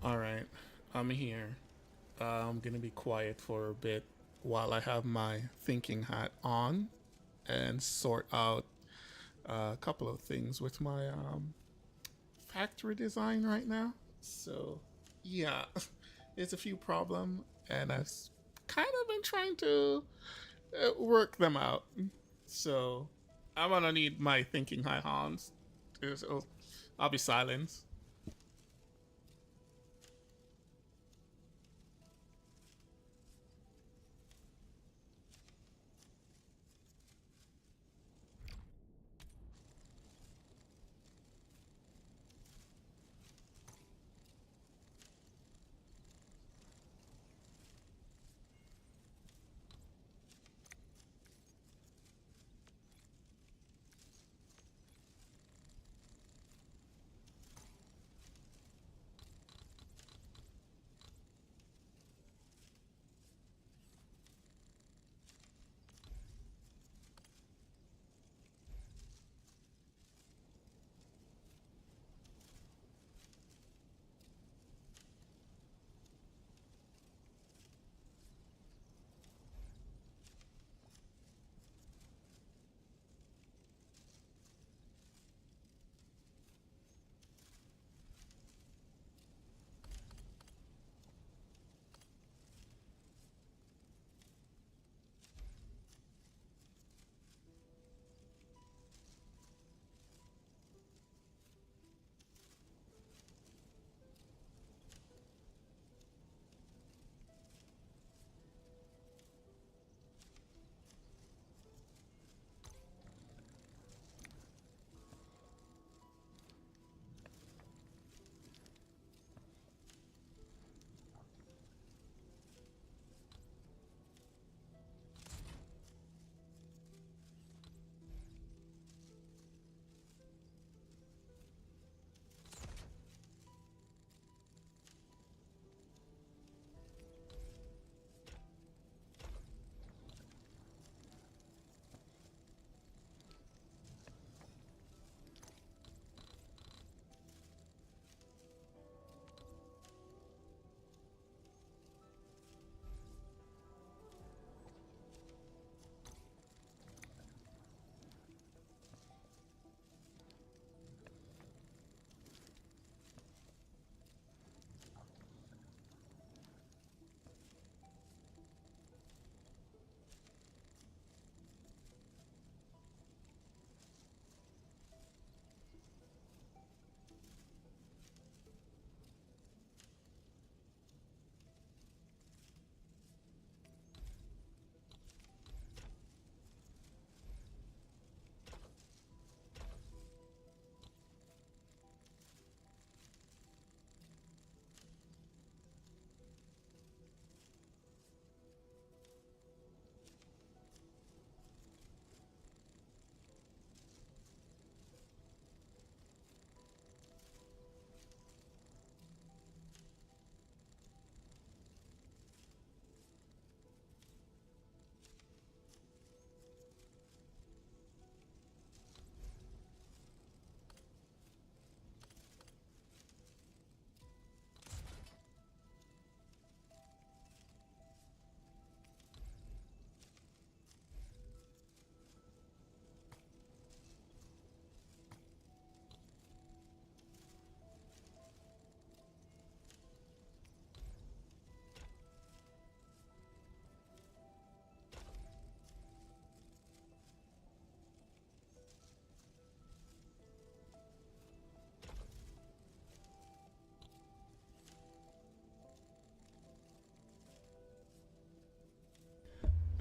Alright, I'm here. I'm gonna be quiet for a bit while I have my thinking hat on and sort out a couple of things with my factory design right now. So, yeah, there's a few problems, and I've kind of been trying to work them out. So, I'm gonna need my thinking hat on. So I'll be silent.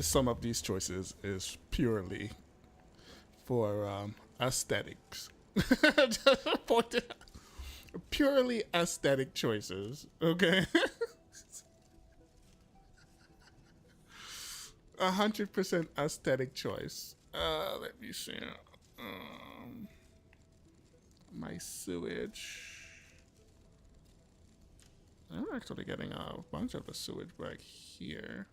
Some of these choices is purely for aesthetics. Just point it out. Purely aesthetic choices. Okay, 100% aesthetic choice. Let me see. Um, my sewage. I'm actually getting a bunch of the sewage back here,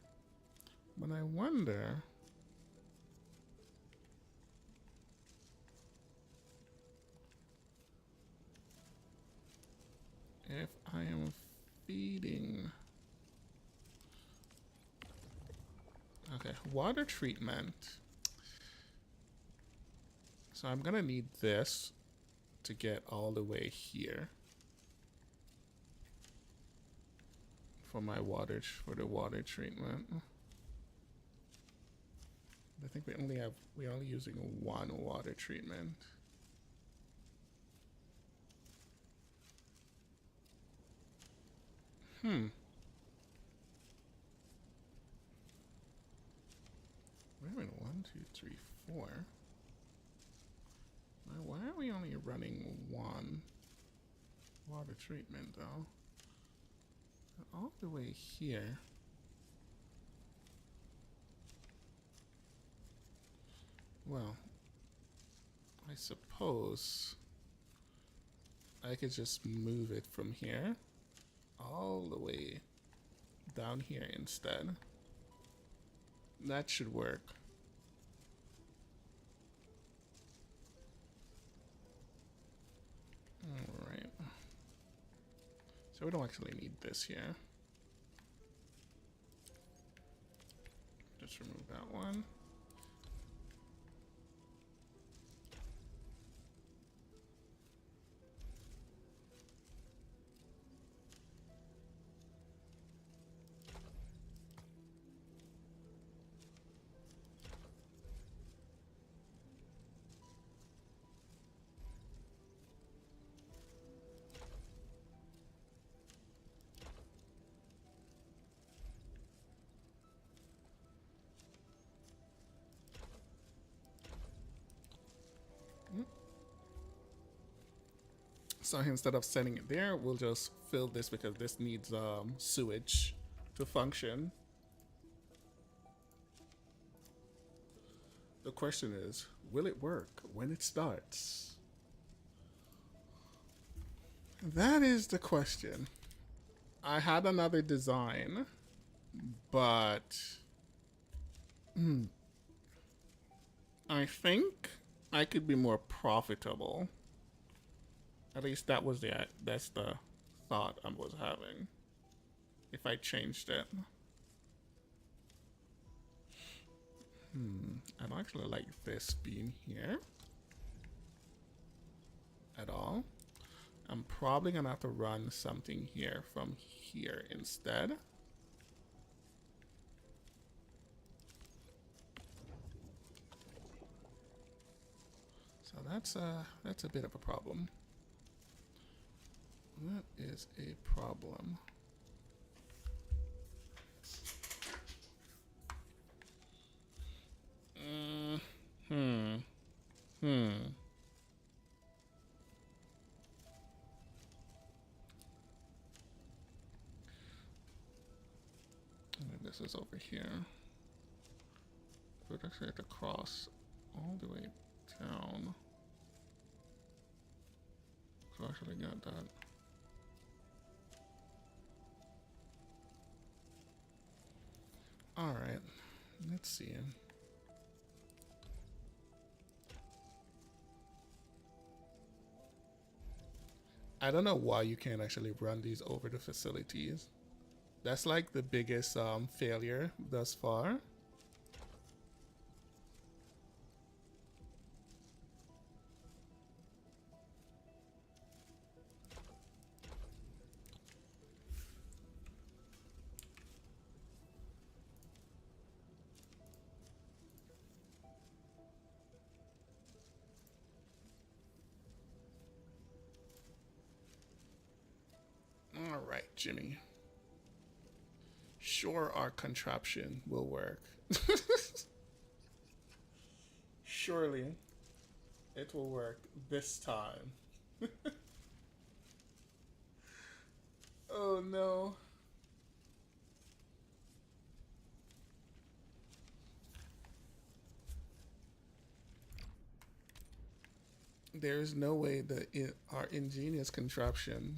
but I wonder if I am feeding. Okay, water treatment. So I'm gonna need this to get all the way here for my water, for the water treatment. I think we're only using one water treatment. Wait a minute, 1, 2, 3, 4. Now, why are we only running one water treatment though? All the way here. Well, I suppose I could just move it from here all the way down here instead. That should work. Alright. So we don't actually need this here. Just remove that one. So instead of sending it there, we'll just fill this because this needs sewage to function. The question is, will it work when it starts? That is the question. I had another design, but I think I could be more profitable. At least that's the thought I was having. If I changed it. I don't actually like this being here at all. I'm probably gonna have to run something here from here instead. So that's a bit of a problem. That is a problem. And this is over here. So it actually have to cross all the way down. So I actually got that. All right, let's see. I don't know why you can't actually run these over the facilities. That's like the biggest failure thus far. All right, Jimmy. Sure, our contraption will work. Surely, it will work this time. Oh no. There's no way that our ingenious contraption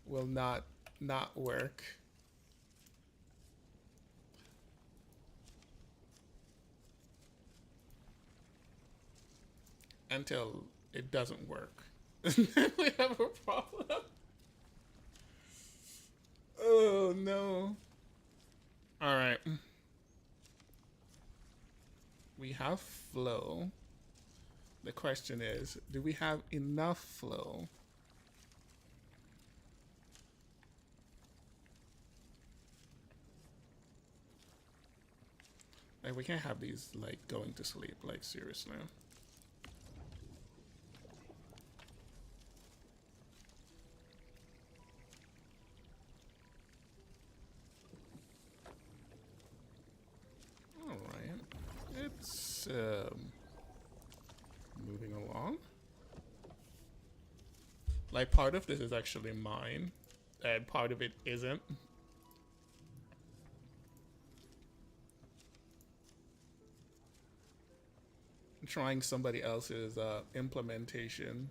will not work. Until it doesn't work. And then we have a problem. Oh no. All right. We have flow. The question is, do we have enough flow? Like, we can't have these, like, going to sleep, like, seriously. Alright. It's, moving along. Like, part of this is actually mine, and part of it isn't. Trying somebody else's implementation.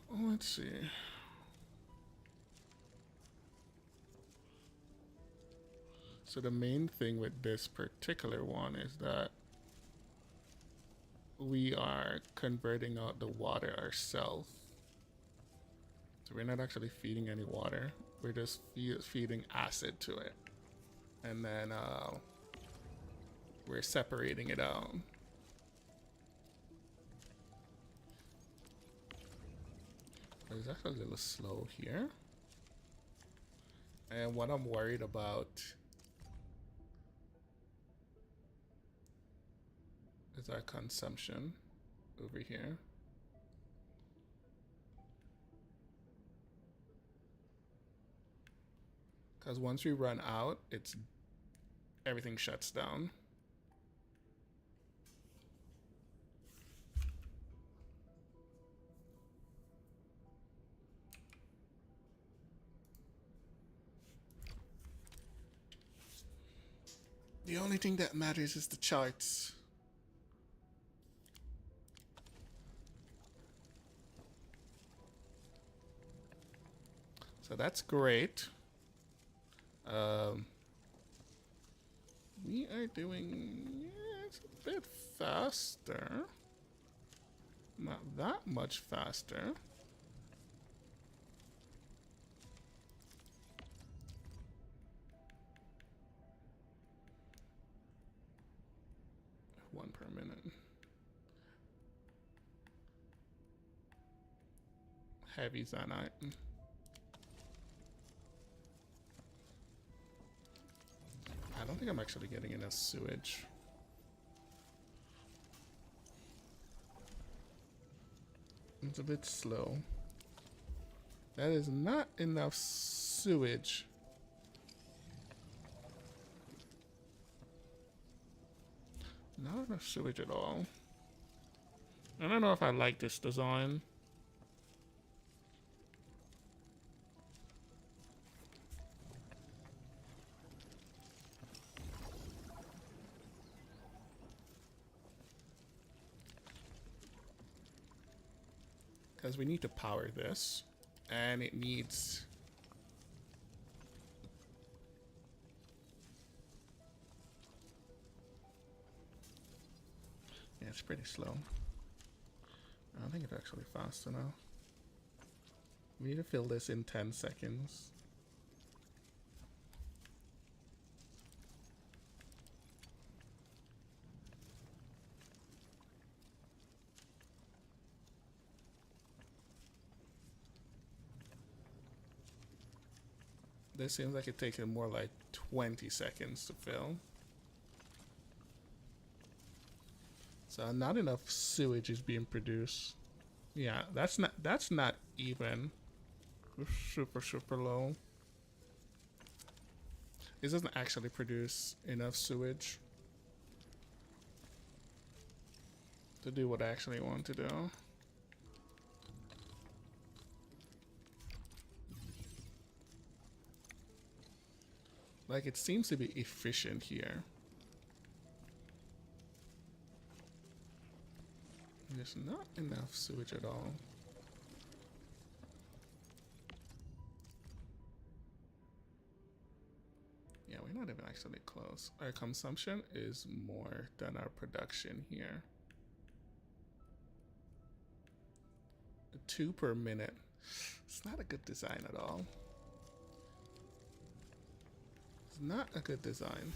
Let's see. So the main thing with this particular one is that we are converting out the water ourselves. So we're not actually feeding any water. We're just feeding acid to it. And then we're separating it out. It's actually a little slow here. And what I'm worried about is our consumption over here. Because once we run out, everything shuts down. The only thing that matters is the charts. So that's great. We are doing, yeah, it's a bit faster. Not that much faster. One per minute. Heavy Zanite. I don't think I'm actually getting enough sewage. It's a bit slow. That is not enough sewage. Not enough sewage at all. I don't know if I like this design. Because we need to power this, and it needs... Yeah, it's pretty slow. I don't think it's actually fast enough. We need to fill this in 10 seconds. This seems like it takes more like 20 seconds to fill. So not enough sewage is being produced. Yeah, that's not even. We're super low. It doesn't actually produce enough sewage to do what I actually want to do. Like, it seems to be efficient here. There's not enough sewage at all. Yeah, we're not even actually close. Our consumption is more than our production here. 2 per minute. It's not a good design at all. It's not a good design.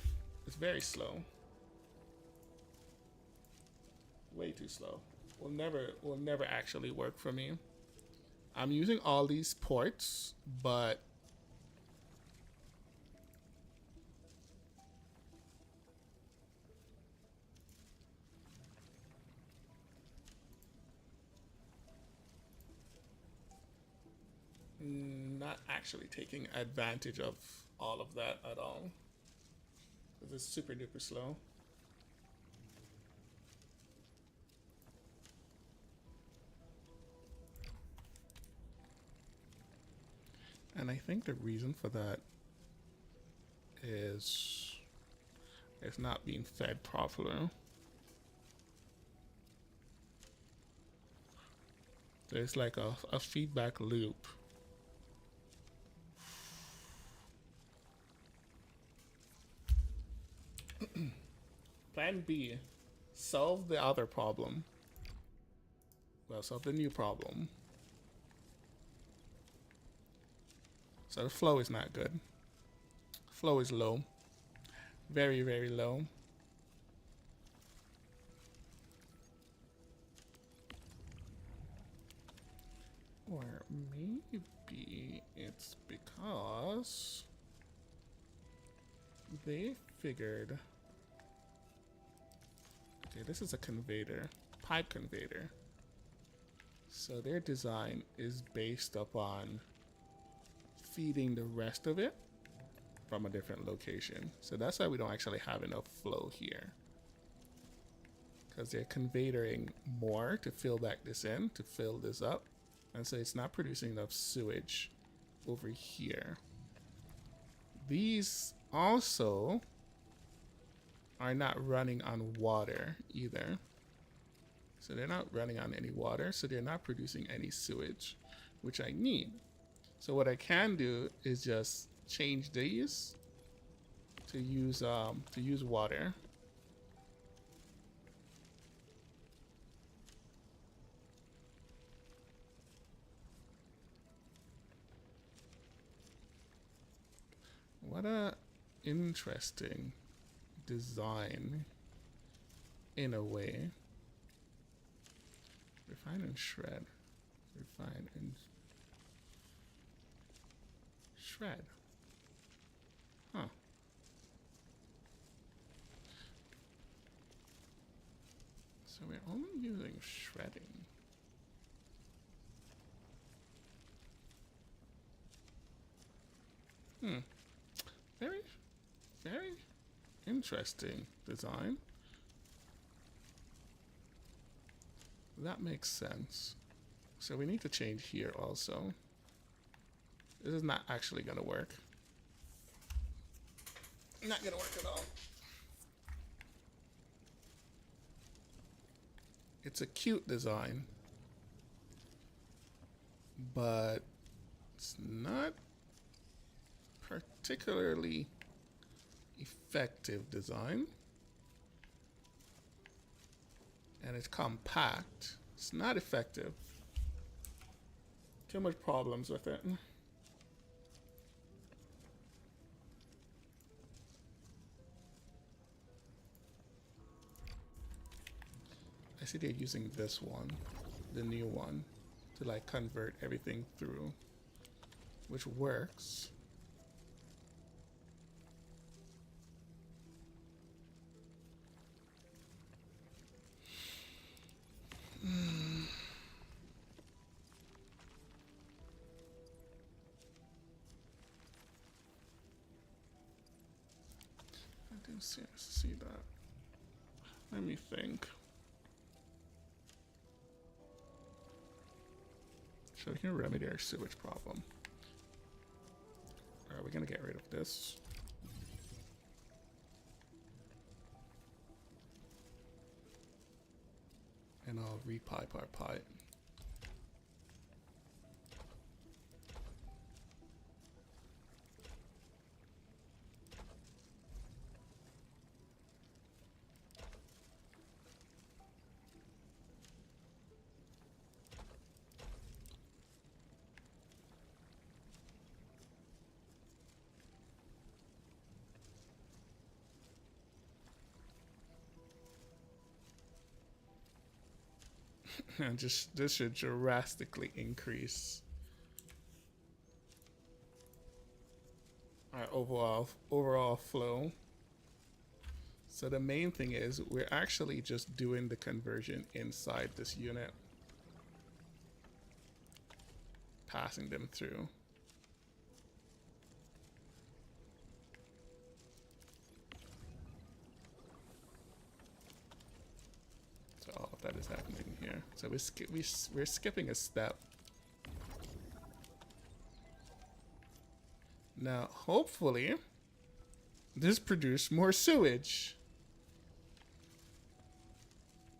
It's very slow. Way too slow. Will never actually work for me. I'm using all these ports, but not actually taking advantage of all of that at all. Because it's super duper slow. And I think the reason for that is it's not being fed properly. There's like a feedback loop. Plan B, solve the other problem. Well, solve the new problem. So the flow is not good. Flow is low. Very, very low. Or maybe it's because they figured, okay, this is a conveyor, pipe conveyor. So their design is based upon feeding the rest of it from a different location. So that's why we don't actually have enough flow here. Because they're conveying more to fill back this in, to fill this up. And so it's not producing enough sewage over here. These also are not running on water either. So they're not running on any water, so they're not producing any sewage, which I need. So what I can do is just change these to use water. What a interesting design in a way. Refine and shred. Refine and shred. Huh. So we're only using shredding. Very, very interesting design. That makes sense. So we need to change here also. This is not actually gonna work. Not gonna work at all. It's a cute design, but it's not particularly effective design. And it's compact. It's not effective. Too much problems with it. I see they're using this one, the new one, to like convert everything through, which works. I didn't see that. Let me think. So we can remedy our sewage problem. Are we gonna get rid of this? And I'll repipe our pipe. And just this should drastically increase our overall flow. So the main thing is we're actually just doing the conversion inside this unit, passing them through. So all of that is happening here. So we're skipping a step. Now, hopefully, this produced more sewage.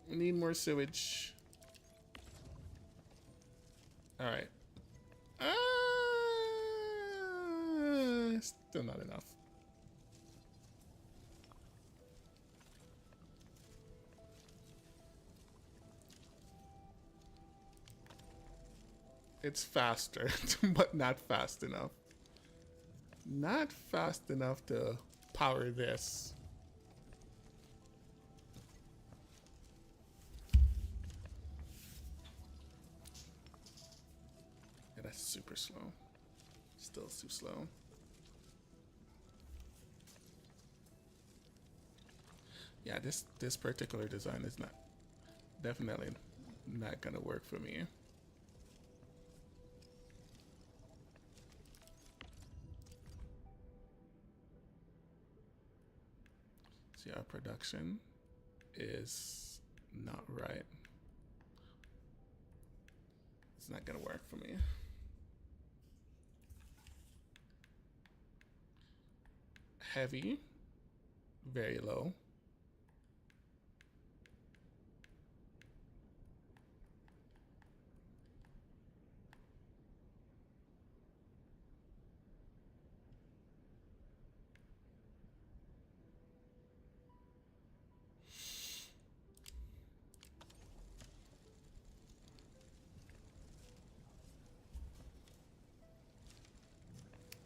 We need more sewage. All right. Still not enough. It's faster, but not fast enough. Not fast enough to power this. Yeah, that's super slow. Still too slow. Yeah, this particular design is definitely not gonna work for me. See, our production is not right. It's not gonna work for me. Heavy, very low.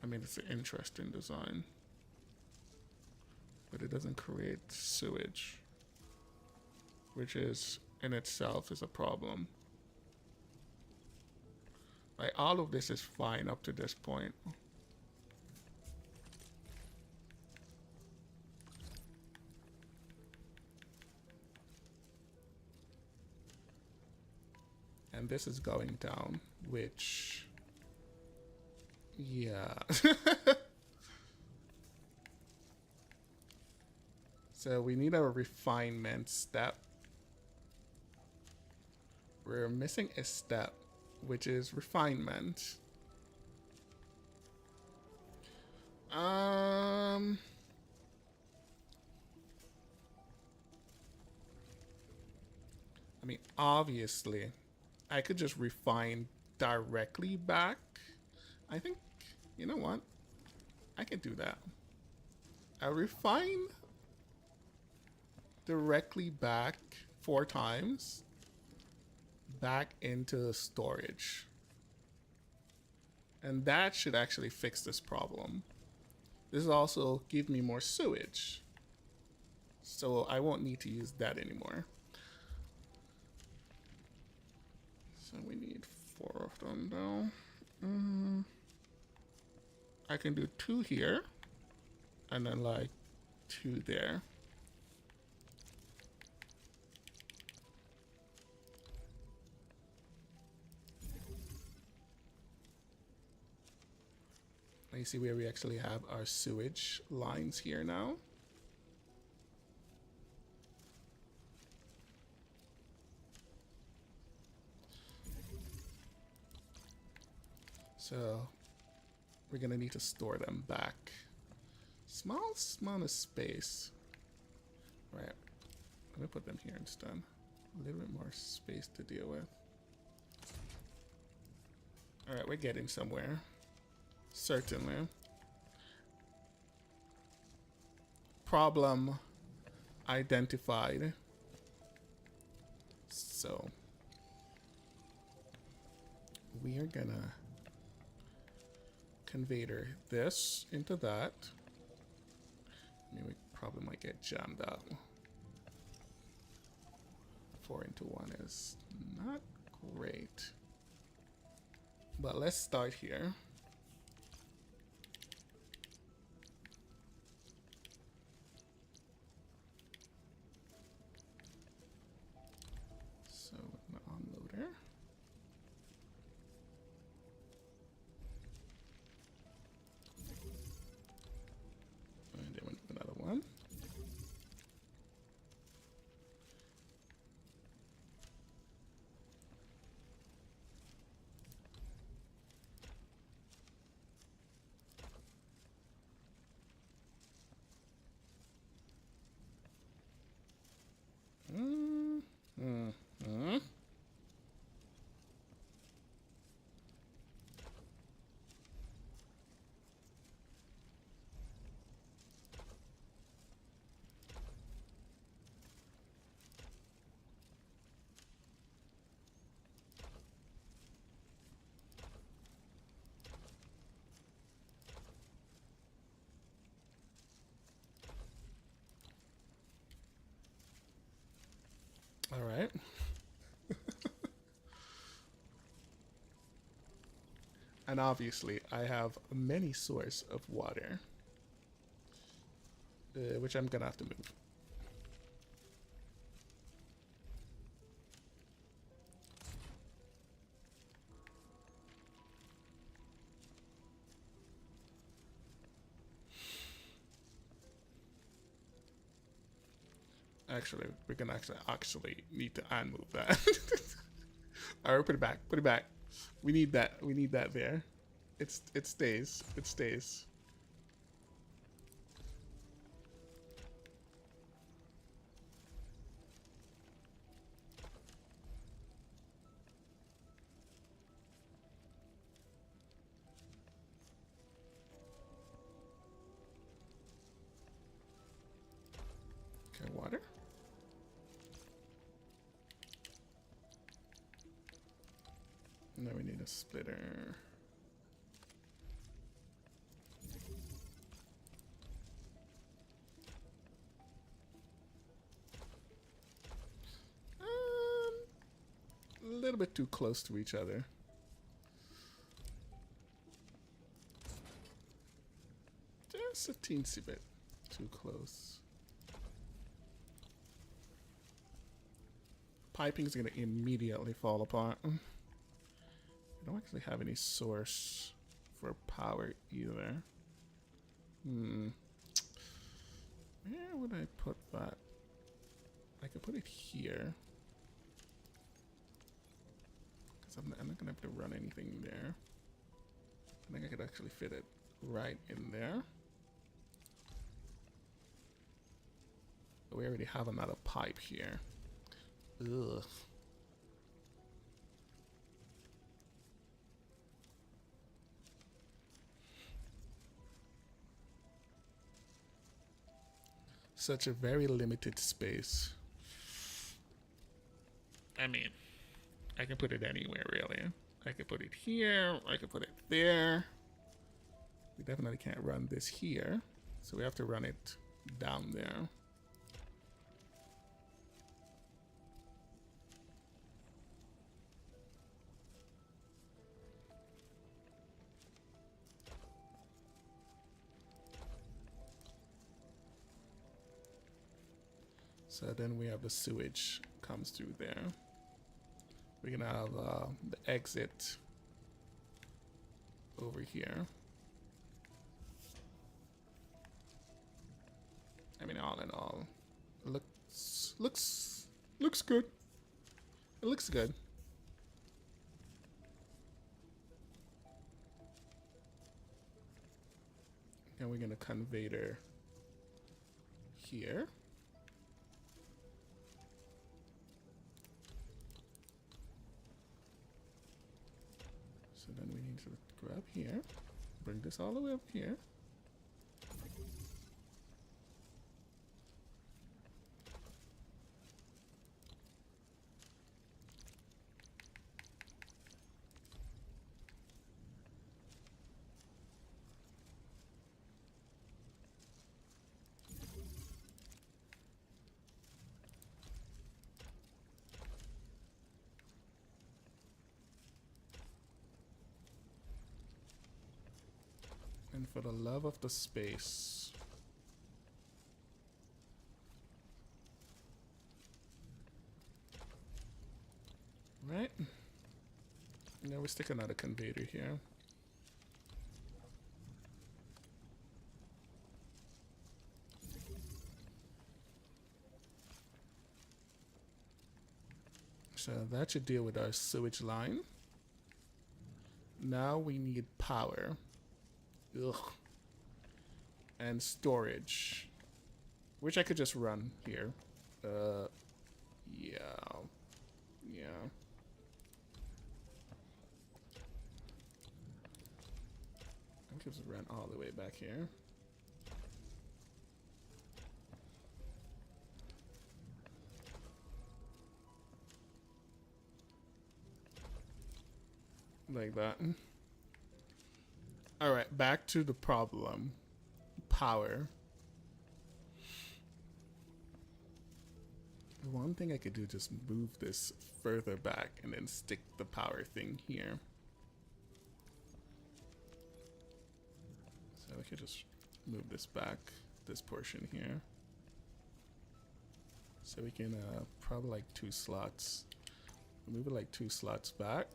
I mean, it's an interesting design, but it doesn't create sewage, which is in itself is a problem. Like, all of this is fine up to this point. And this is going down, which, yeah. So we need a refinement step. We're missing a step, which is refinement. I mean, obviously, I could just refine directly back. I think, you know what? I can do that. I refine directly back 4 times back into storage. And that should actually fix this problem. This will also give me more sewage. So I won't need to use that anymore. So we need 4 of them now. I can do 2 here and then like 2 there. You see where we actually have our sewage lines here now. So we're gonna need to store them back. Small amount of space. Right. Let me put them here instead. A little bit more space to deal with. All right, we're getting somewhere. Certainly. Problem identified. So we are gonna conveyor this into that. I mean, we probably might get jammed up. 4 into 1 is not great. But let's start here. So with my unloader. And then another one. All right. And obviously, I have many sources of water, which I'm gonna have to move. Actually, we're gonna actually need to unmove that. All right, put it back. Put it back. We need that. We need that there. It stays. It stays. Okay, water. Now we need a splitter. A little bit too close to each other. Just a teensy bit too close. Piping is going to immediately fall apart. I don't actually have any source for power either. Where would I put that? I could put it here. Because I'm not going to have to run anything there. I think I could actually fit it right in there. But we already have another pipe here. Ugh. Such a very limited space. I mean, I can put it anywhere really. I can put it here, I can put it there. We definitely can't run this here, so we have to run it down there. So then we have the sewage comes through there. We're gonna have the exit over here. I mean, all in all, looks good. It looks good. And we're gonna conveyor here. So then we need to grab here, bring this all the way up here. And for the love of the space. Right? Now we stick another conveyor here. So that should deal with our sewage line. Now we need power. Ugh. And storage. Which I could just run here. Yeah. Yeah. I could just run all the way back here. Like that. Alright, back to the problem. Power. One thing I could do, just move this further back and then stick the power thing here. So I could just move this back, this portion here. So we can probably like 2 slots. Move it like 2 slots back.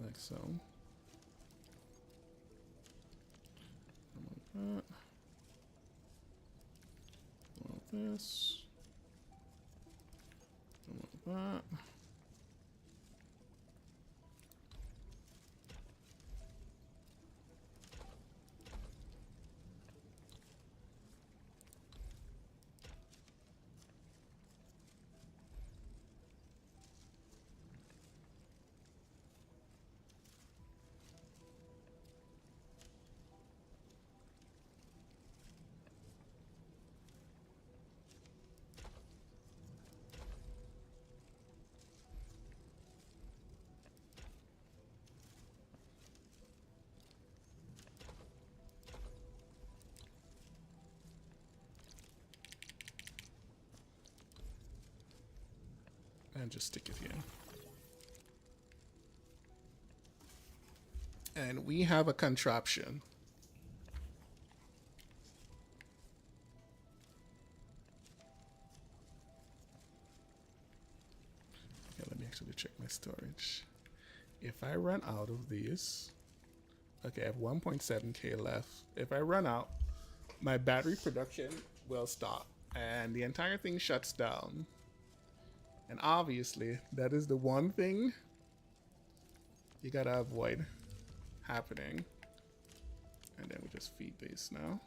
Like so. Like that. Like this. Like that. And just stick it here. And we have a contraption. Okay, let me actually check my storage. If I run out of these, okay, I have 1.7K left. If I run out, my battery production will stop and the entire thing shuts down. And obviously, that is the one thing you gotta avoid happening. And then we just feed these now.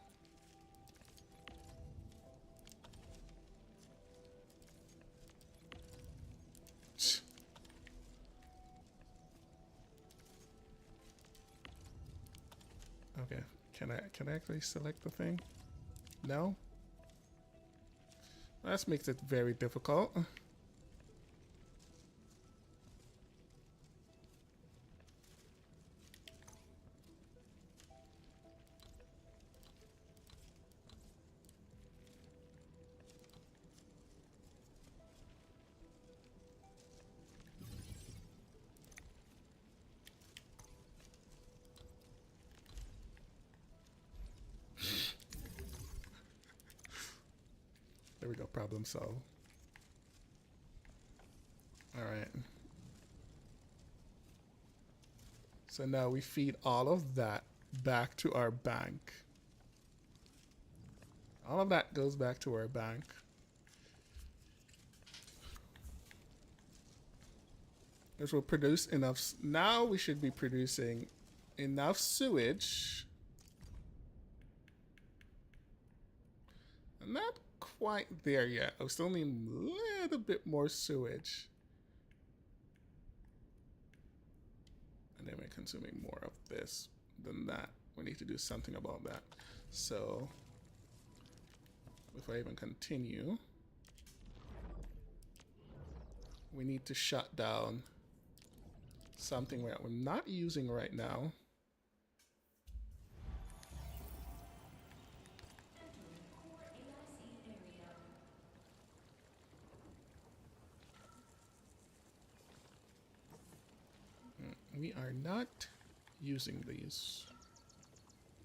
Okay, can I actually select the thing? No? That makes it very difficult. There we go, problem solved. All right. So now we feed all of that back to our bank. All of that goes back to our bank. Which will produce enough. Now we should be producing enough sewage. I'm not quite there yet. I still need a little bit more sewage. And then we're consuming more of this than that. We need to do something about that. So before I even continue, we need to shut down something that we're not using right now. We are not using these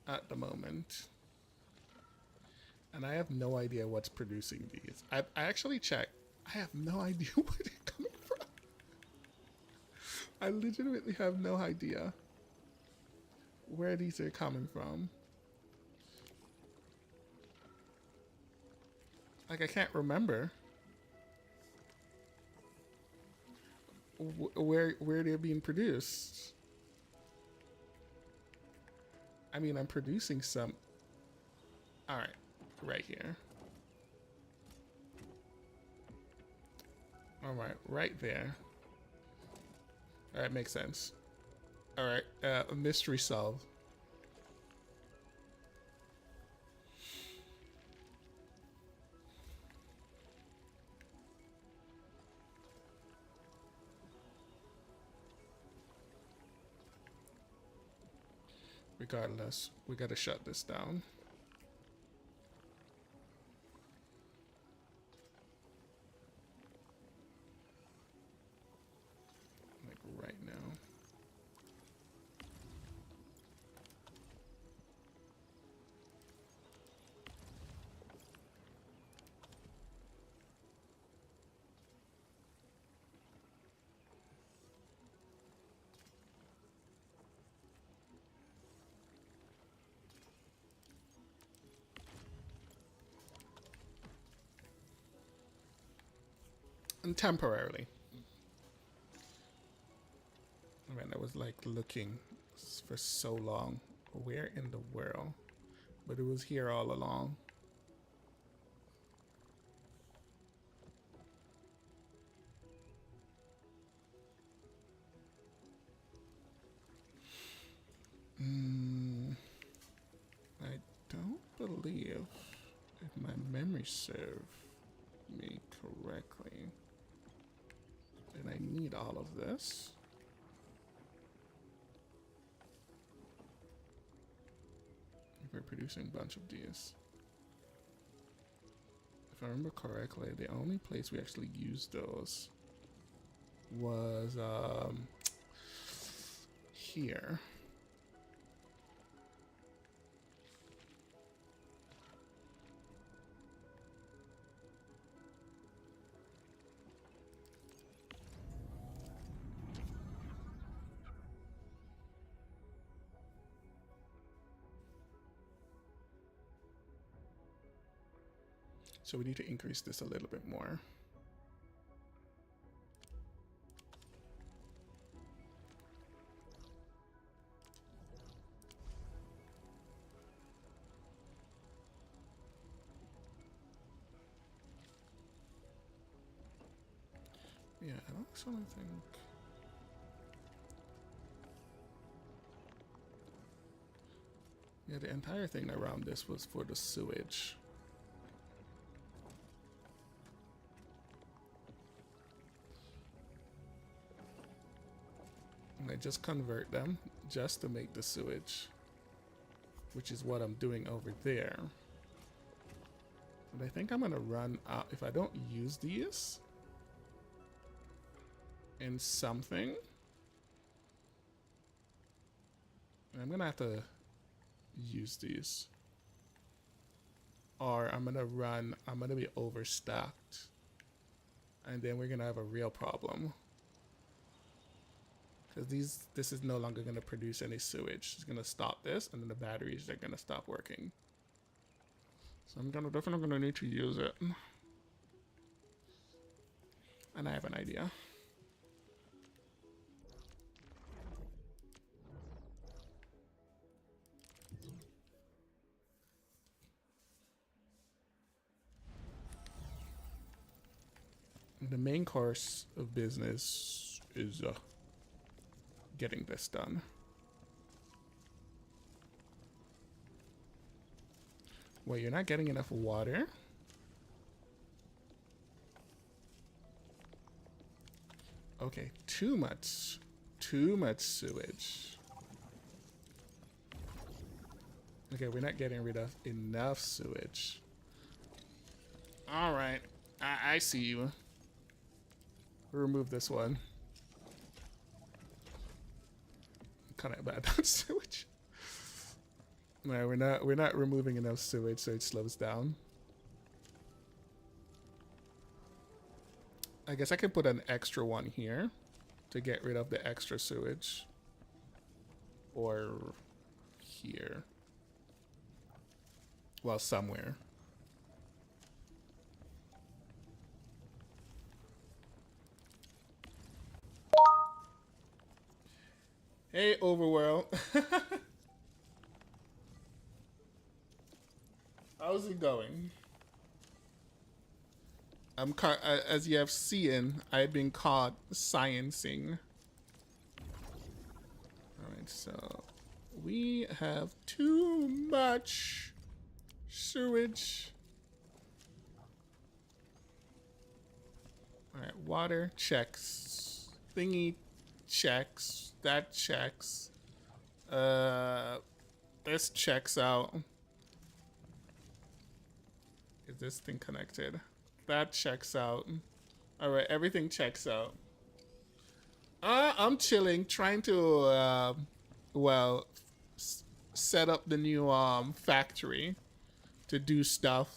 at the moment. And I have no idea what's producing these. I actually checked. I have no idea where they're coming from. I legitimately have no idea where these are coming from. Like, I can't remember where they're being produced. I mean, I'm producing some. All right, right here. All right, right there. All right, makes sense. All right, mystery solved. Regardless, we gotta shut this down. Like right now. And temporarily. I mean, I was like looking for so long. Where in the world? But it was here all along. I don't believe, if my memory serves me correctly, that I need all of this. We're producing a bunch of these. If I remember correctly, the only place we actually used those was here. So we need to increase this a little bit more. Yeah, I actually think. Yeah, the entire thing around this was for the sewage. And I just convert them just to make the sewage, which is what I'm doing over there. But I think I'm gonna run out if I don't use these in something. I'm gonna have to use these, or I'm gonna be overstacked, and then we're gonna have a real problem. Because this is no longer going to produce any sewage. It's going to stop this, and then the batteries are going to stop working. So I'm definitely going to need to use it. And I have an idea. The main course of business is getting this done. Wait, you're not getting enough water? Okay, too much sewage. Okay, we're not getting rid of enough sewage. All right, I see you. Remove this one. kind of bad on sewage. No, we're not removing enough sewage, so it slows down. I guess I can put an extra one here to get rid of the extra sewage. Or here. Well, somewhere. Hey, Overworld. How's it going? As you have seen, I've been caught sciencing. Alright, so we have too much sewage. Alright, water checks. Thingy checks. That checks. This checks out. Is this thing connected? That checks out. Alright, everything checks out. I'm chilling, trying to, well, set up the new factory to do stuff.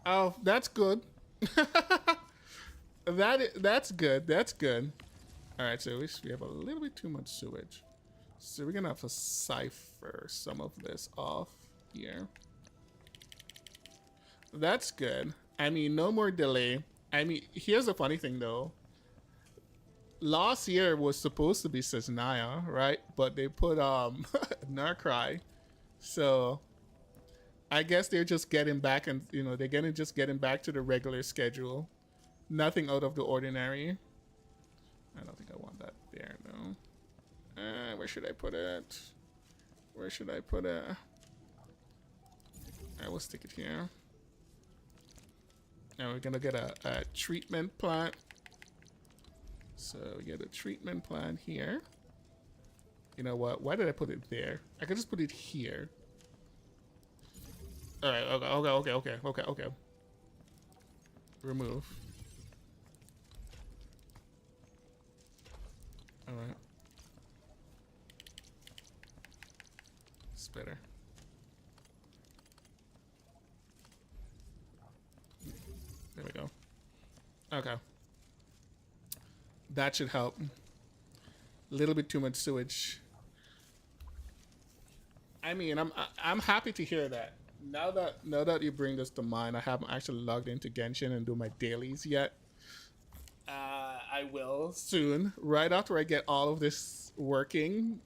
Oh, that's good. That's good. That's good. All right, so we have a little bit too much sewage, so we're gonna have to cipher some of this off here. That's good. I mean, no more delay. I mean, here's the funny thing though. Last year was supposed to be Sesnaya, right? But they put Narcry. So I guess they're just getting back, and you know, they're just getting back to the regular schedule. Nothing out of the ordinary. I don't think I want that there, no. Where should I put it? Where should I put it? I will stick it here. Now we're gonna get a treatment plant. So we get a treatment plant here. You know what? Why did I put it there? I could just put it here. All right. Okay. Remove. All right. Spitter. There we go. Okay. That should help. A little bit too much sewage. I mean, I'm happy to hear that. Now that you bring this to mind, I haven't actually logged into Genshin and do my dailies yet. I will soon. Right after I get all of this working,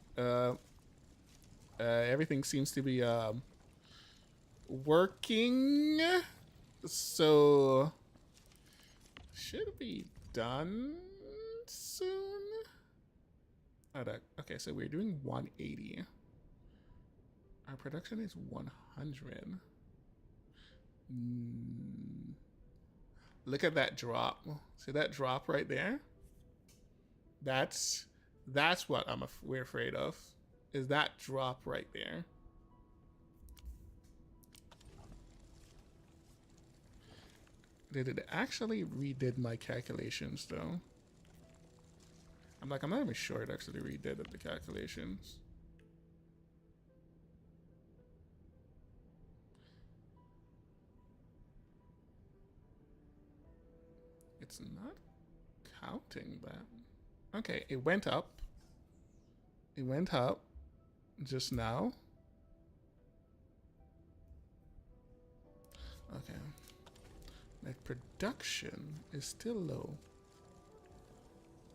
everything seems to be working. So should be done soon. Okay, so we're doing 180. Our production is 100. Look at that drop. See that drop right there? That's what we're afraid of. Is that drop right there? Did it actually redid my calculations though? I'm not even sure it actually redid the calculations. It's not counting that. Okay, it went up. It went up just now. Okay. Like production is still low.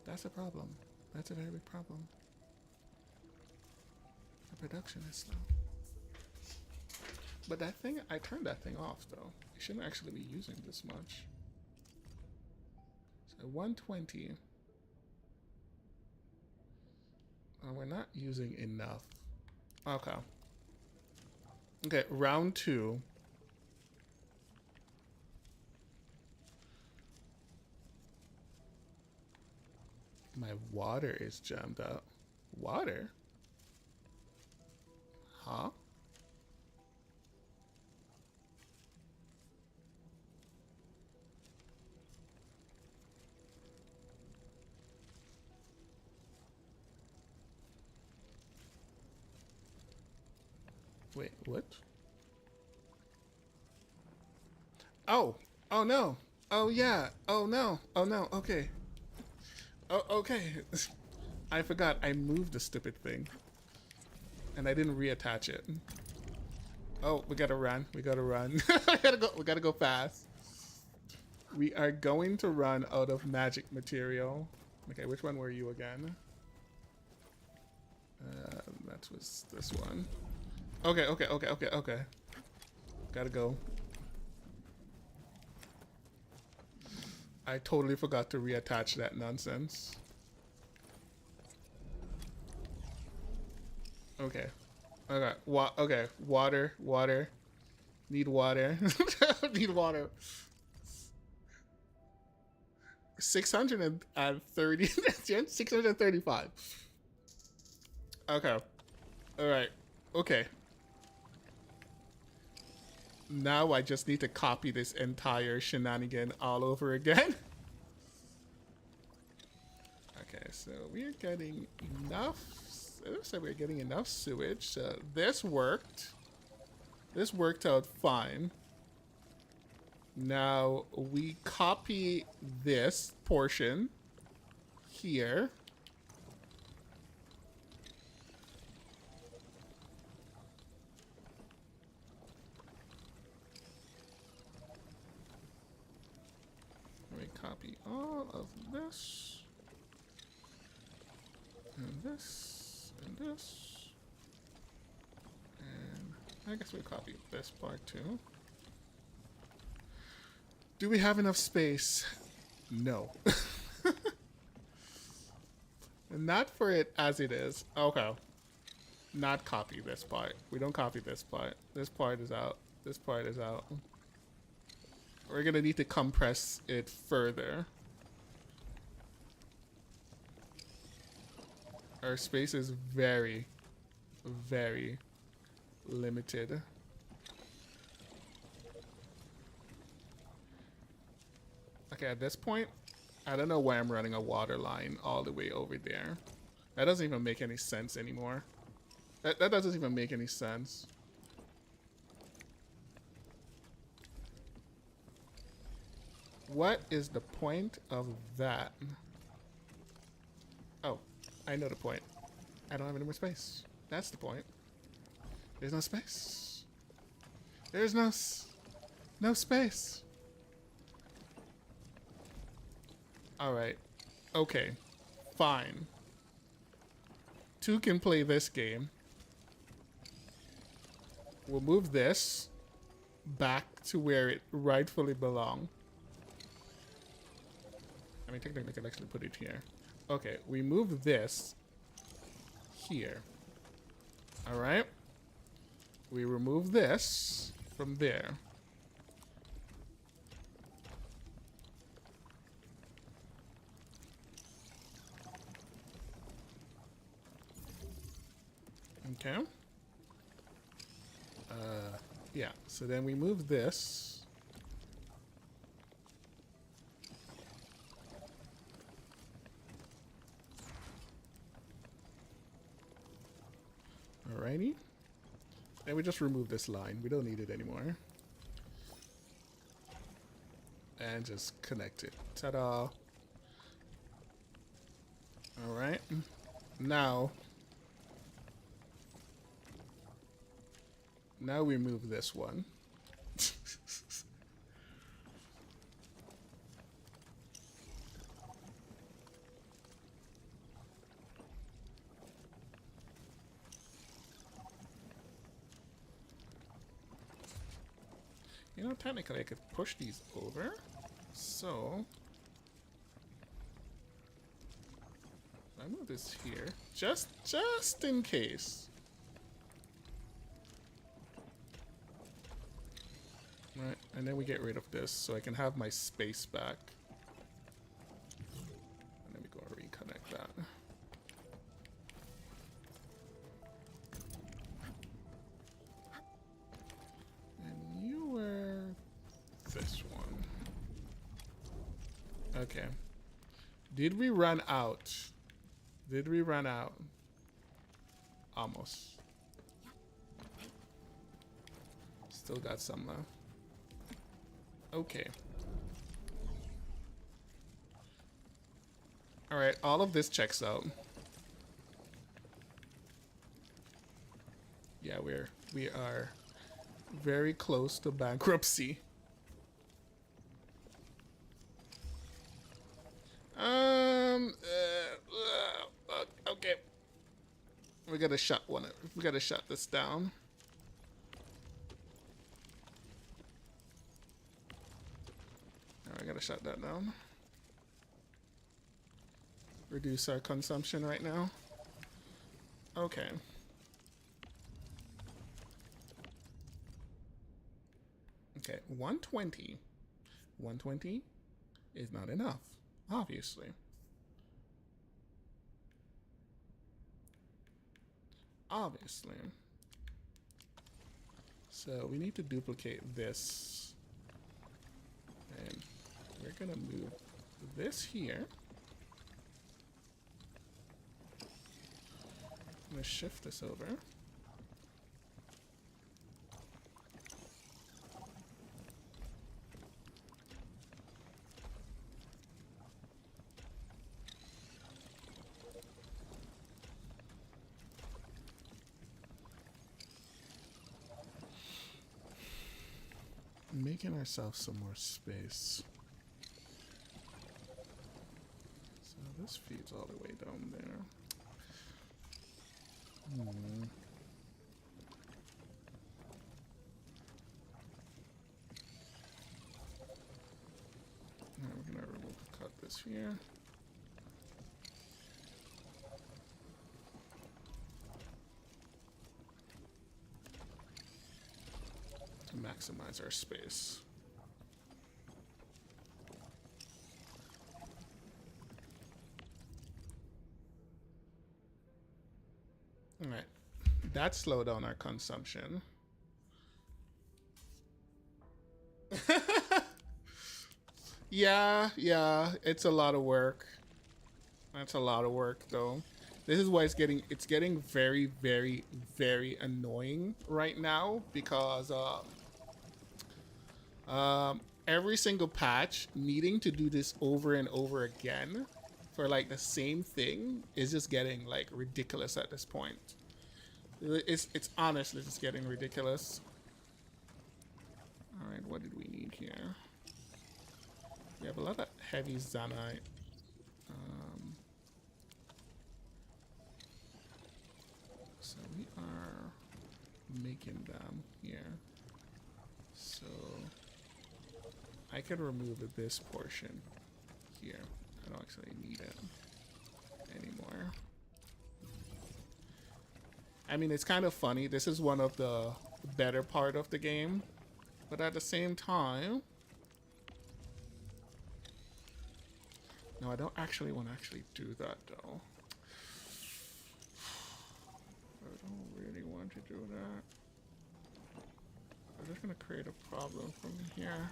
That's a problem. That's a very big problem. The production is slow. But that thing, I turned that thing off though. It shouldn't actually be using this much. So 120. We're not using enough. Okay. Okay, round 2. My water is jammed up. Water? Huh? Wait, what? Oh, oh no. Oh yeah. Oh no. Oh no. Okay. Oh, okay. I forgot I moved the stupid thing. And I didn't reattach it. Oh, we gotta run. We gotta run. We gotta go fast. We are going to run out of magic material. Okay, which one were you again? That was this one. Okay, okay, okay, okay, okay. Gotta go. I totally forgot to reattach that nonsense. Okay. Okay. Okay. Water. Water. Need water. Need water. 630. 635. Okay. Alright. Okay. Now I just need to copy this entire shenanigan all over again. Okay, so we're getting enough. It looks like we're getting enough sewage. So this worked. This worked out fine. Now we copy this portion here. We copy all of this. And this. And this. And I guess we copy this part too. Do we have enough space? No. Not for it as it is. Okay. Not copy this part. We don't copy this part. This part is out. This part is out. We're gonna need to compress it further. Our space is very, very limited. Okay, at this point, I don't know why I'm running a water line all the way over there. That doesn't even make any sense anymore. That doesn't even make any sense. What is the point of that? Oh, I know the point. I don't have any more space. That's the point. There's no space. There's no space. Alright. Okay. Fine. 2 can play this game. We'll move this back to where it rightfully belongs. I mean, technically I can actually put it here. Okay, we move this here. Alright. We remove this from there. Okay. Yeah, so then we move this. Alrighty. Then we just remove this line. We don't need it anymore. And just connect it. Ta-da. Alright. Now we move this one. You know, technically I could push these over. So I move this here. Just in case. Right, and then we get rid of this so I can have my space back. And then we go and reconnect that. And you were this one. Okay. Did we run out? Did we run out? Almost. Still got some left. Okay. Alright, all of this checks out. Yeah, we are very close to bankruptcy. Okay. We gotta shut this down. Alright, I gotta shut that down. Reduce our consumption right now. Okay. Okay, 120. 120 is not enough, obviously. Obviously. So we need to duplicate this. And we're gonna move this here. I'm gonna shift this over. Making ourselves some more space. So this feeds all the way down there. Alright, we're gonna cut this here. To maximize our space. All right, that slowed down our consumption. Yeah, it's a lot of work. That's a lot of work, though. This is why it's getting very, very, very annoying right now because every single patch needing to do this over and over again for like the same thing is just getting like ridiculous at this point. It's honestly just getting ridiculous. All right, what did we need here? We have a lot of heavy zanite. So we are making them here. So I can remove this portion here. I don't actually need it anymore. I mean, it's kind of funny. This is one of the better part of the game, but at the same time, no, I don't actually want to actually do that though. I don't really want to do that. I'm just gonna create a problem from here.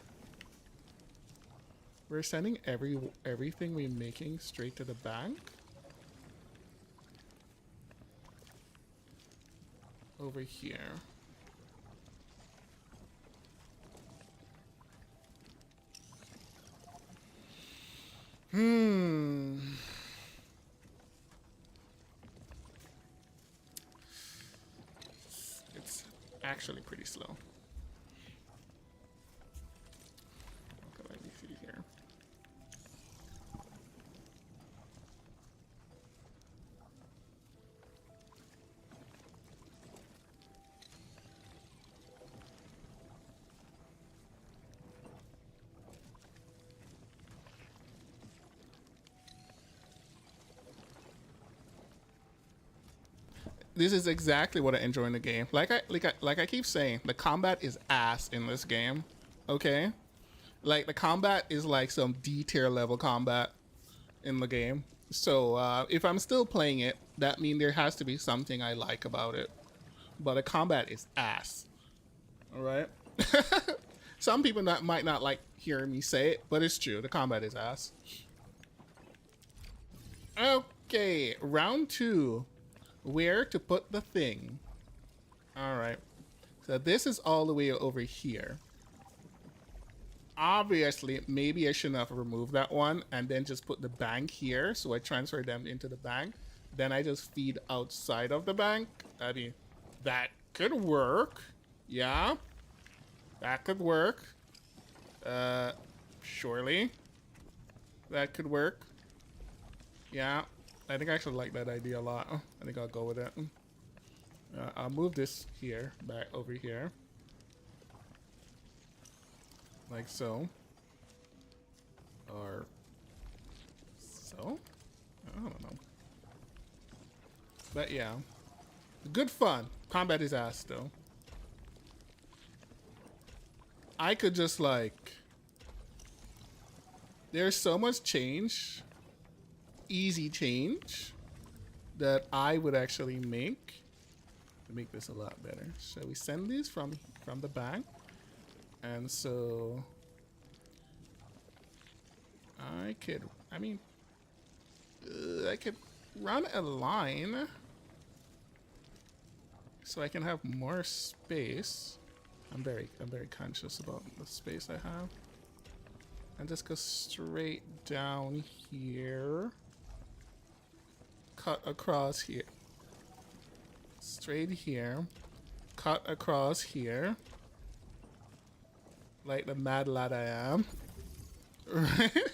We're sending everything we're making straight to the bank. Over here. It's actually pretty slow. Okay, let me see here. This is exactly what I enjoy in the game. Like I keep saying, the combat is ass in this game. Okay? Like the combat is like some D tier level combat in the game. So if I'm still playing it, that means there has to be something I like about it. But the combat is ass. Alright? Some people might not like hearing me say it, but it's true. The combat is ass. Okay, round 2. Where to put the thing. All right. So this is all the way over here. Obviously, maybe I shouldn't have removed that one and then just put the bank here. So I transfer them into the bank. Then I just feed outside of the bank. I mean, that could work. Yeah. That could work. Surely. That could work. Yeah. I think I actually like that idea a lot. I think I'll go with it. I'll move this here, back over here. Like so. Or so? I don't know. But yeah. Good fun. Combat is ass though. I could just like... There's so much change. Easy change. That I would actually make. To make this a lot better. So we send these from the bank. And so... I could run a line so I can have more space. I'm very conscious about the space I have. And just go straight down here. Cut across here. Straight here. Cut across here. Like the mad lad I am. Right?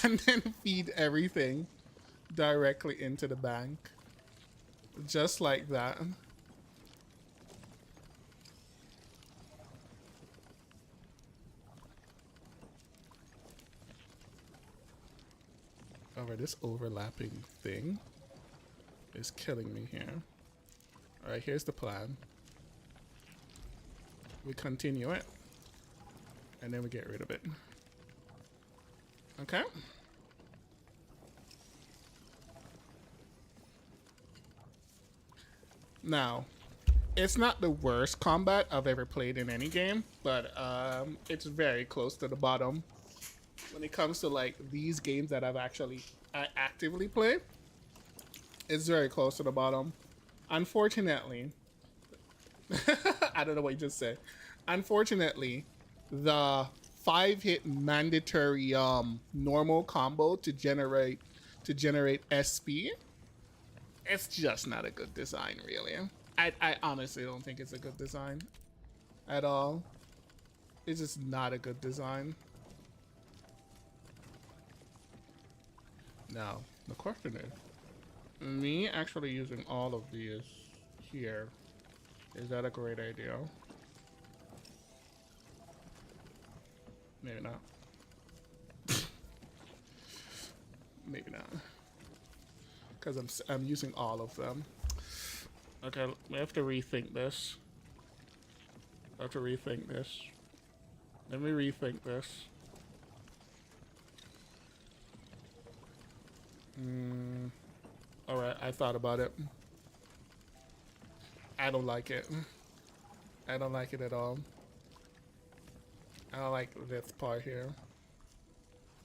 And then feed everything directly into the bank. Just like that. Alright, this overlapping thing is killing me here. Alright, here's the plan. We continue it. And then we get rid of it. Okay. Now, it's not the worst combat I've ever played in any game, but it's very close to the bottom when it comes to like these games that I actively play. It's very close to the bottom. Unfortunately, I don't know what you just said. Unfortunately, the 5-hit mandatory normal combo to generate SP, it's just not a good design, really. I honestly don't think it's a good design at all. It's just not a good design. Now, the question is, me actually using all of these here, is that a great idea? Maybe not. Maybe not. Because I'm using all of them. Okay, we have to rethink this. I have to rethink this. Let me rethink this. Alright, I thought about it. I don't like it. I don't like it at all. I don't like this part here.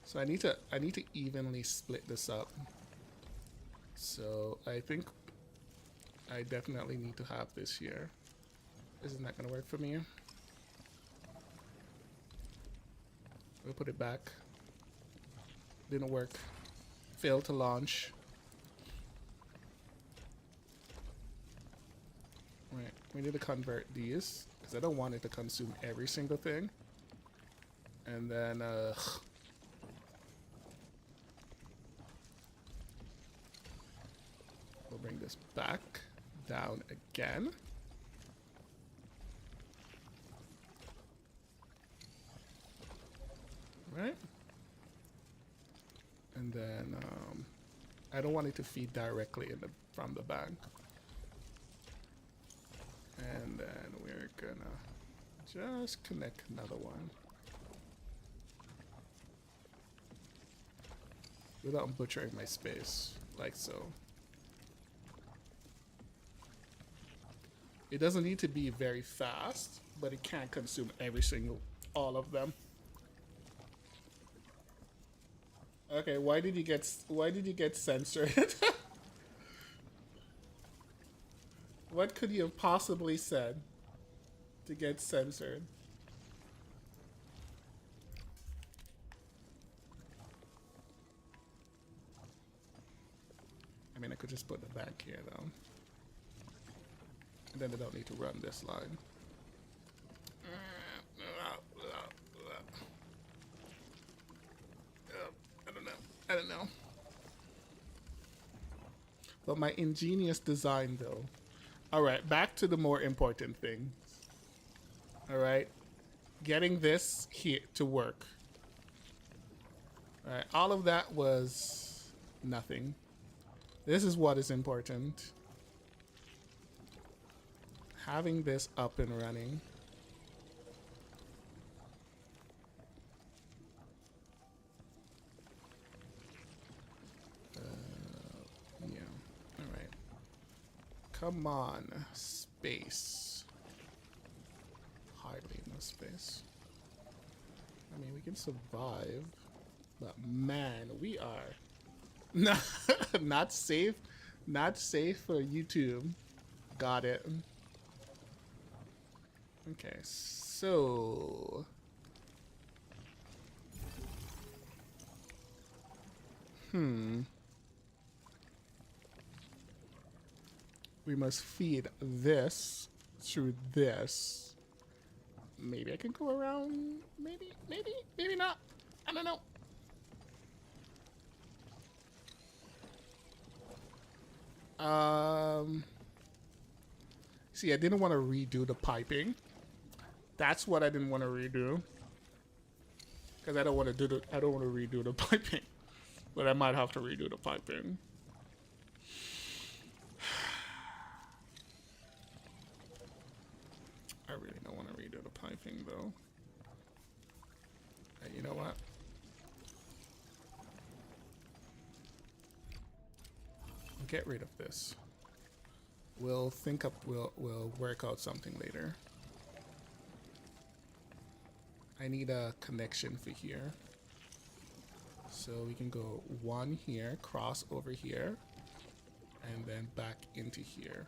So I need to evenly split this up. So I think I definitely need to have this here. Isn't that gonna work for me? We'll put it back. Didn't work. Failed to launch. Right, we need to convert these because I don't want it to consume every single thing. And then we'll bring this back down again. Right? And then I don't want it to feed directly from the bank. And then we're gonna just connect another one. Without butchering my space, like so. It doesn't need to be very fast, but it can't consume all of them. Okay, why did you get censored? What could you have possibly said? to get censored. I mean, I could just put the bank here though. And then I don't need to run this line. I don't know. But my ingenious design though. Alright, back to the more important thing. Alright. Getting this here to work. Alright, all of that was nothing. This is what is important. Having this up and running. Yeah. Alright. Come on. Space. Hardly enough space. I mean, we can survive. But man, we are not safe. Not safe for YouTube. Got it. Okay, so we must feed this through this. Maybe I can go around. Maybe not. I don't know. See, I didn't want to redo the piping. That's what I didn't want to redo. Because I don't want to redo the piping. But I might have to redo the piping. I really don't want to redo the piping though. And you know what? Get rid of this. We'll we'll work out something later. I need a connection for here. So we can go one here, cross over here, and then back into here.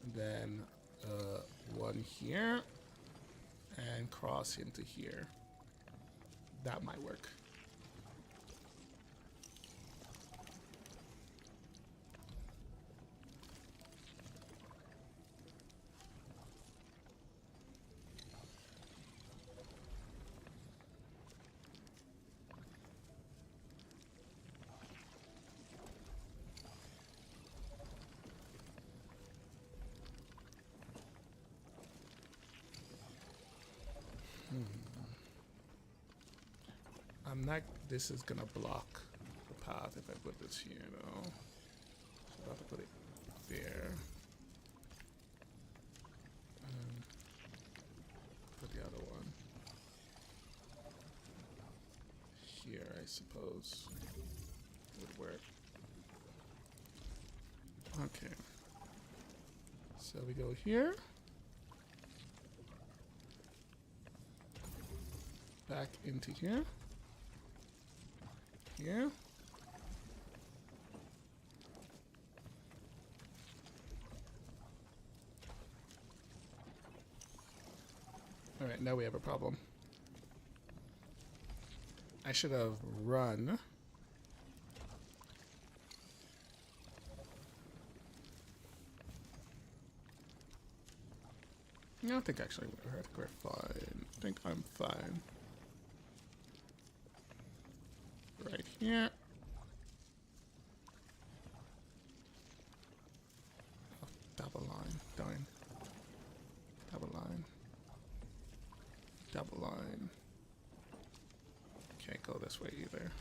And then one here, and cross into here. That might work. I'm not. This is gonna block the path if I put this here, though. So I have to put it there. And put the other one here, I suppose. Would work. Okay. So we go here. Back into here. Here. All right, now we have a problem. I should have run. I don't think actually we're fine. I think I'm fine. Right here. Oh, double line, darn. Double line. Double line. Can't go this way either.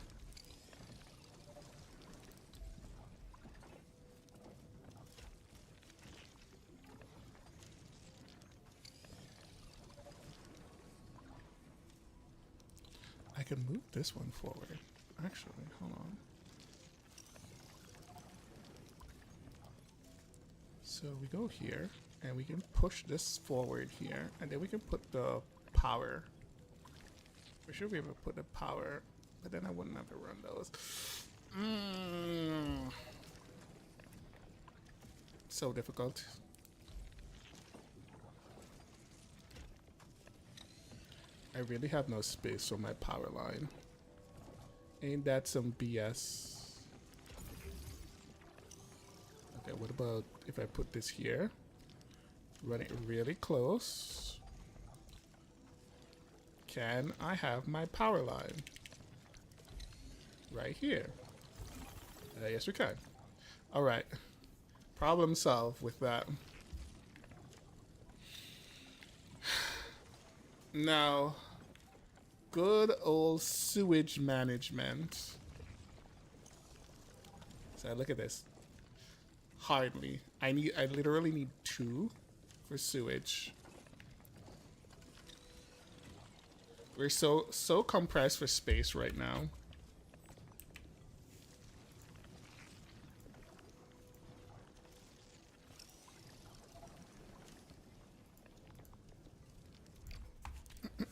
I can move this one forward. Actually, hold on. So we go here, and we can push this forward here, and then we can put the power. We should be able to put the power, but then I wouldn't have to run those. So difficult. I really have no space for my power line. Ain't that some BS? Okay, what about if I put this here? Run it really close. Can I have my power line? Right here. Yes, we can. Alright. Problem solved with that. Now, good old sewage management. So look at this. Hardly. I literally need 2 for sewage. We're so compressed for space right now.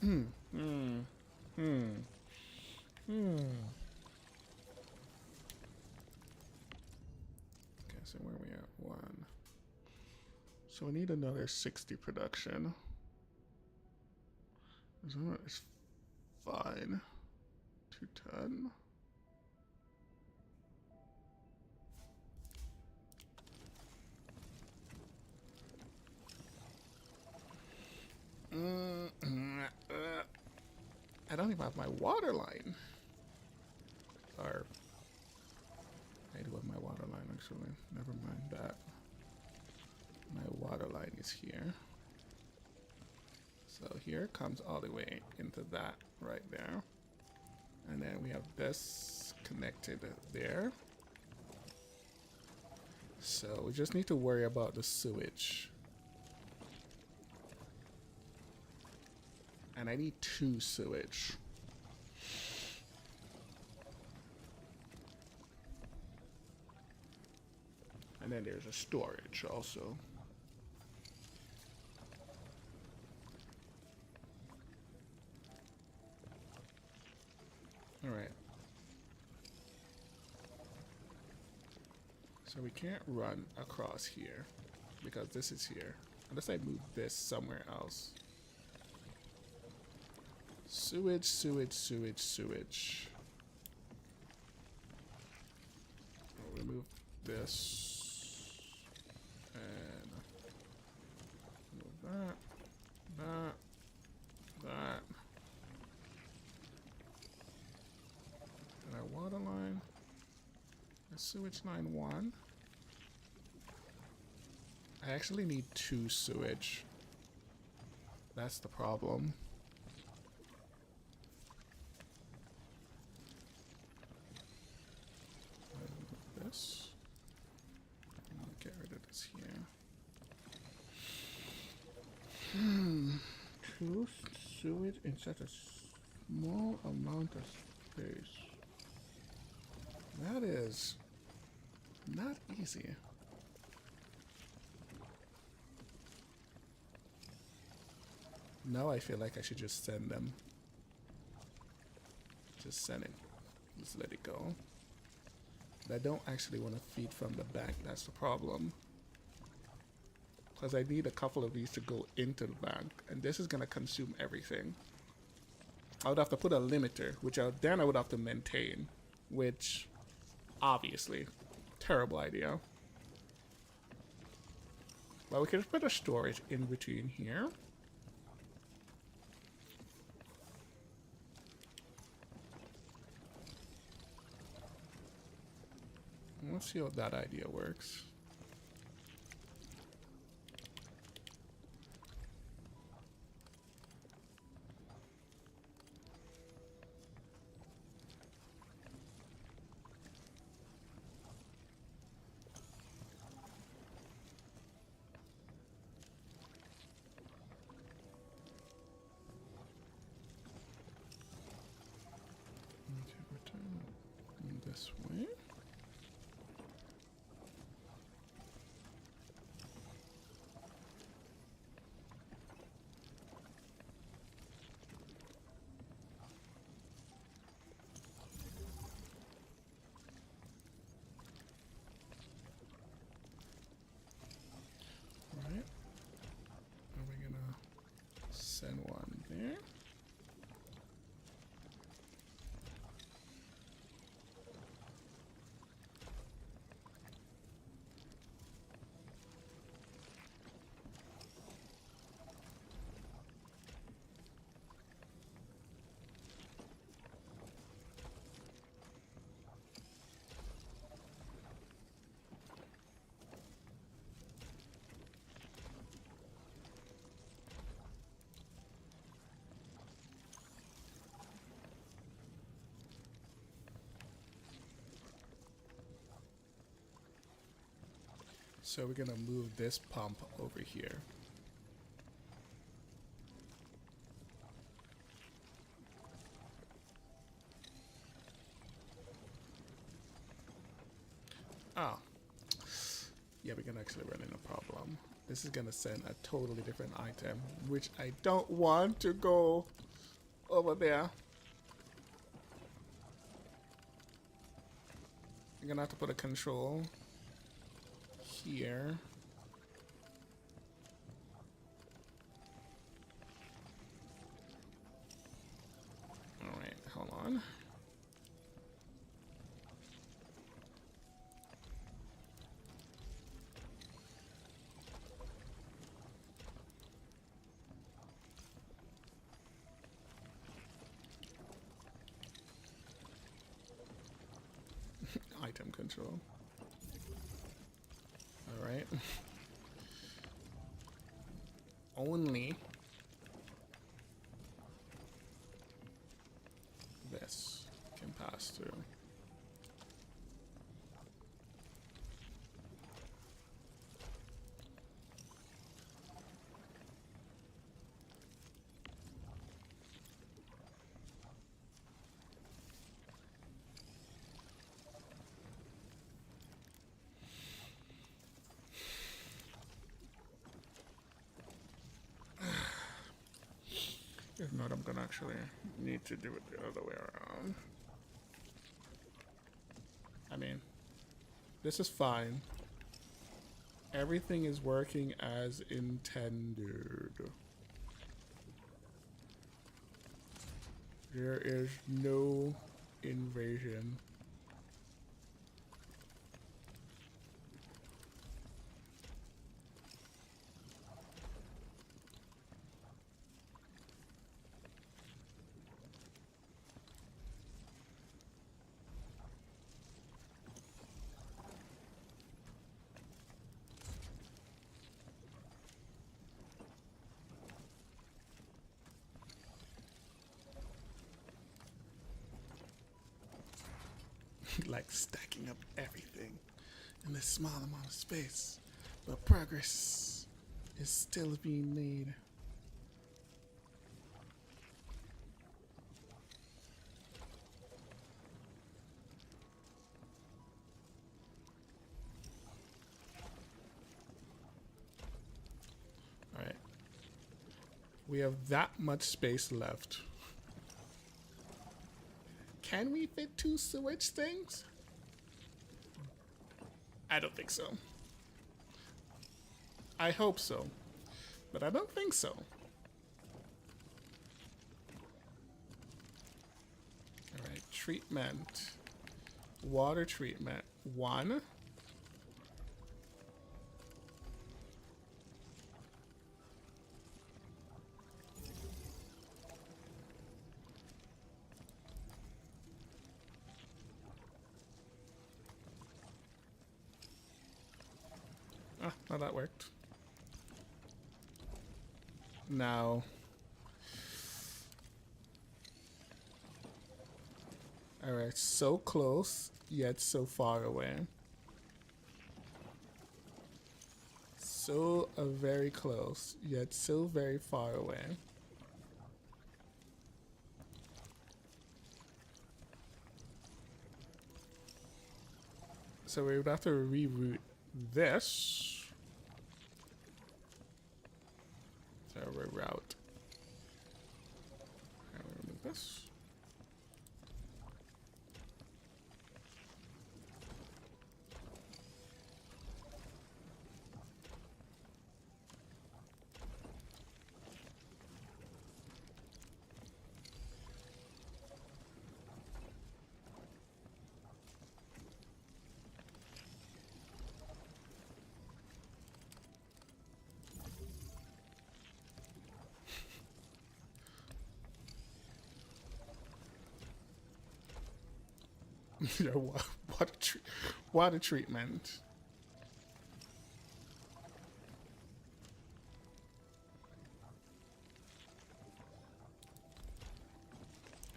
Okay, so where are we at? 1. So we need another 60 production. It's fine. 210. I don't even have my water line. Or I do have my water line actually. Never mind that. My water line is here. So here comes all the way into that right there. And then we have this connected there. So we just need to worry about the sewage. And I need 2 sewage. And then there's a storage also. All right. So we can't run across here because this is here. Unless I move this somewhere else. Sewage, sewage, sewage, sewage. We'll remove this. And move that, that. And our water line. The sewage line 1. I actually need 2 sewage. That's the problem. This. I'll get rid of this here. 2 sewage in such a small amount of space. That is not easy. Now I feel like I should just send them. Just send it. Just let it go. But I don't actually want to feed from the bank. That's the problem. Because I need a couple of these to go into the bank. And this is going to consume everything. I would have to put a limiter, which then I would have to maintain. Which, obviously, terrible idea. Well, we can just put a storage in between here. Let's see how that idea works. Okay, return this way. Right. Are we gonna send one there? So we're gonna move this pump over here. Oh. Yeah, we're gonna actually run into a problem. This is gonna send a totally different item, which I don't want to go over there. I'm gonna have to put a control here. Alright, hold on. Item control. Alright. Only this can pass through. If not, I'm gonna actually need to do it the other way around. I mean, this is fine. Everything is working as intended. There is no invasion. Like stacking up everything in this small amount of space, but progress is still being made. All right, we have that much space left. Can we fit 2 switch things? I don't think so. I hope so, but I don't think so. All right, treatment. Water treatment, 1. Ah, well, that worked. Now, all right, so close, yet so far away. So very close, yet so very far away. So we would have to reroute this. So reroute. And we remove this. Yeah, water treatment.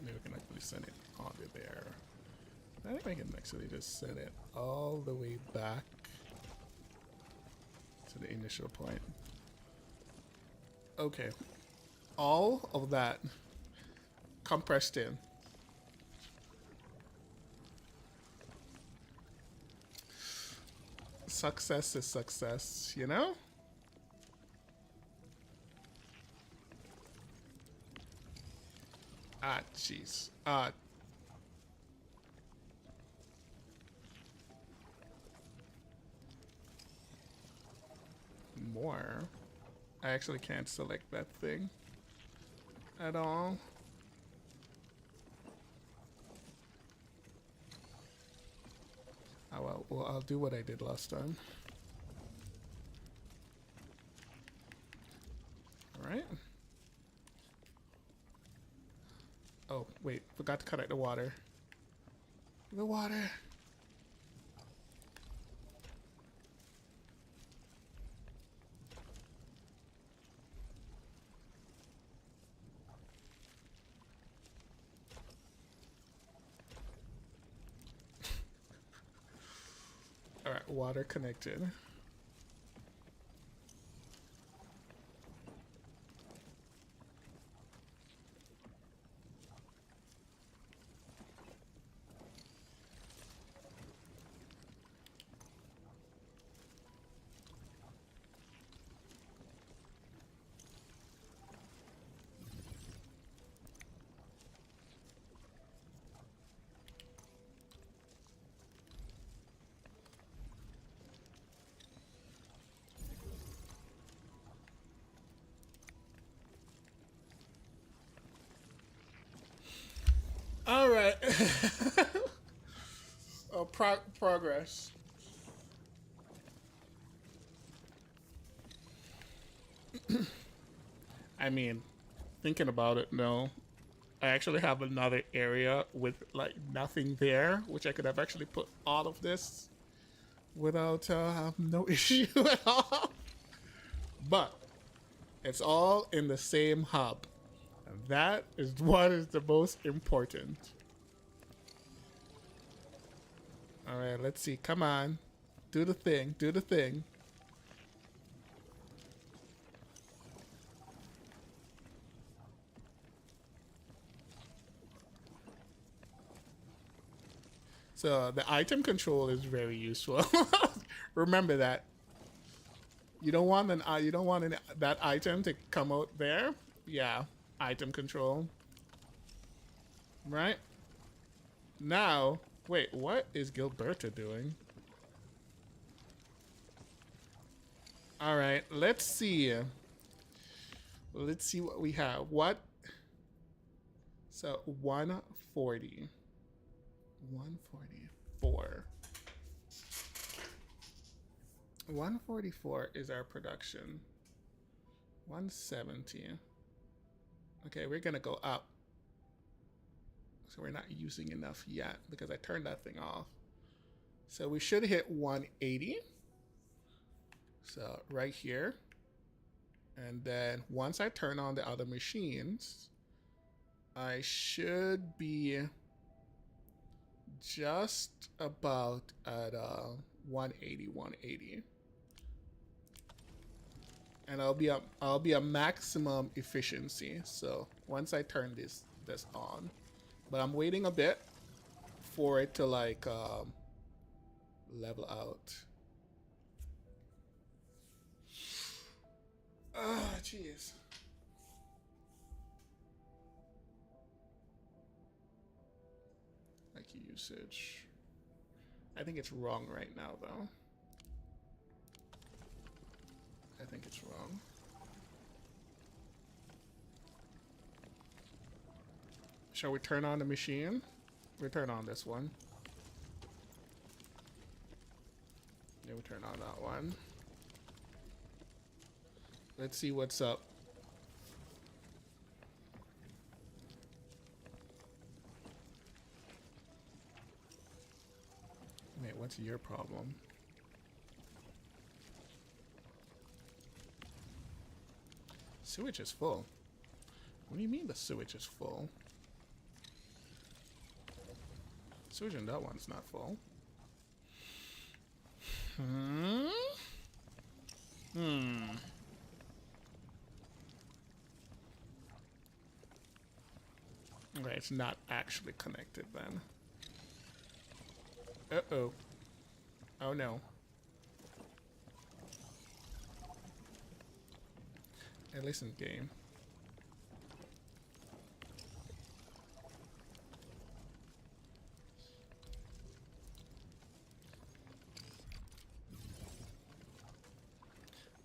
Maybe we can actually send it onto there. I think I can actually just send it all the way back. to the initial point. Okay. All of that compressed in. Success is success, you know? Ah, jeez. More. I actually can't select that thing at all. Oh well, I'll do what I did last time. Alright. Oh, wait. Forgot to cut out the water. The water. Alright, water connected. All right. Oh, progress. I mean, thinking about it, no. I actually have another area with like nothing there, which I could have actually put all of this without no issue at all. But it's all in the same hub. And that is what is the most important. All right, let's see. Come on. Do the thing. Do the thing. So the item control is very useful. Remember that. You don't want that item to come out there. Yeah, item control. Right? Now, wait, what is Gilberta doing? All right, let's see. Let's see what we have. What? So 140. 144. 144 is our production. 170. Okay, we're gonna go up. So we're not using enough yet because I turned that thing off. So we should hit 180. So right here. And then once I turn on the other machines, I should be just about at 180, 180. And I'll be a maximum efficiency. So once I turn this on, but I'm waiting a bit for it to like level out. Ah, jeez. Like usage. I think it's wrong right now, though. I think it's wrong. Shall we turn on the machine? We turn on this one. Yeah, we turn on that one. Let's see what's up. Wait, what's your problem? Sewage is full. What do you mean the sewage is full? Sewage in that one's not full. Okay, it's not actually connected then. Uh-oh. Oh no. Hey, listen, game.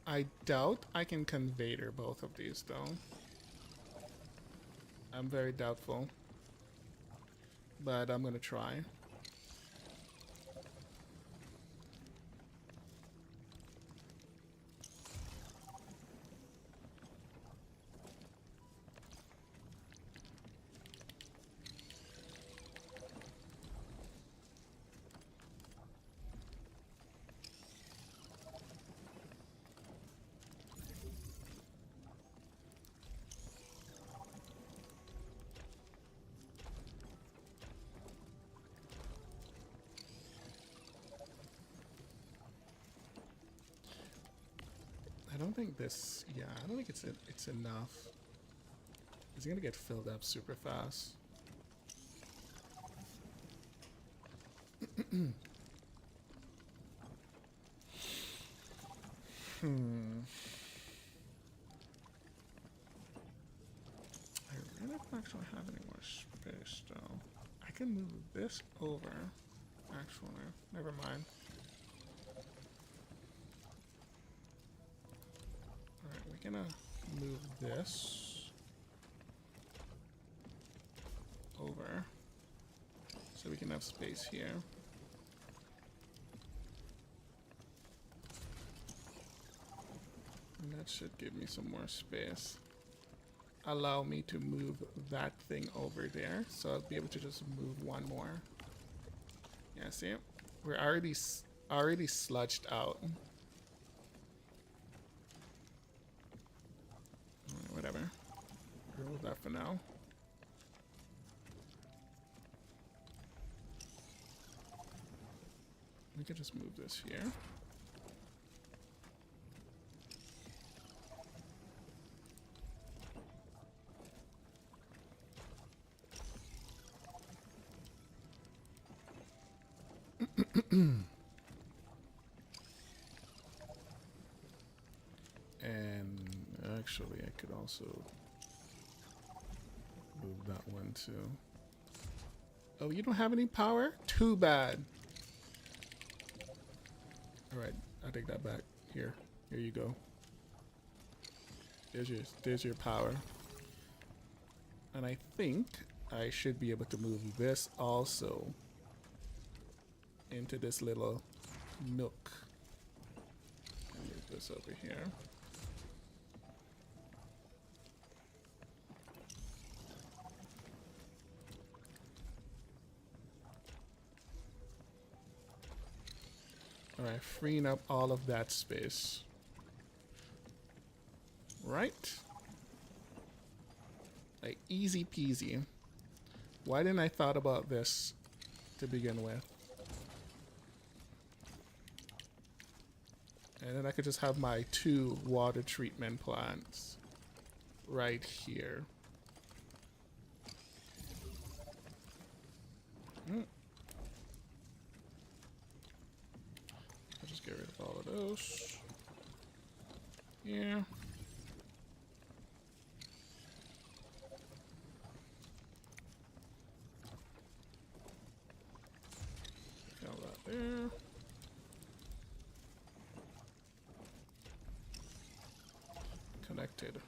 I doubt I can conveyor both of these though. I'm very doubtful. But I'm gonna try. I don't think this, yeah, I don't think it's enough. It's gonna get filled up super fast. I really don't actually have any more space though. I can move this over. Actually, never mind. Alright, we're gonna move this over so we can have space here. And that should give me some more space. Allow me to move that thing over there, so I'll be able to just move one more. Yeah, see? We're already sludged out. Whatever. Remove that for now. We can just move this here. And actually, I could also move that one too. Oh, you don't have any power? Too bad. Alright, I'll take that back. Here you go. There's your power. And I think I should be able to move this also into this little nook. Move this over here. Alright, freeing up all of that space. Right? Like, easy peasy. Why didn't I thought about this to begin with? And then I could just have my 2 water treatment plants right here. I'll just get rid of all of those. Yeah. Fill that there. Connected.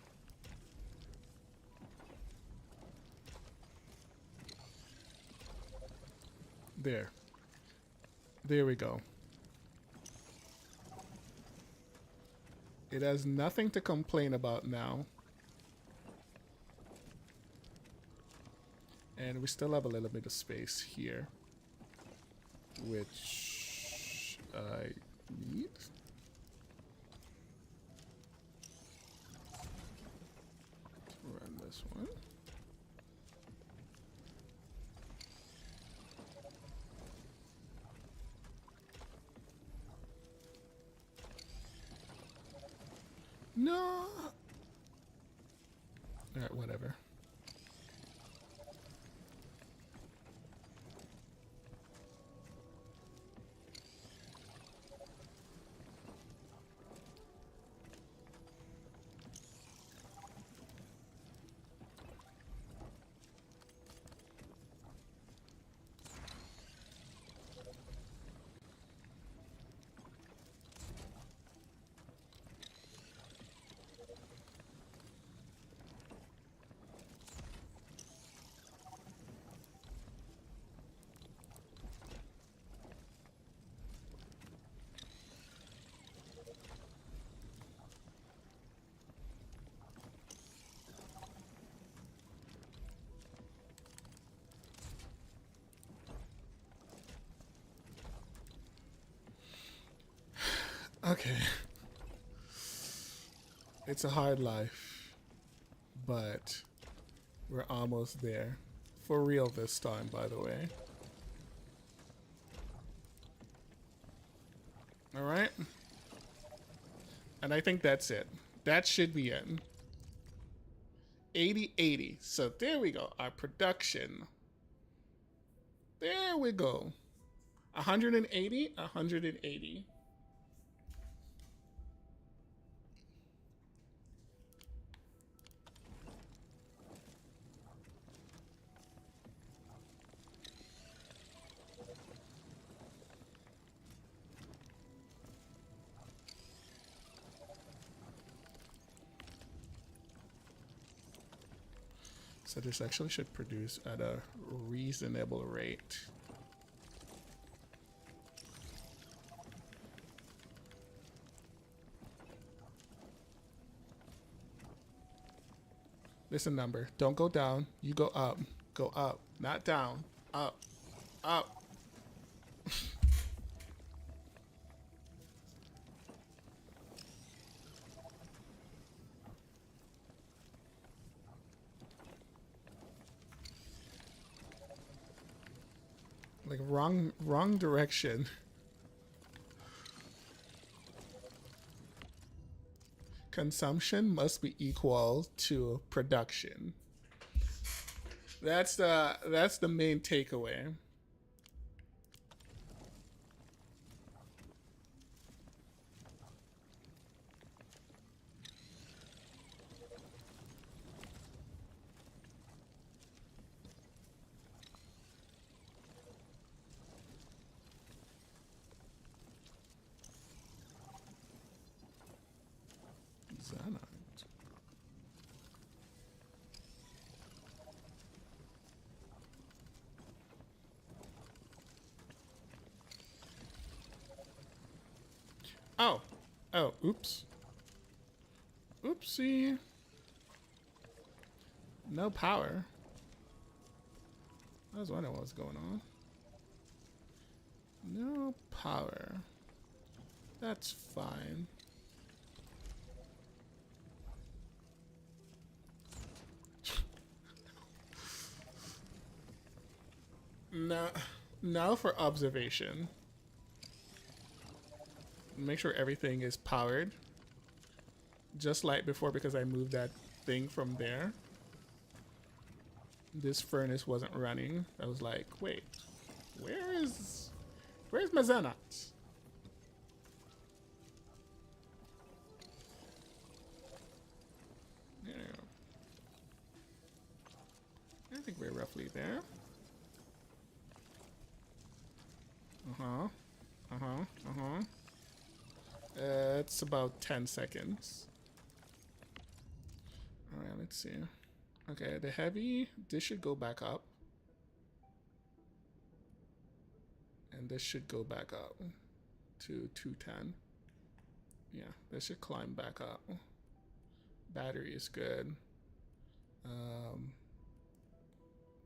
There. There we go. It has nothing to complain about now. And we still have a little bit of space here, which I need. Run this one. No. Alright, whatever. Okay. It's a hard life, but we're almost there. For real this time, by the way. Alright. And I think that's it. That should be it. 80-80. So there we go. Our production. There we go. 180, 180. So this actually should produce at a reasonable rate. Listen, number, don't go down. You go up. Go up. Not down. Up. Up. Like wrong direction. Consumption must be equal to production. That's the main takeaway. Oh. Oh, oops. Oopsie. No power. I was wondering what was going on. No power. That's fine. Now for observation. Make sure everything is powered. Just like before, because I moved that thing from there. This furnace wasn't running. I was like, wait, where's my Xanax? Yeah. I think we're roughly there. It's about 10 seconds. Alright, let's see. Okay, the heavy, this should go back up. And this should go back up to 210. Yeah, this should climb back up. Battery is good.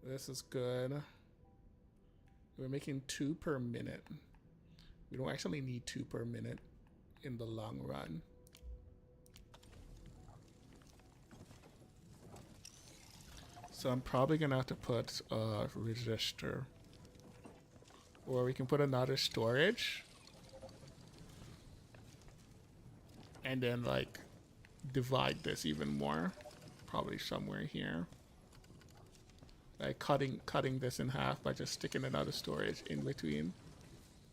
This is good. We're making 2 per minute. We don't actually need 2 per minute in the long run. So I'm probably gonna have to put a resistor. Or we can put another storage. And then like divide this even more. Probably somewhere here. Like cutting this in half by just sticking another storage in between.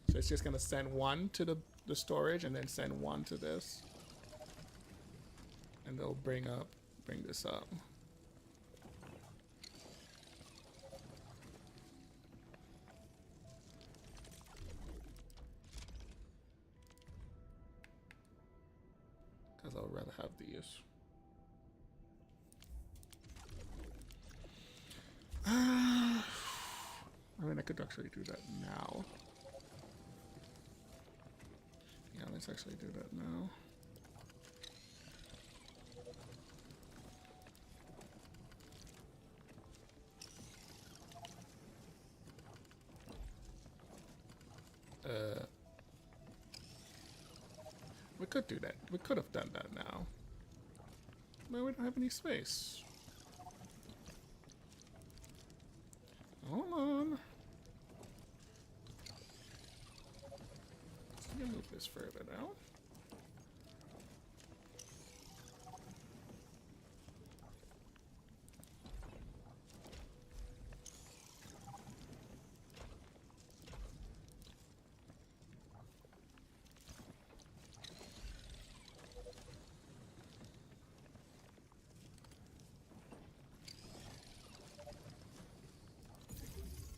So it's just gonna send one to the storage and then send one to this. And they'll bring this up. Because I'll rather have these. I mean, I could actually do that now. Yeah, let's actually do that now. We could do that. We could have done that now. But we don't have any space. Hold on. Let me move this further down.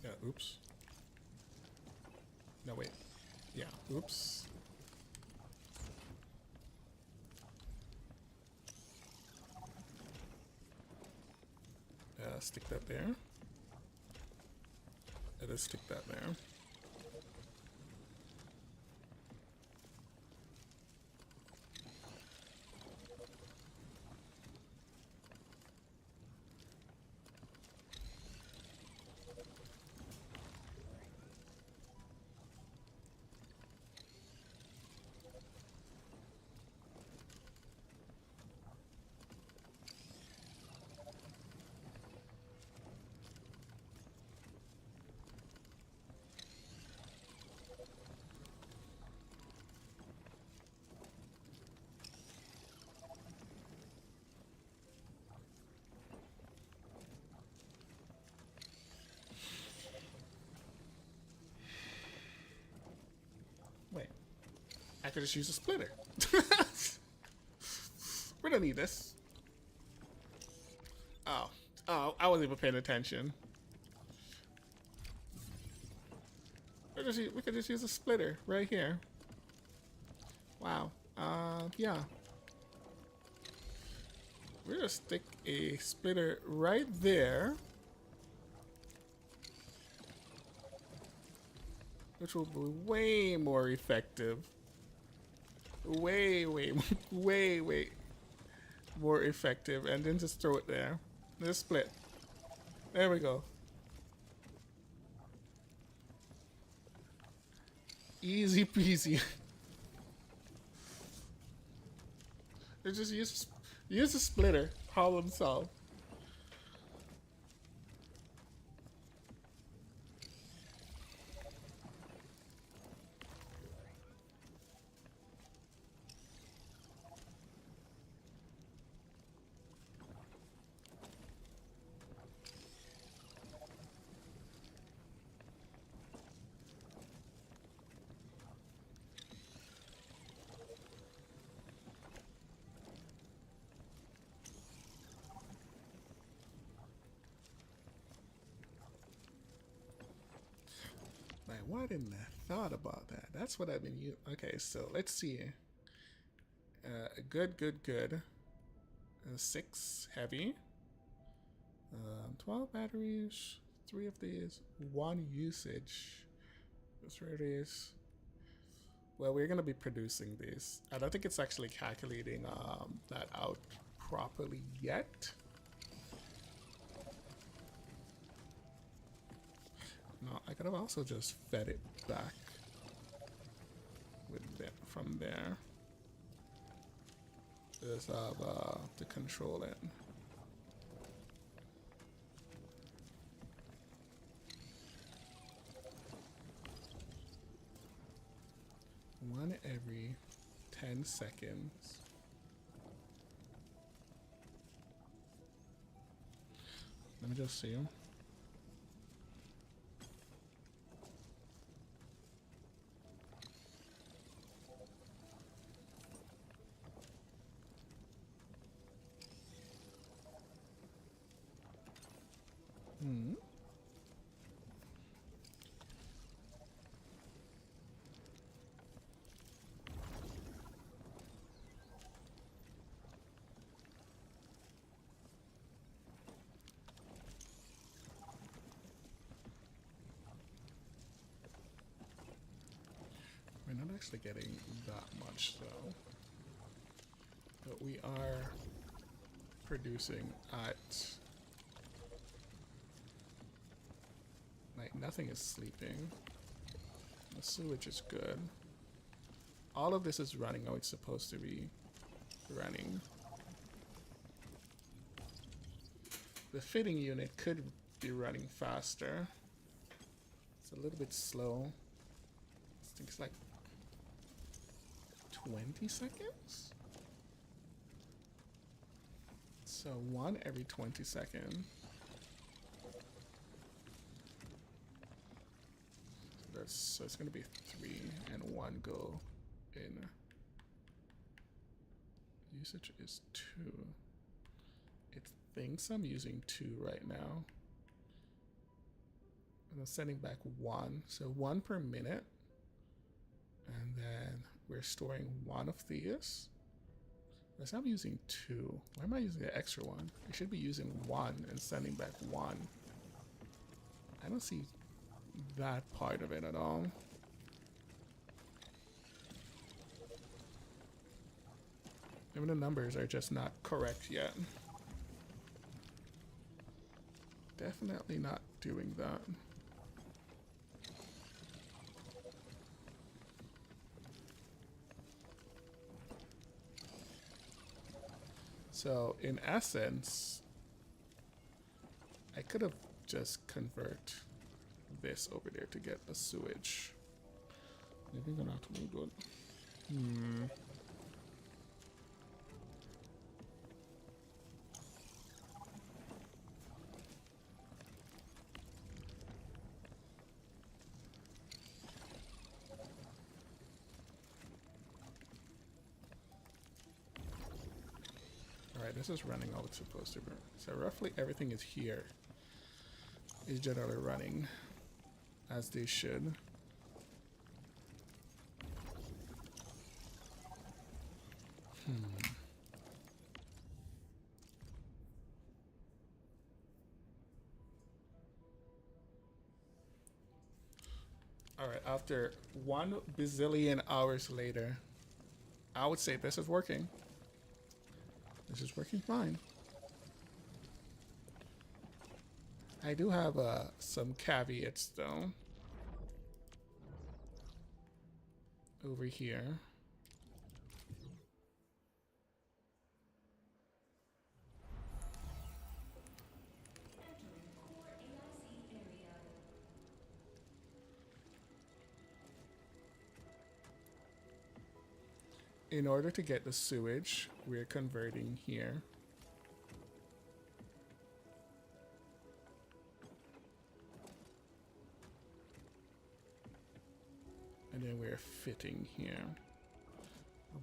Yeah, oops. No, wait. Yeah, oops. Stick that there. Let's stick that there. Wait. I could just use a splitter. We don't need this. Oh. Oh, I wasn't even paying attention. We could just use a splitter right here. Wow. Yeah. We're gonna stick a splitter right there. Which will be way more effective. Way more effective. And then just throw it there. Just split. There we go. Easy peasy. Just use a splitter. Problem solved. Man, why didn't I thought about that? That's what I've been using. Okay, so let's see. Good. 6 heavy. 12 batteries. 3 of these. 1 usage. That's where it is. Well, we're gonna be producing these. I don't think it's actually calculating that out properly yet. No, I could have also just fed it back with that from there. Just have to control it. One every 10 seconds. Let me just see. We're not actually getting that much though, but we are producing at, like, nothing is sleeping. The sewage is good. All of this is running how it's supposed to be running. The fitting unit could be running faster. It's a little bit slow. I think it's like 20 seconds? So 1 every 20 seconds. So it's going to be 3 and 1 go in. Usage is 2. It thinks I'm using 2 right now. And I'm sending back 1. So 1 per minute. And then we're storing 1 of these. Unless I'm using 2. Why am I using the extra 1? I should be using 1 and sending back 1. I don't see that part of it at all. Even the numbers are just not correct yet. Definitely not doing that. So in essence, I could have just convert this over there to get a sewage. Maybe gonna have to move it. Alright, this is running how it's supposed to run. So roughly everything is here. Is generally running as they should. Alright, after 1 bazillion hours later, I would say this is working. This is working fine. I do have some caveats though. Over here. In order to get the sewage, we're converting here. And then we're fitting here.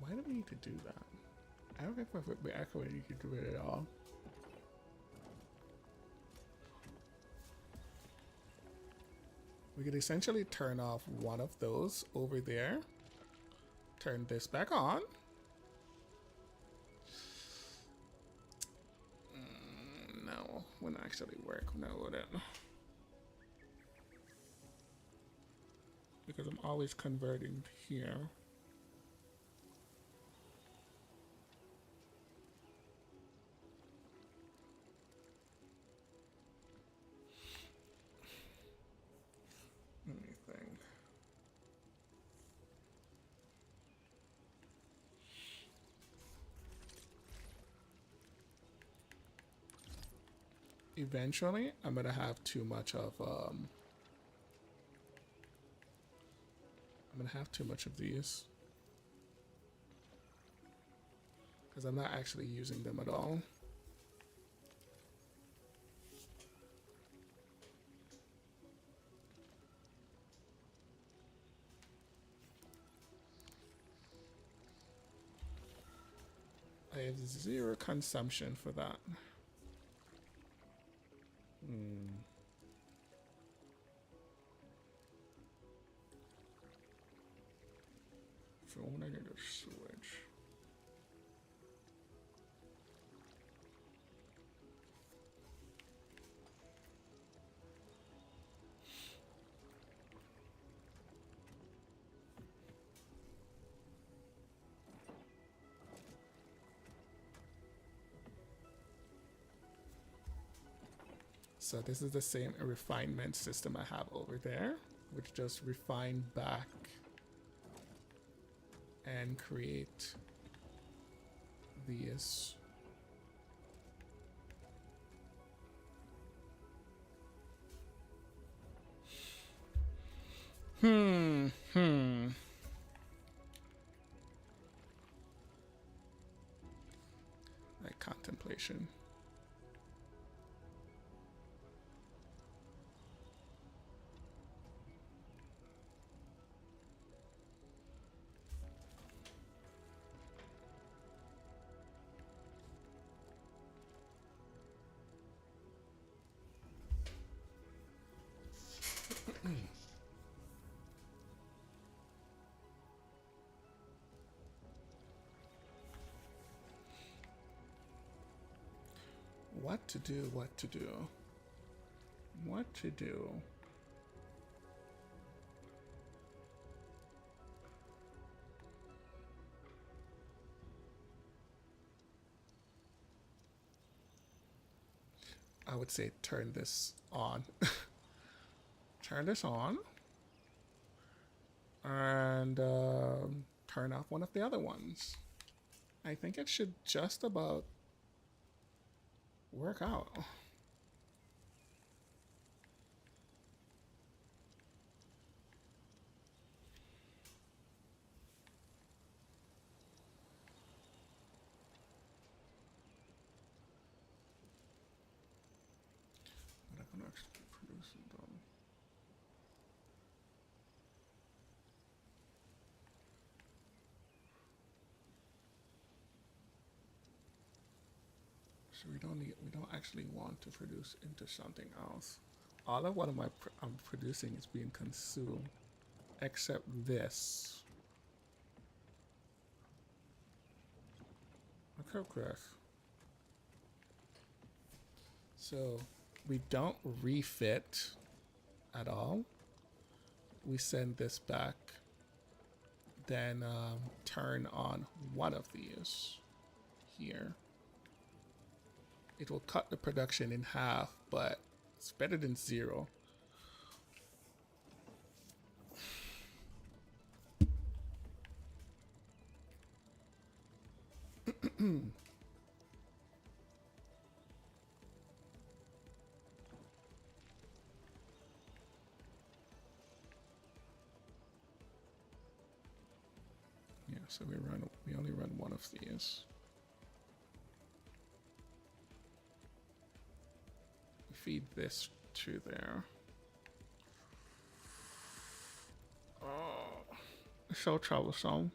Why do we need to do that? I don't think we actually need to do it at all. We could essentially turn off one of those over there. Turn this back on. No, wouldn't actually work. No, it wouldn't. Because I'm always converting here. Let me think. Eventually, I'm gonna have too much of I'm gonna have too much of these because I'm not actually using them at all. have 0 consumption for that. So when I need to switch. So this is the same refinement system I have over there, which just refine back and create these. Like contemplation. What to do, what to do, what to do. I would say turn this on. Turn this on. And turn off one of the other ones. I think it should just about work out. But I can actually produce it though. So we don't actually want to produce into something else. All of what I'm producing is being consumed, except this. Okay, Chris. So we don't refit at all. We send this back, then turn on one of these here. It will cut the production in half, but it's better than 0. Yeah, so we only run one of these. Feed this to there. Oh, it's so troublesome.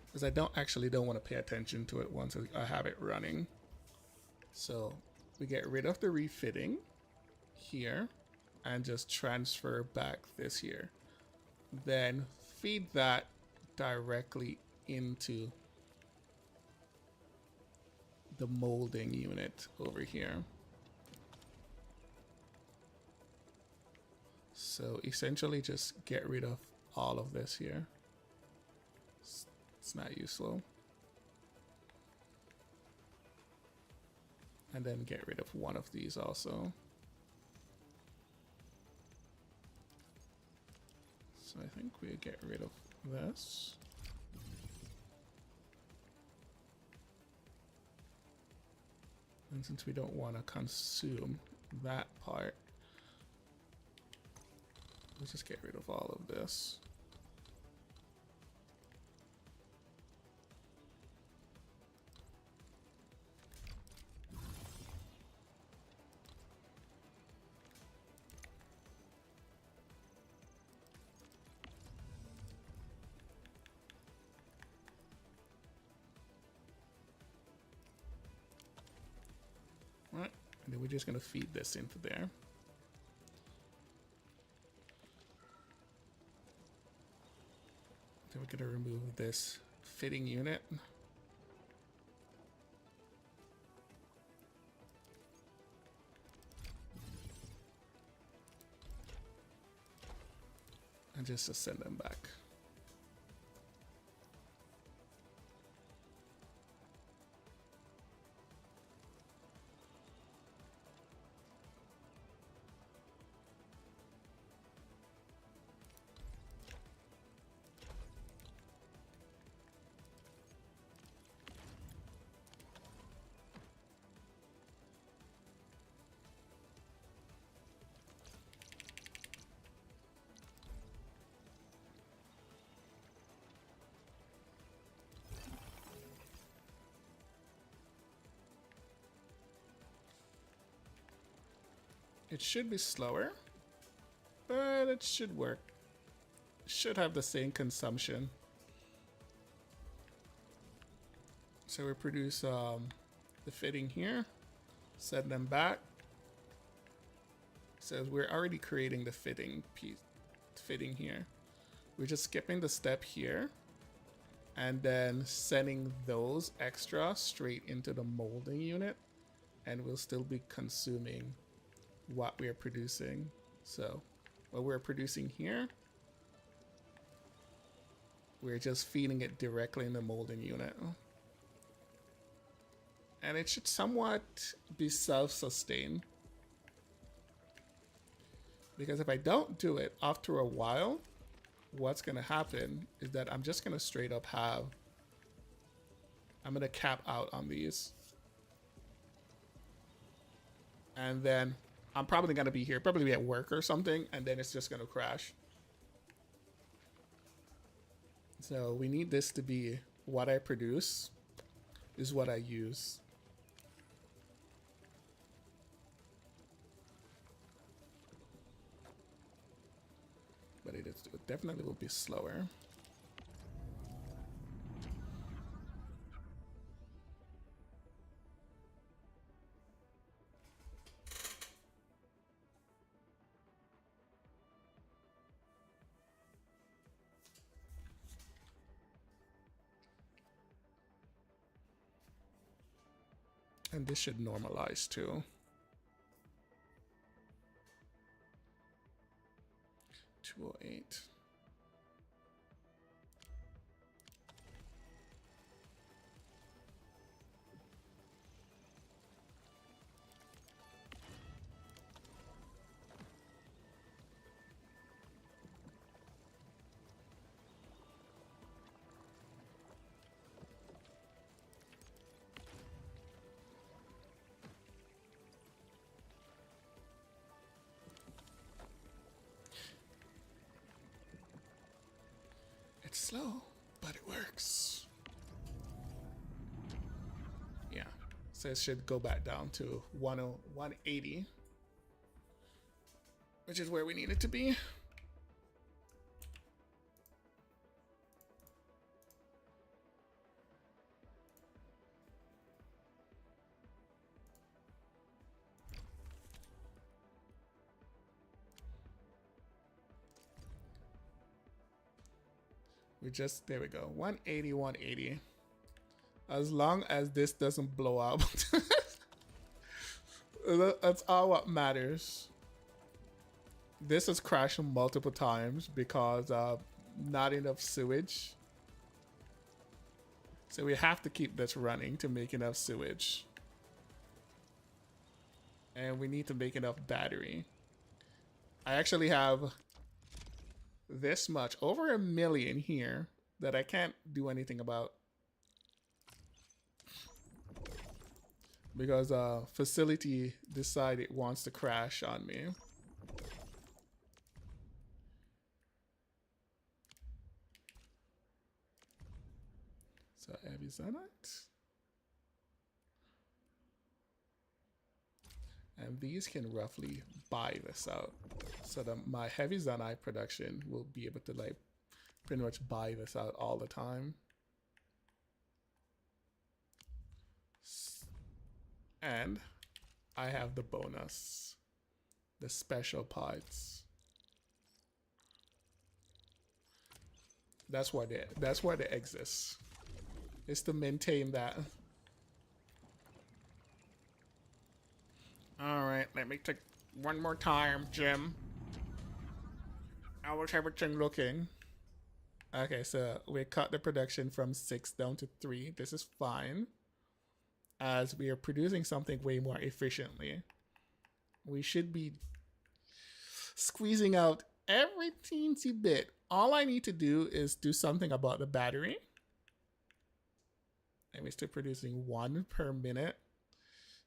Because I don't want to pay attention to it once I have it running. So we get rid of the refitting here and just transfer back this here. Then feed that directly into the molding unit over here. So essentially just get rid of all of this here. It's not useful. And then get rid of one of these also. So I think we get rid of this. And since we don't want to consume that part, let's just get rid of all of this. And then we're just gonna feed this into there. Then we're gonna remove this fitting unit. And just to send them back. It should be slower, but it should work. It should have the same consumption. So we produce the fitting here, send them back. So we're already creating the fitting piece, fitting here. We're just skipping the step here and then sending those extra straight into the molding unit, and we'll still be consuming what we are producing. So what we're producing here, we're just feeding it directly in the molding unit. And it should somewhat be self-sustained. Because if I don't do it after a while, what's gonna happen is that I'm just gonna straight up have, I'm gonna cap out on these. And then I'm probably gonna be here, probably be at work or something, and then it's just gonna crash. So we need this to be what I produce is what I use. But it definitely will be slower. And this should normalize too. 208. It's slow, but it works. Yeah, so it should go back down to 180, which is where we need it to be. There we go, 180, 180. As long as this doesn't blow up, that's all what matters. This has crashed multiple times because not enough sewage. So we have to keep this running to make enough sewage. And we need to make enough battery. I actually have this much, over 1 million here, that I can't do anything about. Because facility decided it wants to crash on me. So heavy zonite. And these can roughly buy this out. So that my heavy zonite production will be able to like pretty much buy this out all the time. And I have the bonus, the special parts. That's why they exist. It's to maintain that. All right, let me take one more time, Jim. How was everything looking? Okay, so we cut the production from 6 down to 3. This is fine, as we are producing something way more efficiently. We should be squeezing out every teensy bit. All I need to do is do something about the battery. And we're still producing 1 per minute.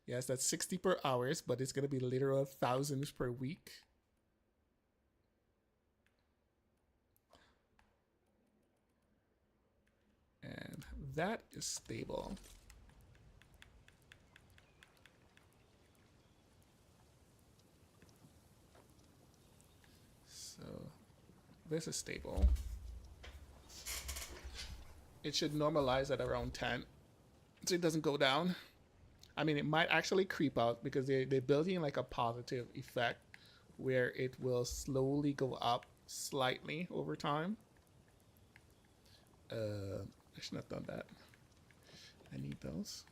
Yes, that's 60 per hours, but it's going to be literal thousands per week. And that is stable. So this is stable. It should normalize at around 10, so it doesn't go down. I mean, it might actually creep out because they're building like a positive effect where it will slowly go up slightly over time. I should not have done that. I need those.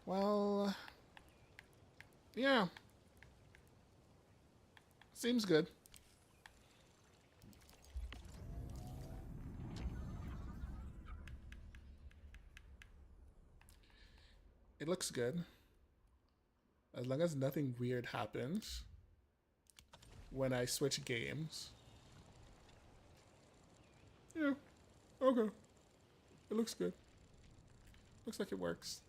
Well, yeah. Seems good. It looks good. As long as nothing weird happens when I switch games. Yeah, okay. It looks good. Looks like it works.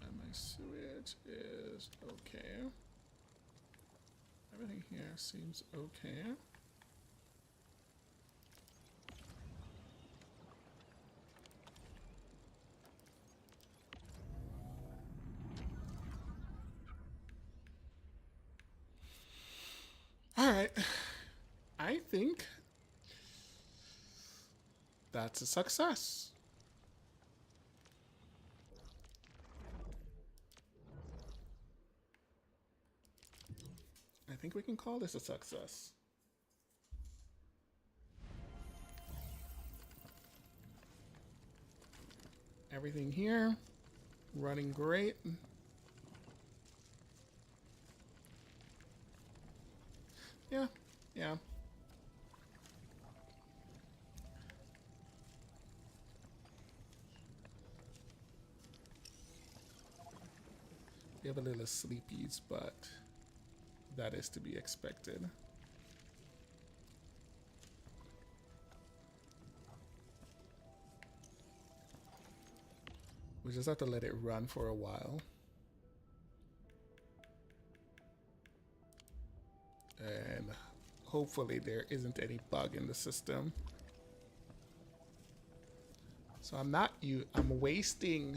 And my switch is okay. Everything here seems okay. All right. I think that's a success. I think we can call this a success. Everything here running great. Yeah, yeah. We have a little sleepies, but that is to be expected. We just have to let it run for a while. And hopefully there isn't any bug in the system. So I'm wasting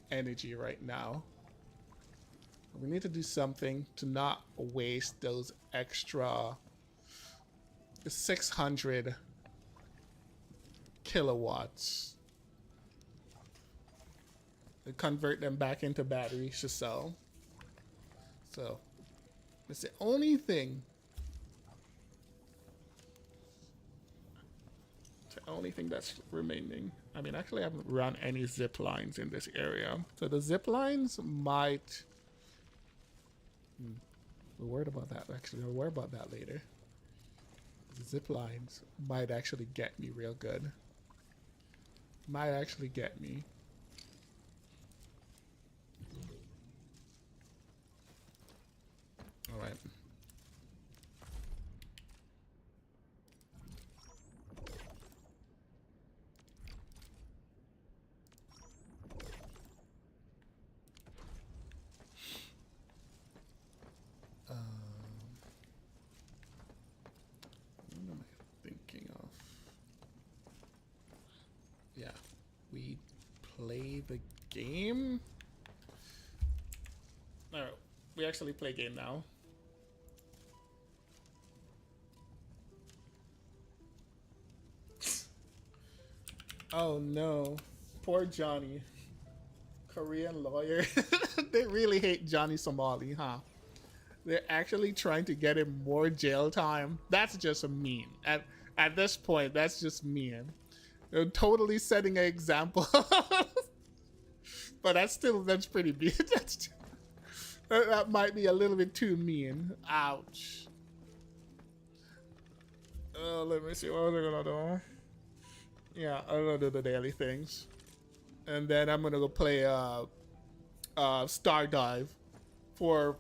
energy right now. We need to do something to not waste those extra 600 kilowatts. And convert them back into batteries to sell. So it's the only thing. The only thing that's remaining. I mean, actually, I haven't run any zip lines in this area. So the zip lines might. We're worried about that. Actually, we'll worry about that later. The zip lines might actually get me real good. Might actually get me. All right. What am I thinking of? Yeah, we play the game. No, we actually play game now. Oh no. Poor Johnny. Korean lawyer. They really hate Johnny Somali, huh? They're actually trying to get him more jail time. That's just mean. At this point, that's just mean. They're totally setting an example. But that's pretty mean. That might be a little bit too mean. Ouch. Let me see, what was I gonna do? Yeah, I'm gonna do the daily things. And then I'm gonna go play Star Dive for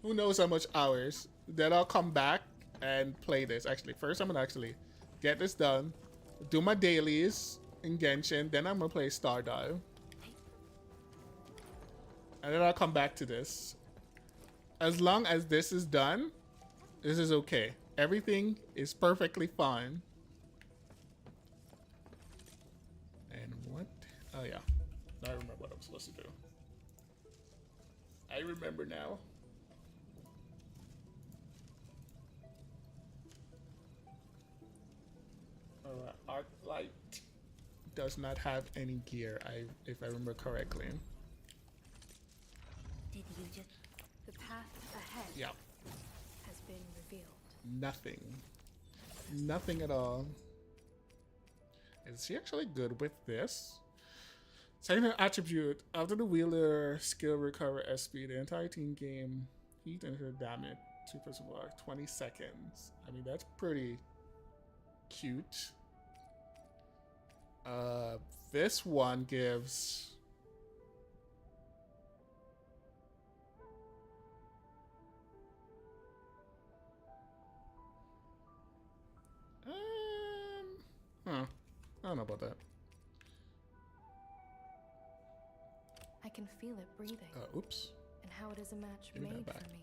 who knows how much hours. Then I'll come back and play this. Actually, first I'm gonna actually get this done, do my dailies in Genshin, then I'm gonna play Star Dive. And then I'll come back to this. As long as this is done, this is okay. Everything is perfectly fine. And what? Oh yeah, I remember what I'm supposed to do. I remember now. Alright, Arclight does not have any gear, if I remember correctly. Did you just... The path ahead has been revealed. Nothing. Nothing at all. Is he actually good with this? Second attribute. After the wheeler skill recover SP, the entire team game heat and her damage. 2% block, 20 seconds. I mean, that's pretty cute. This one gives... Huh. I don't know about that. I can feel it breathing. Oops. And how it is a match Give me that made back. for me.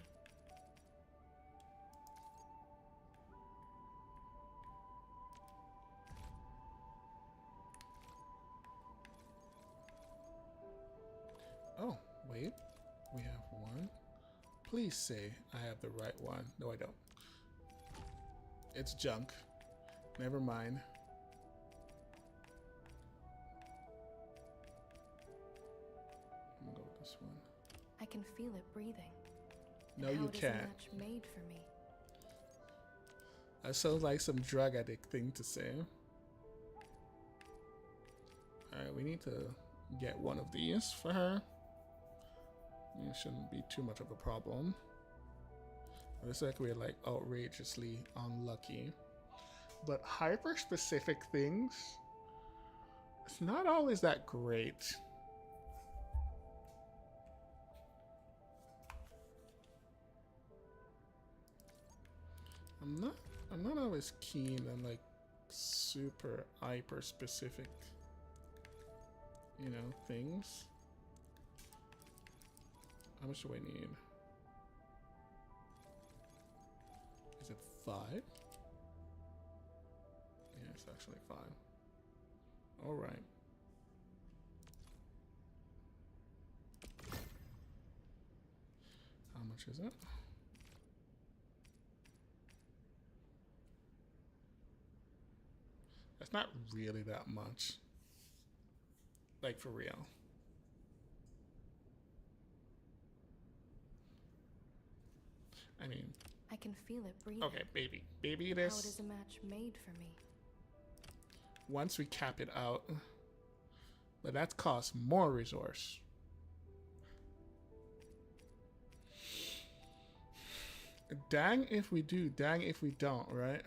Oh, wait. We have one. Please say I have the right one. No, I don't. It's junk. Never mind. I'm gonna go with this one. I can feel it breathing. No, and how you it is can't. a match made for me. That sounds like some drug addict thing to say. Alright, we need to get one of these for her. It shouldn't be too much of a problem. It looks like we're like outrageously unlucky. But hyper specific things, it's not always that great. I'm not always keen on like super hyper specific, you know, things. How much do I need? Is it 5? Yeah, it's actually 5. All right. How much is it? That's not really that much. Like, for real. I mean... I can feel it breathing. Okay, baby. Baby it How is. it is a match made for me. Once we cap it out. But that costs more resource. Dang if we do, dang if we don't, right?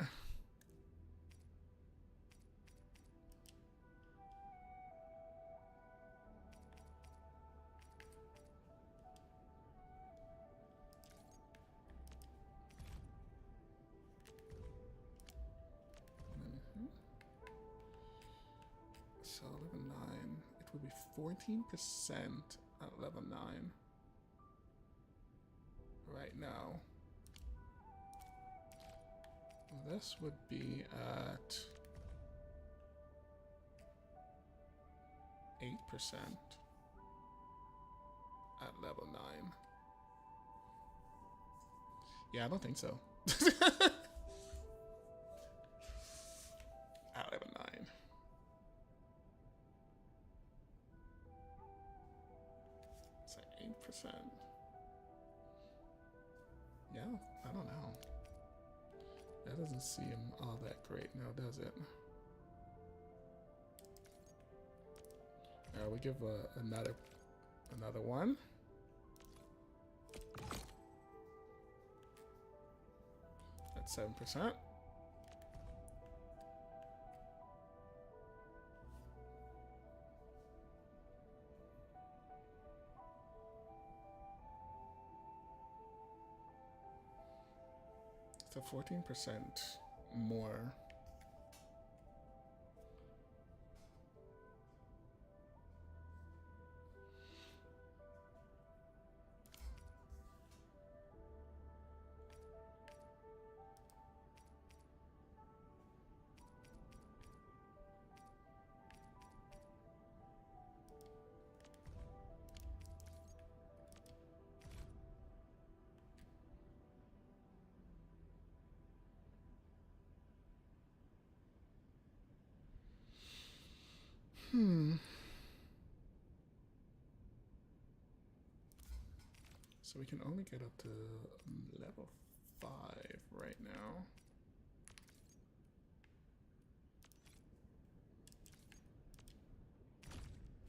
So level 9, it would be 14% at level 9 right now. This would be at 8% at level 9. Yeah, I don't think so. At level 9. 15%. Yeah, I don't know. That doesn't seem all that great now, does it? We give another one. That's 7%. So 14% more. So we can only get up to level 5 right now.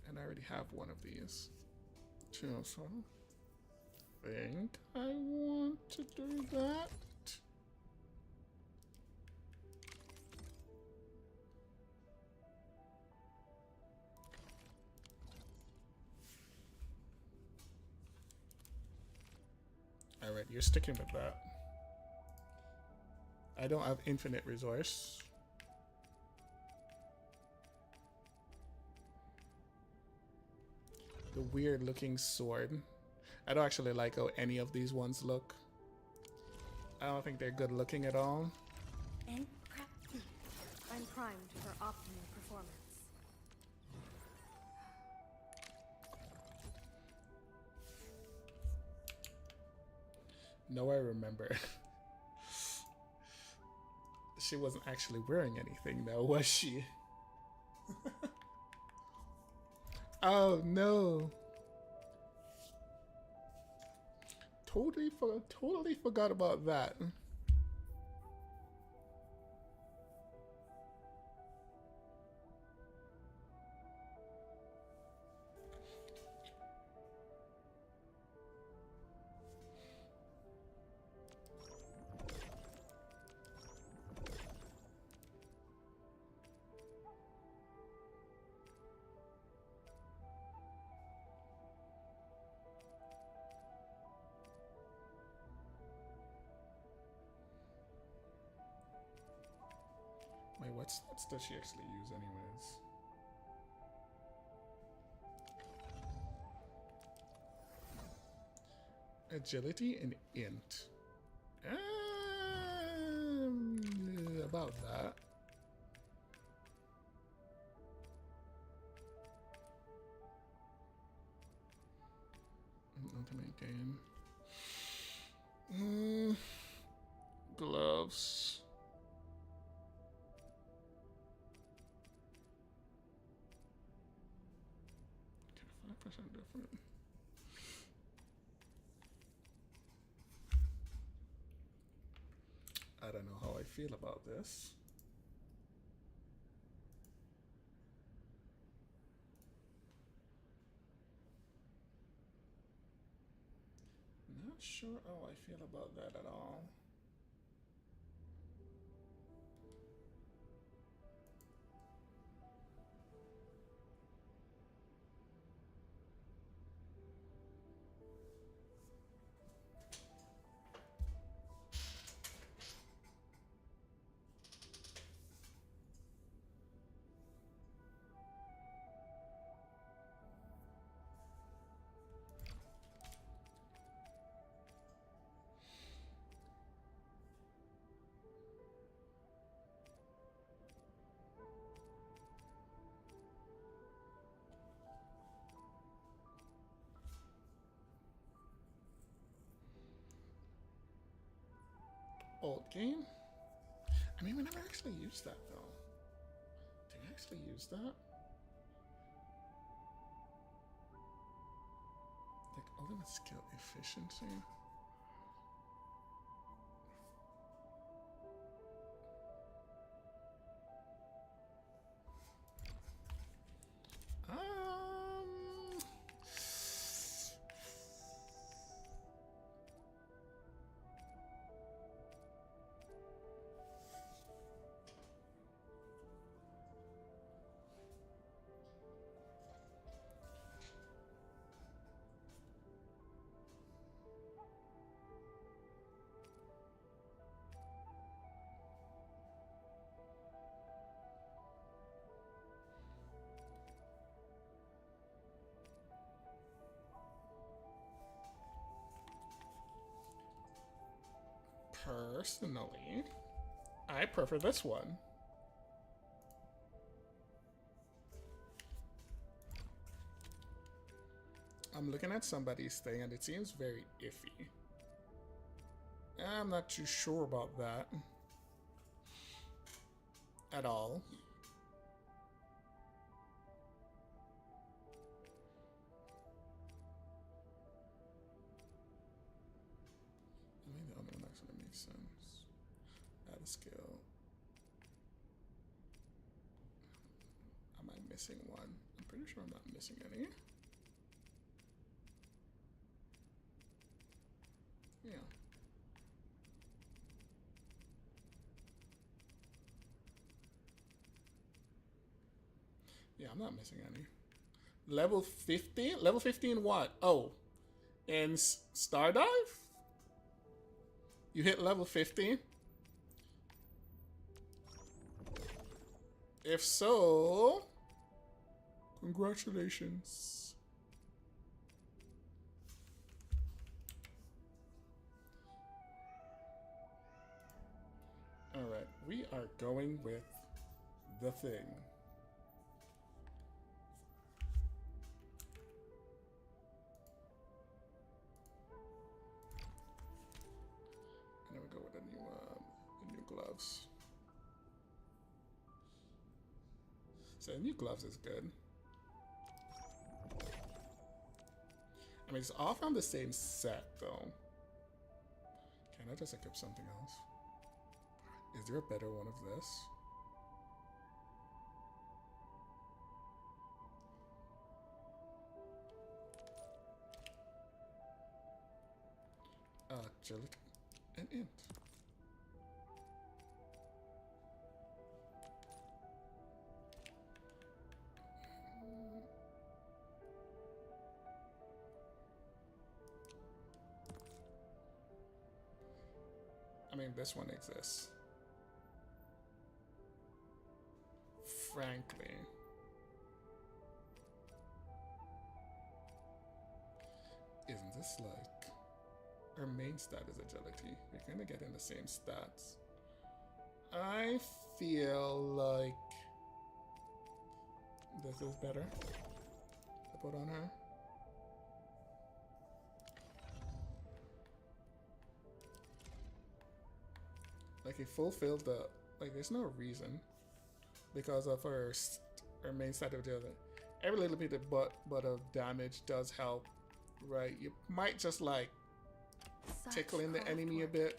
And I already have one of these. So I think I want to do that. Alright, you're sticking with that. I don't have infinite resource. The weird looking sword. I don't actually like how any of these ones look. I don't think they're good looking at all. I'm primed for optimal performance. No, I remember. She wasn't actually wearing anything though, was she? Oh no. Totally forgot about that. Wait, what stats does she actually use anyways? Agility and int. About that. Ultimate game. Gloves. Okay, 5% different. I don't know how I feel about this. Not sure how I feel about that at all. Old game? I mean, we never actually used that though. Did we actually use that? Like Ultimate skill efficiency. Personally, I prefer this one. I'm looking at somebody's thing and it seems very iffy. I'm not too sure about that at all. I mean, the other one actually makes sense. Add a skill. Am I missing one? I'm pretty sure I'm not missing any. Yeah. Yeah, I'm not missing any. Level 15? Level 15 what? Oh. In Stardive? You hit level 15? If so, congratulations. Alright, we are going with the thing. And then we go with the new gloves. So the new gloves is good. I mean, it's all from the same set, though. Can I just equip something else? Is there a better one of this? Agility and int. I mean, this one exists. Frankly. Isn't this like... Our main stat is agility. We're gonna get in the same stats. I feel like... this is better to put on her. Like, it fulfilled the... Like, there's no reason. Because of her main stat of agility. Every little bit of damage does help, right? You might just, like, tickling the enemy a bit,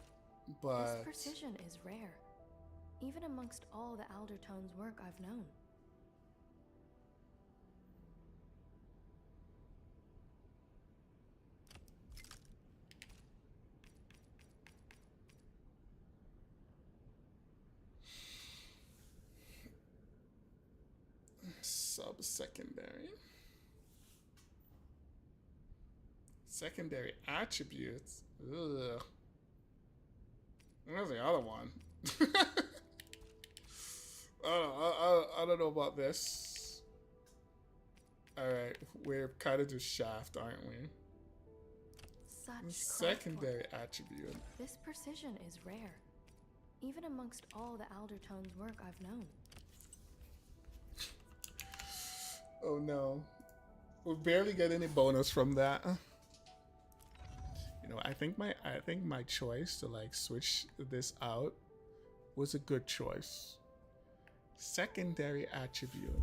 but... This precision is rare. Even amongst all the Aldertone's work I've known. Sub-secondary. Secondary attributes. Ugh. Where's the other one? I don't know about this. Alright, we're kind of just shaft, aren't we? Such secondary attribute. This precision is rare. Even amongst all the Aldertone's work I've known. Oh no. We'll barely get any bonus from that. You know, I think my choice to like switch this out was a good choice. Secondary attribute.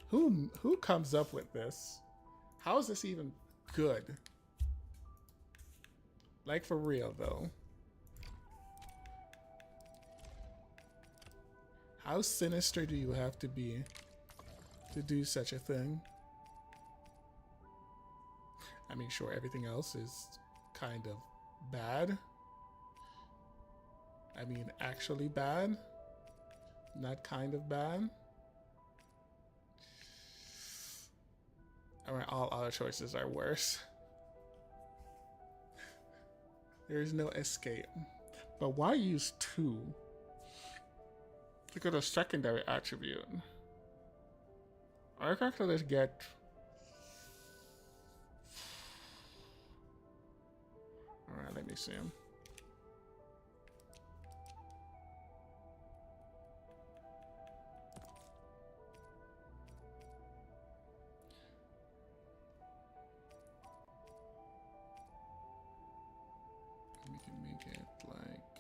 Who comes up with this? How is this even good? Like for real though. How sinister do you have to be to do such a thing? I mean, sure, everything else is kind of bad. I mean, actually bad, not kind of bad. I mean, all other choices are worse. There is no escape. But why use 2? Look at a secondary attribute. I can actually just get. Alright, let me see him. We can make it like,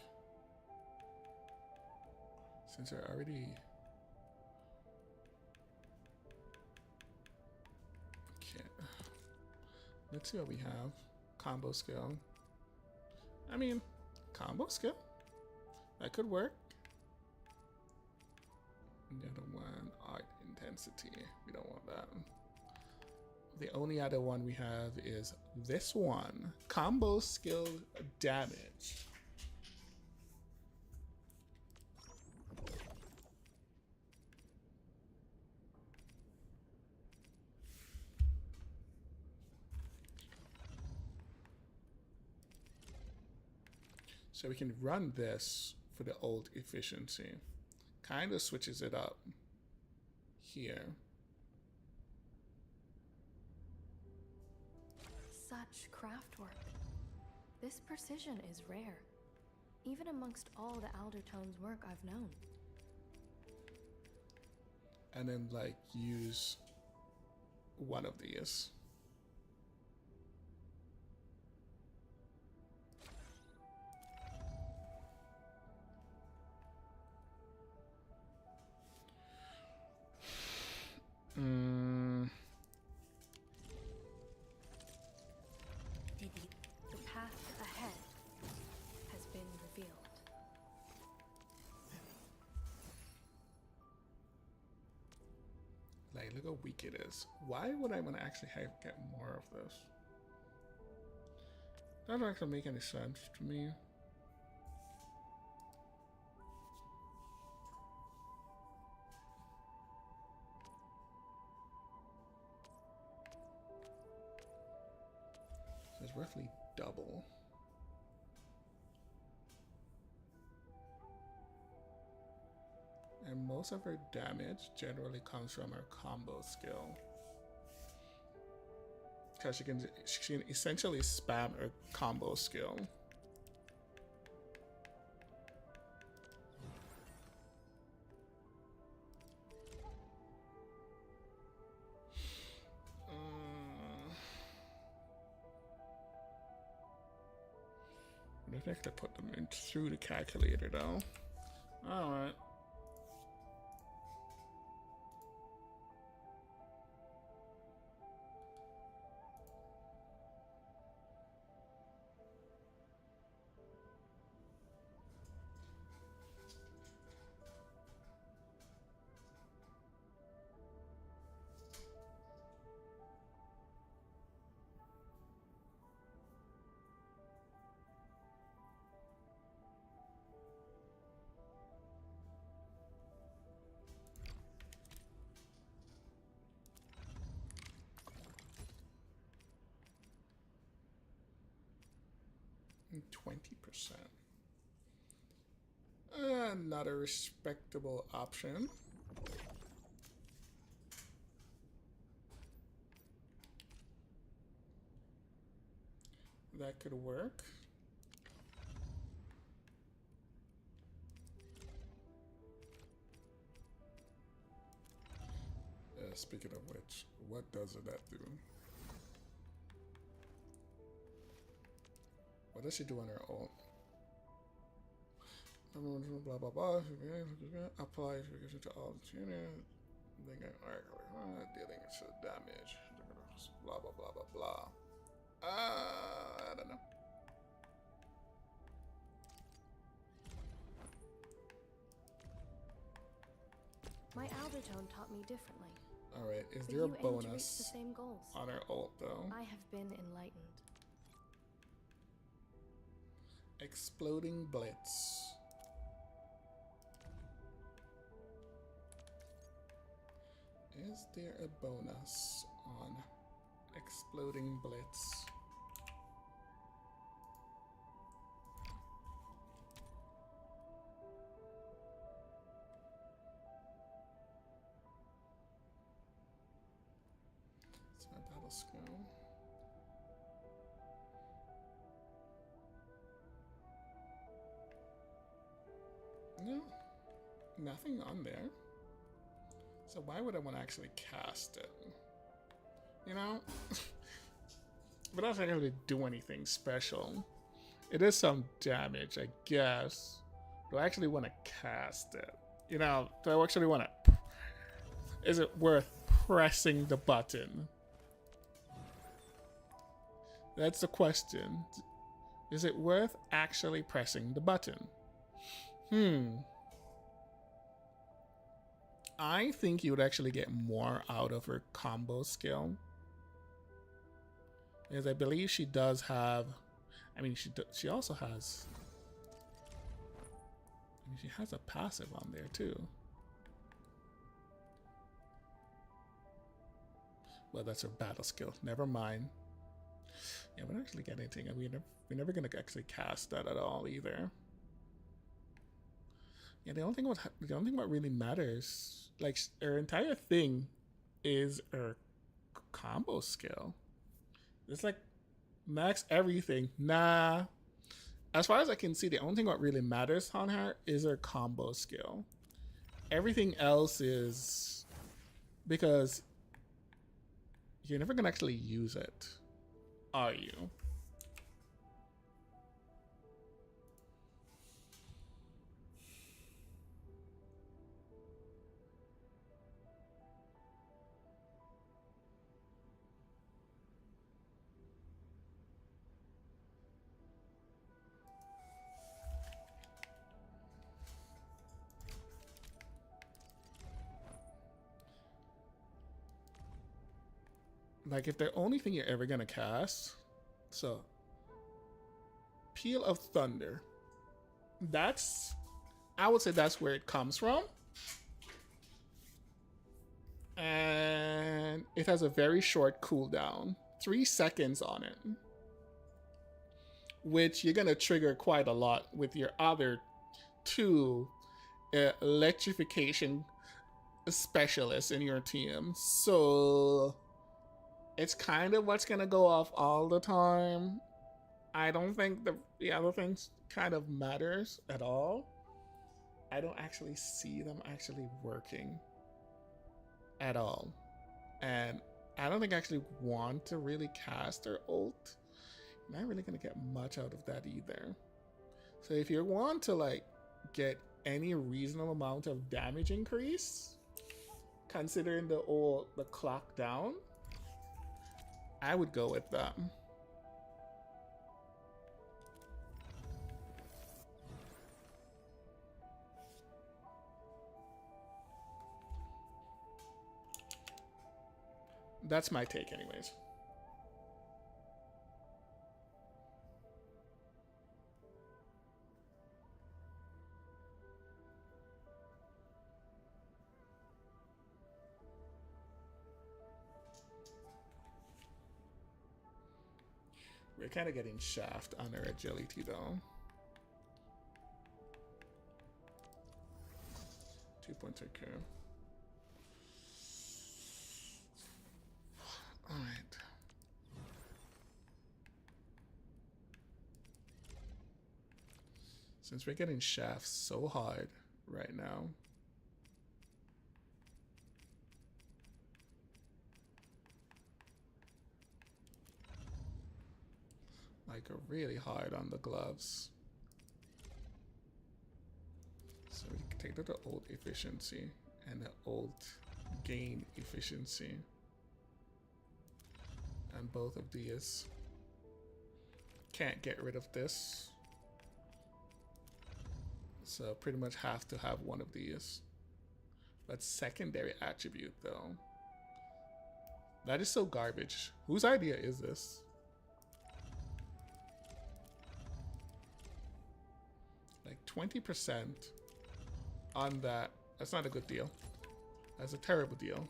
since I already. Okay. Let's see what we have. Combo skill. I mean, combo skill. That could work. The other one, art intensity. We don't want that. The only other one we have is this one. Combo skill damage. So we can run this for the old efficiency. Kind of switches it up here. Such craftwork. This precision is rare, even amongst all the Aldertone's work I've known. And then like use one of these. The path ahead has been revealed. Like, look how weak it is. Why would I want to actually get more of this? That doesn't actually make any sense to me. It's roughly double. And most of her damage generally comes from her combo skill. Because she can essentially spam her combo skill. I don't have to put them in through the calculator though. Alright. And 20%. Not a respectable option. That could work. Speaking of which, what does that do? What does she do on her own? Blah blah blah. Apply to all the units. Dealing damage. Blah blah blah blah blah. I don't know. Eldertone taught me differently. Alright, is But there a you aim to reach the bonus same goals. on her ult though? I have been enlightened. Exploding Blitz. Is there a bonus on Exploding Blitz? It's my battle skill. No, nothing on there. So why would I want to actually cast it? You know? But I don't really do anything special. It is some damage, I guess. Do I actually want to cast it? You know, do I actually want to... Is it worth pressing the button? That's the question. Is it worth actually pressing the button? I think you would actually get more out of her combo skill. Because I believe she does have... I mean, she also has... I mean, she has a passive on there too. Well, that's her battle skill. Never mind. Yeah, we don't actually get anything. We're never going to actually cast that at all either. Yeah, the only thing what really matters, like her entire thing, is her combo skill. It's like max everything. Nah. As far as I can see, the only thing what really matters on her is her combo skill. Everything else is because you're never gonna actually use it, are you? Like, if the only thing you're ever gonna cast, so Peal of Thunder, I would say that's where it comes from. And it has a very short cooldown, 3 seconds on it, which you're gonna trigger quite a lot with your other 2 electrification specialists in your team. So it's kind of what's gonna go off all the time. I don't think the other things kind of matters at all. I don't actually see them actually working at all. And I don't think I actually want to really cast her ult. I'm not really gonna get much out of that either. So if you want to like get any reasonable amount of damage increase, considering the clock down, I would go with that. That's my take anyways. We're kind of getting shaft on our agility though. 2.2 K. Alright. Since we're getting shafts so hard right now, like really hard on the gloves. So we can take the ult efficiency and the ult gain efficiency. And both of these. Can't get rid of this. So pretty much have to have one of these. But secondary attribute though. That is so garbage. Whose idea is this? Like 20% on that. That's not a good deal. That's a terrible deal.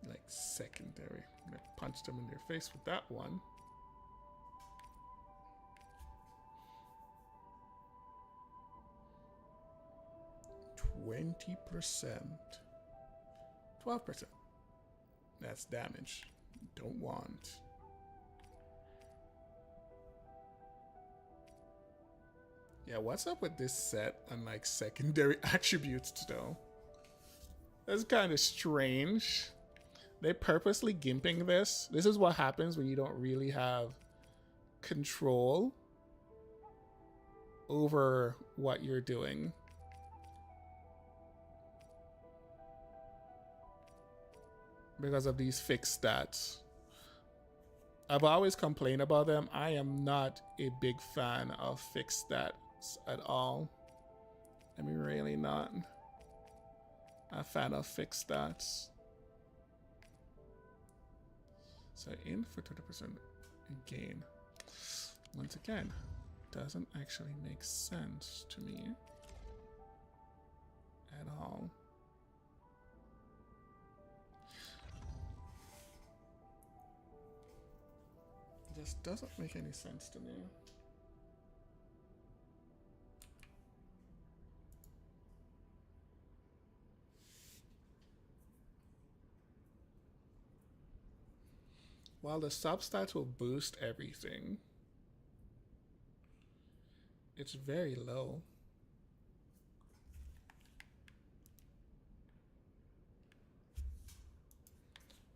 Like secondary. I'm gonna punch them in their face with that one. %, 12%. That's damage. Don't want. Yeah, what's up with this set on like secondary attributes though? That's kind of strange. They purposely gimping this. This is what happens when you don't really have control over what you're doing. Because of these fixed stats. I've always complained about them. I am not a big fan of fixed stats at all. I mean, really not a fan of fixed stats. So in for 20% gain. Once again, doesn't actually make sense to me at all. Just doesn't make any sense to me. While the substats will boost everything, it's very low.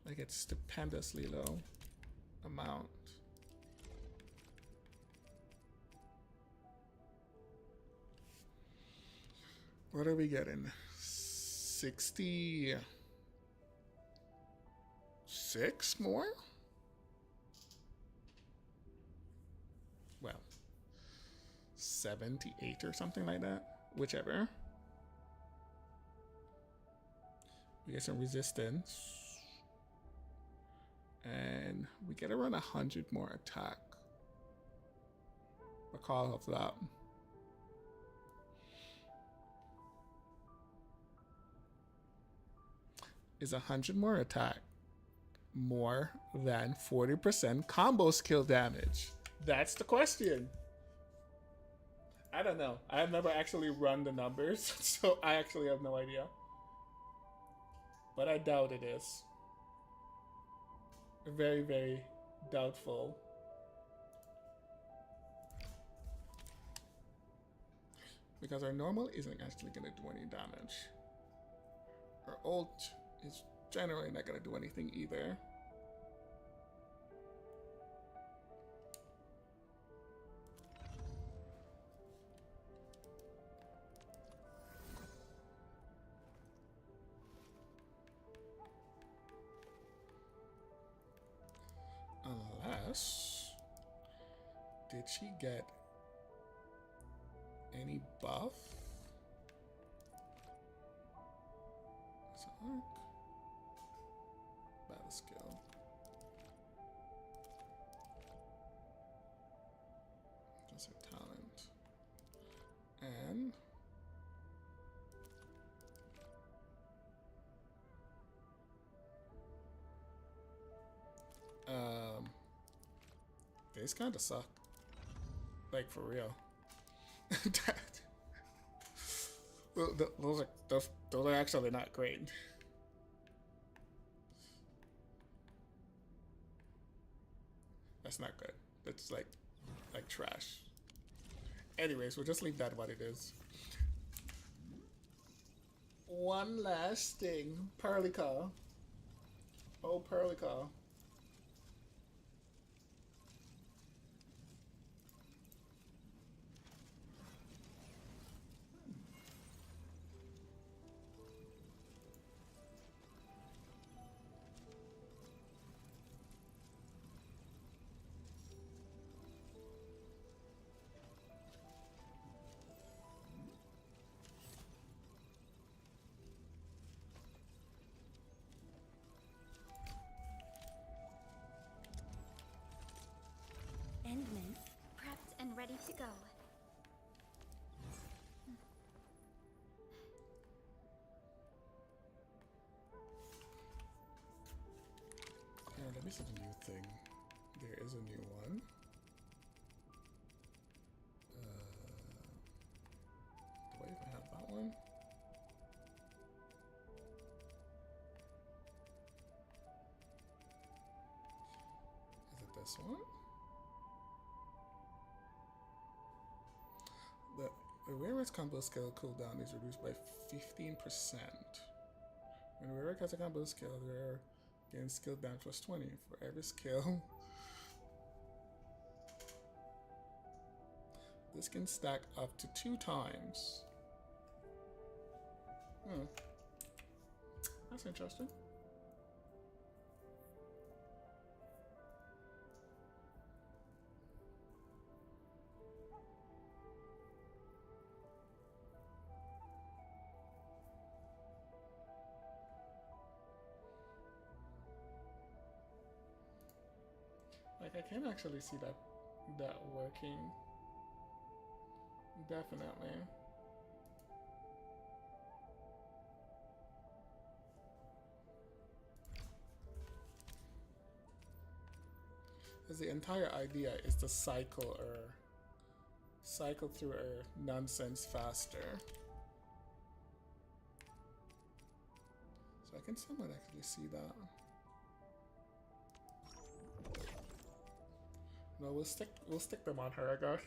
Like it's stupendously low amount. What are we getting? 66 more? Well, 78 or something like that. Whichever. We get some resistance. And we get around 100 more attack. Recall of that. Is 100 more attack more than 40% combo skill damage? That's the question. I don't know. I've never actually run the numbers, so I actually have no idea. But I doubt it is. Very, very doubtful. Because our normal isn't actually going to do any damage. Our ult is generally not going to do anything either. Unless, did she get any buff? Arc. Battle skill. That's her talent. And these kind of suck. Like for real. Those are actually not great. That's not good. That's like trash. Anyways, we'll just leave that what it is. One last thing. Pearlica. Oh, Pearlica. let me see the new thing. There is a new one. Do I even have that one? Is it this one? The wearer's combo skill cooldown is reduced by 15%. When the wearer casts a combo skill, the wearer gains skill damage plus 20 for every skill. This can stack up to 2 times. That's interesting. Like, I can actually see that working. Definitely. Because the entire idea is to cycle through nonsense faster. So I can somewhat actually see that. No, we'll stick them on her, I guess.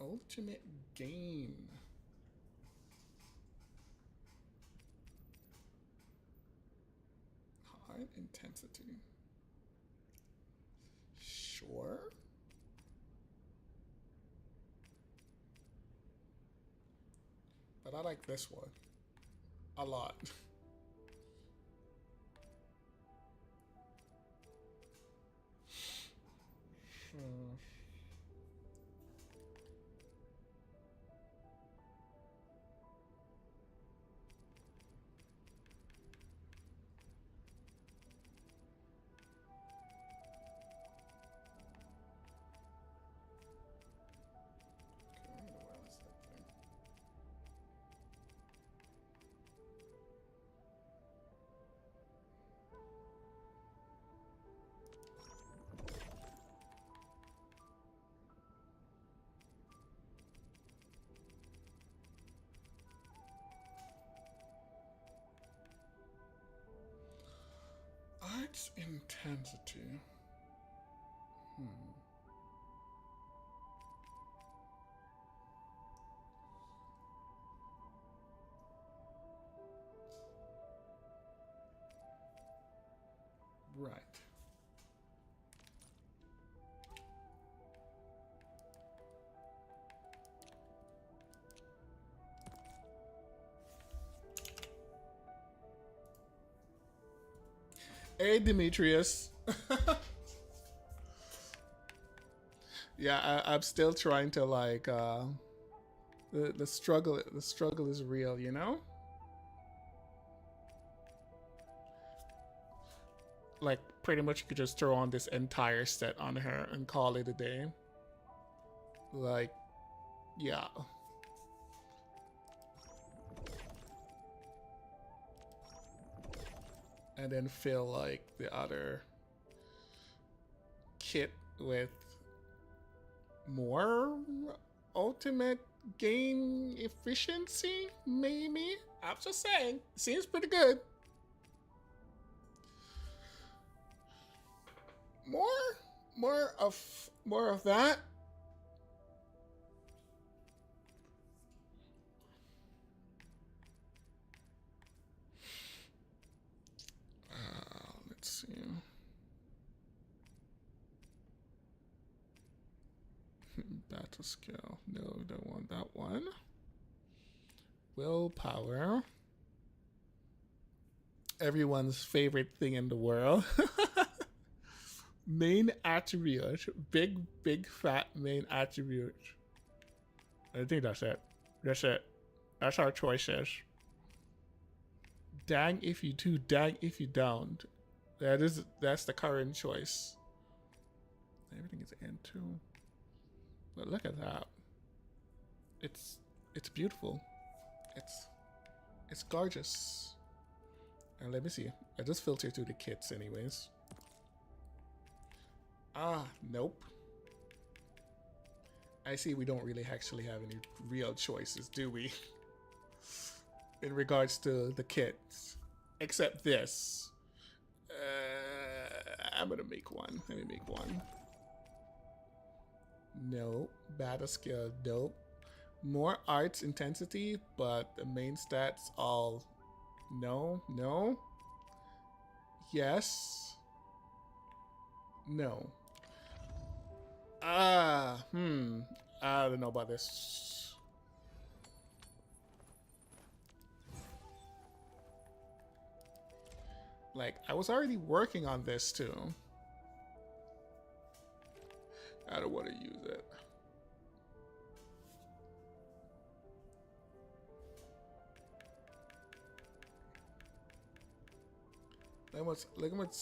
Ultimate gain. High intensity. Sure. But I like this one a lot. Art's intensity. Right. Hey, Demetrius. Yeah, I'm still trying to like the struggle is real, you know? Like pretty much you could just throw on this entire set on her and call it a day. Like, yeah. And then fill like the other kit with more ultimate gain efficiency, maybe? I'm just saying, seems pretty good. More of that. Let's see. Battle skill. No, don't want that one. Willpower. Everyone's favorite thing in the world. Main attribute. Big fat main attribute. I think that's it. That's it. That's our choices. Dang if you do, dang if you don't. That's the current choice. Everything is N2. But look at that. It's beautiful. It's gorgeous. And let me see. I just filtered through the kits anyways. Ah, nope. I see we don't really actually have any real choices, do we? In regards to the kits. Except this. I'm gonna make one. Let me make one. No. Battle skill, nope. More arts intensity, but the main stats all no, no. Yes. No. I don't know about this. Like, I was already working on this too. I don't want to use it. Look how much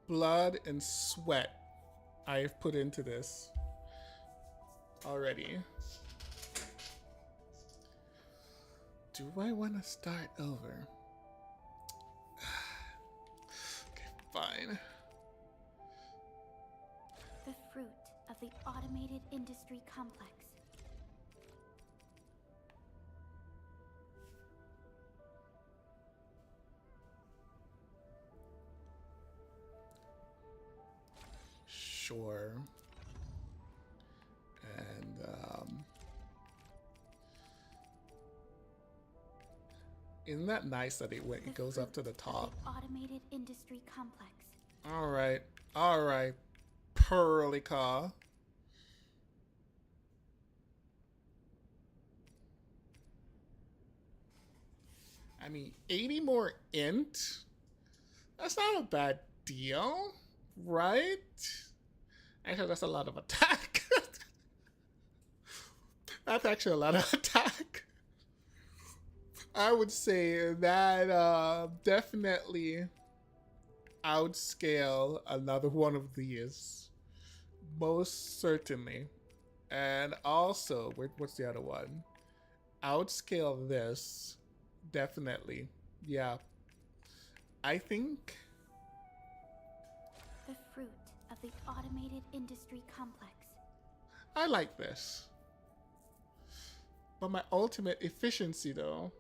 blood and sweat I've put into this already. Do I want to start over? Okay, fine. The fruit of the automated industry complex. Sure. And isn't that nice that it goes up to the top? Automated industry complex. All right, Pearlica. I mean, 80 more int. That's not a bad deal, right? Actually, that's a lot of attack. That's actually a lot of attack. I would say that definitely outscale another one of these. Most certainly. And also, what's the other one? Outscale this. Definitely. Yeah. I think... The fruit of the automated industry complex. I like this. But my ultimate efficiency, though.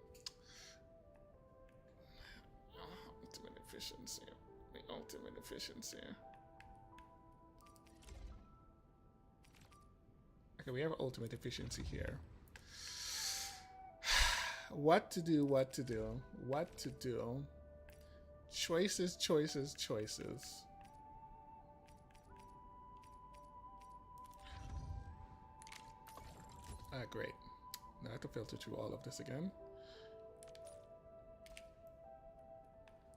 Ultimate efficiency. The ultimate efficiency. Okay, we have ultimate efficiency here. What to do, what to do, what to do. Choices, choices, choices. Ah, great. Now I have to filter through all of this again.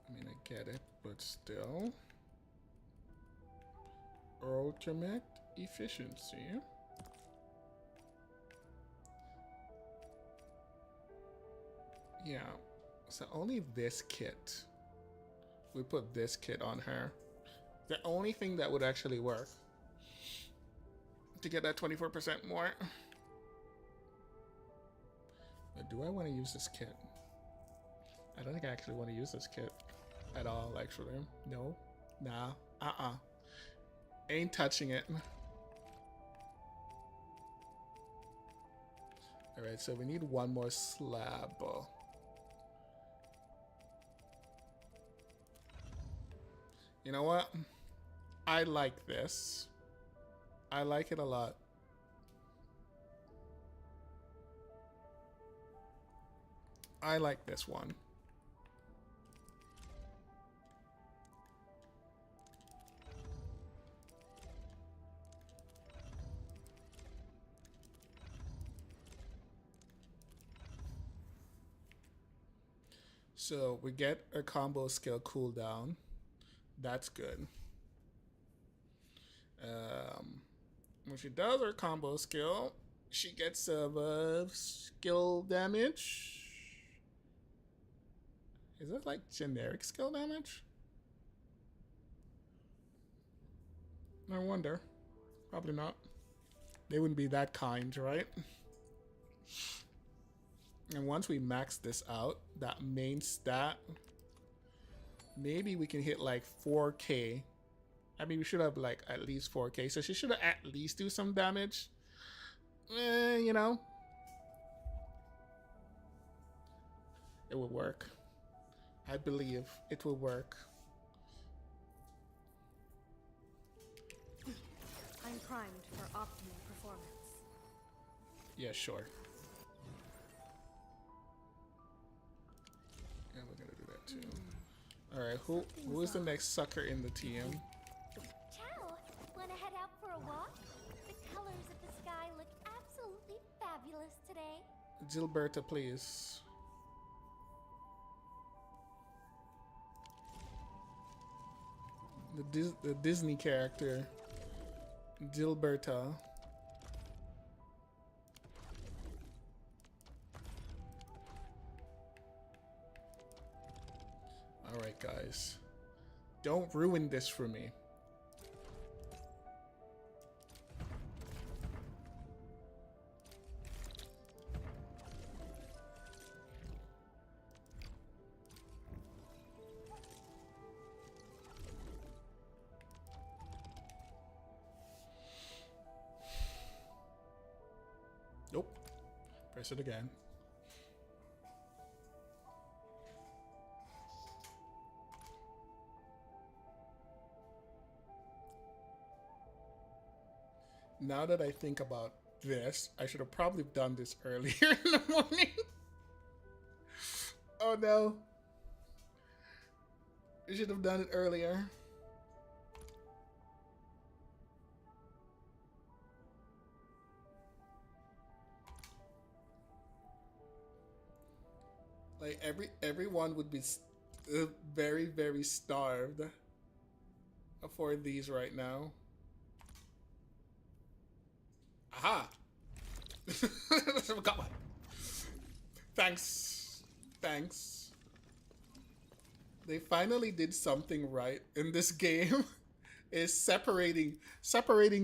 I mean, I get it, but still. Ultimate efficiency. Yeah, so only this kit. We put this kit on her. The only thing that would actually work to get that 24% more. But do I want to use this kit? I don't think I actually want to use this kit at all, actually. No. Nah. Ain't touching it. Alright, so we need one more slab. You know what? I like this. I like it a lot. I like this one. So we get a combo skill cooldown. That's good. When she does her combo skill, she gets a skill damage. Is that like generic skill damage? I wonder. Probably not. They wouldn't be that kind, right? And once we max this out, that main stat, maybe we can hit like 4K. I mean, we should have like at least 4K. So she should have at least do some damage. You know. It will work. I believe it will work. I'm primed for optimal performance. Yeah, sure. Yeah, we're gonna do that too. All right, who is the next sucker in the team? Ciao! Wanna head out for a walk? The colors of the sky look absolutely fabulous today. Gilberta, please. The Disney character, Gilberta. All right, guys, don't ruin this for me. Nope. Press it again. Now that I think about this, I should have probably done this earlier in the morning. Oh no. I should have done it earlier. Like everyone would be very, very starved for these right now. Aha! Come on. Thanks. Thanks. They finally did something right in this game. Is separating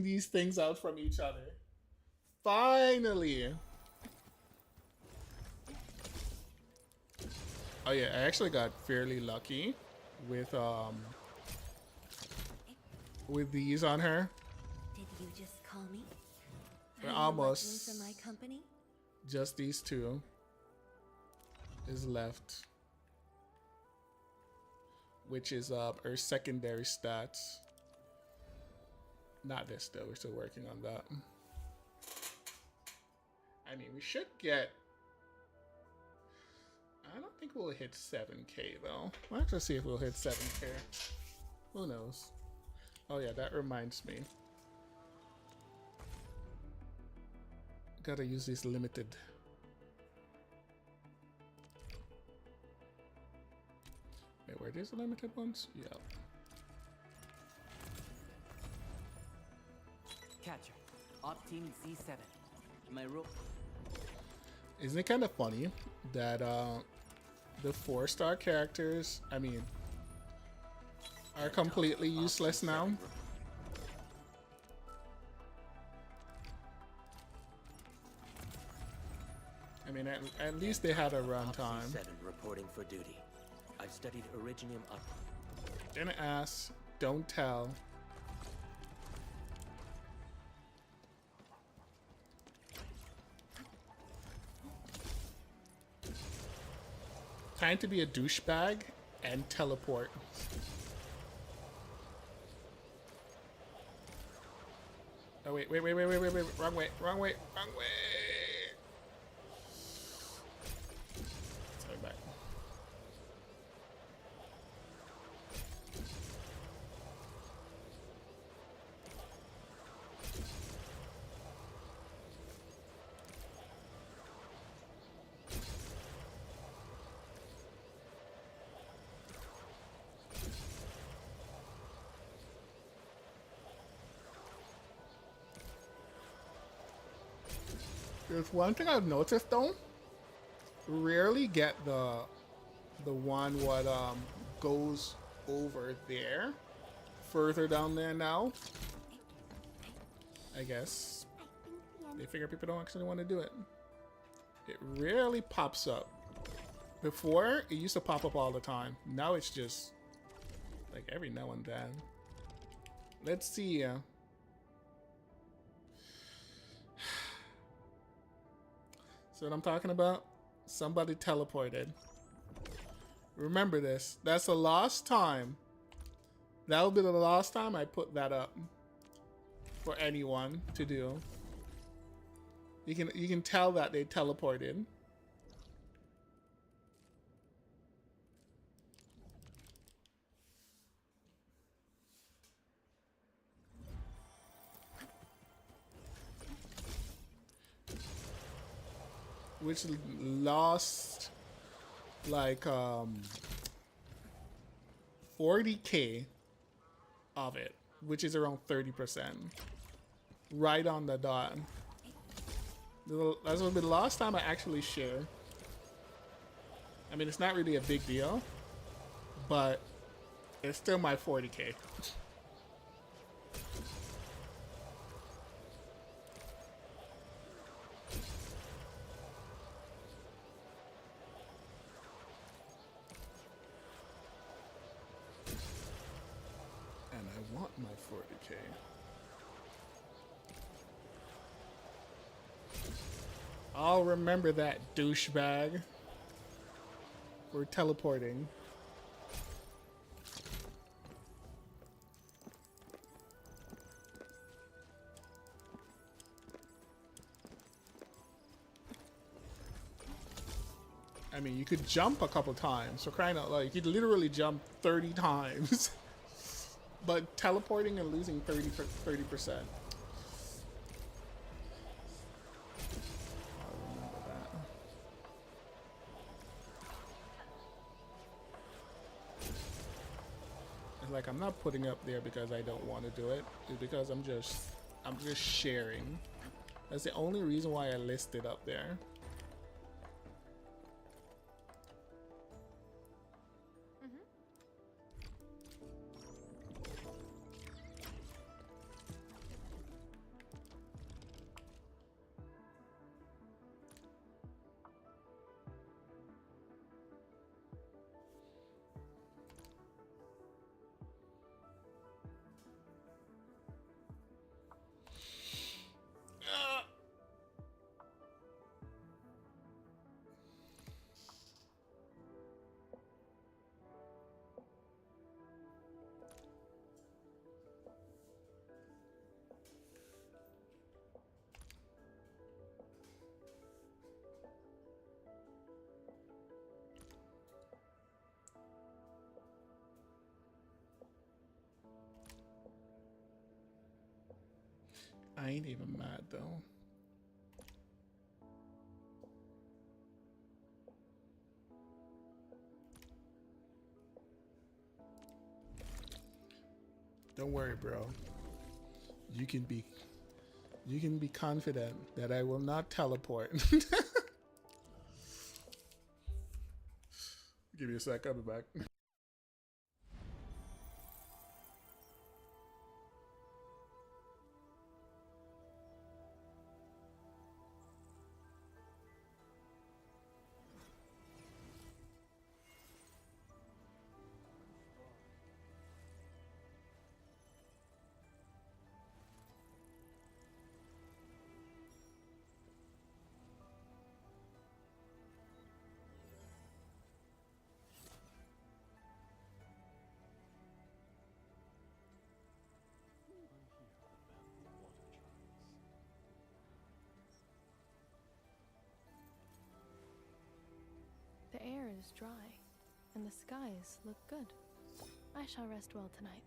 these things out from each other. Finally. Oh yeah, I actually got fairly lucky with these on her. Did you just call me? We're Are you almost working for my company? just these two is left, which is her secondary stats. Not this though, we're still working on that. I mean, we should get, I don't think we'll hit 7K though. We'll have to see if we'll hit 7K. Who knows? Oh yeah, that reminds me. Gotta use these limited. Wait, were these the limited ones? Yeah. Catcher, Op Team C7. My role. Isn't it kind of funny that the 4-star characters, I mean, are completely useless now? I mean, at least they had a runtime. C7 reporting for duty. I've studied Originium up. Didn't ask, don't tell. Time to be a douchebag and teleport. Oh wait, wrong way. Sorry, back. There's one thing I've noticed though. Rarely get the one what goes over there, further down there now. I guess they figure people don't actually want to do it. It rarely pops up. Before, it used to pop up all the time. Now it's just like every now and then. Let's see. So what I'm talking about? Somebody teleported. Remember this. That's the last time. That'll be the last time I put that up for anyone to do. You can tell that they teleported. Which lost like 40k of it, which is around 30%. Right on the dot. That's gonna be the last time I actually share. I mean, it's not really a big deal, but it's still my 40k. And I want my 40k. I'll remember that, douchebag. We're teleporting. I mean, you could jump a couple times. For crying out loud, you could literally jump 30 times. But teleporting and losing 30%. Like, I'm not putting up there because I don't want to do it. It's because I'm just sharing. That's the only reason why I listed up there. I ain't even mad though. Don't worry, bro. You can be confident that I will not teleport. Give me a sec, I'll be back. The air is dry, and the skies look good. I shall rest well tonight.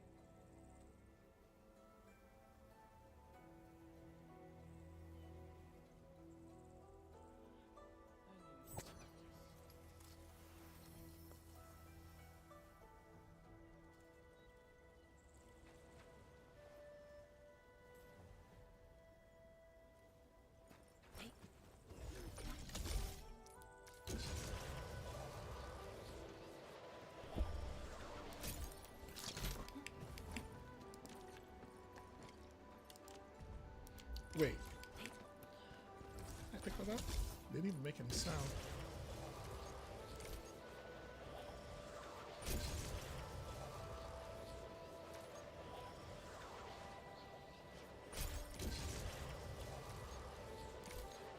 Wait. I pick that up? Didn't even make any sound.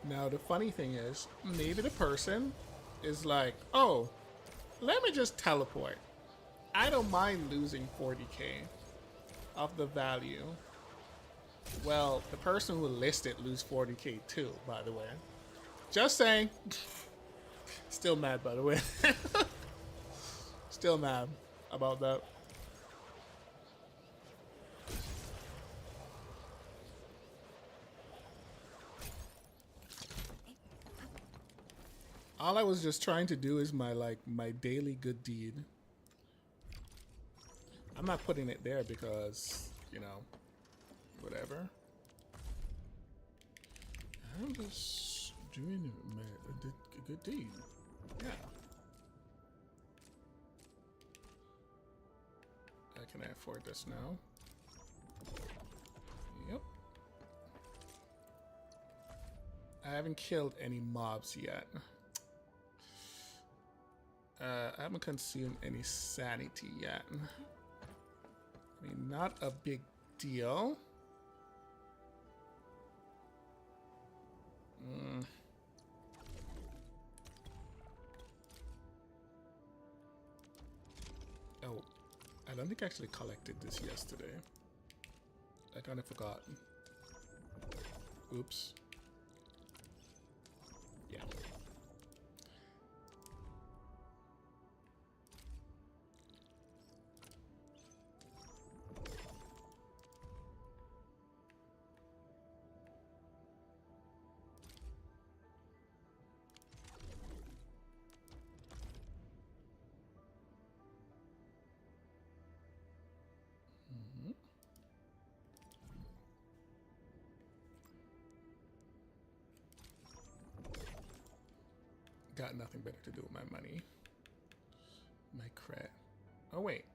Now the funny thing is, maybe the person is like, oh, let me just teleport. I don't mind losing 40k of the value. Well, the person who listed lose 40k too, by the way. Just saying. Still mad, by the way. Still mad about that. All I was just trying to do is my daily good deed. I'm not putting it there because, you know, whatever. I'm just doing a good deed. Yeah. Can I afford this now? Yep. I haven't killed any mobs yet. I haven't consumed any sanity yet. I mean, not a big deal. Oh, I don't think I actually collected this yesterday. I kind of forgot. Oops. Yeah. Got nothing better to do with my money. My cred. Oh wait,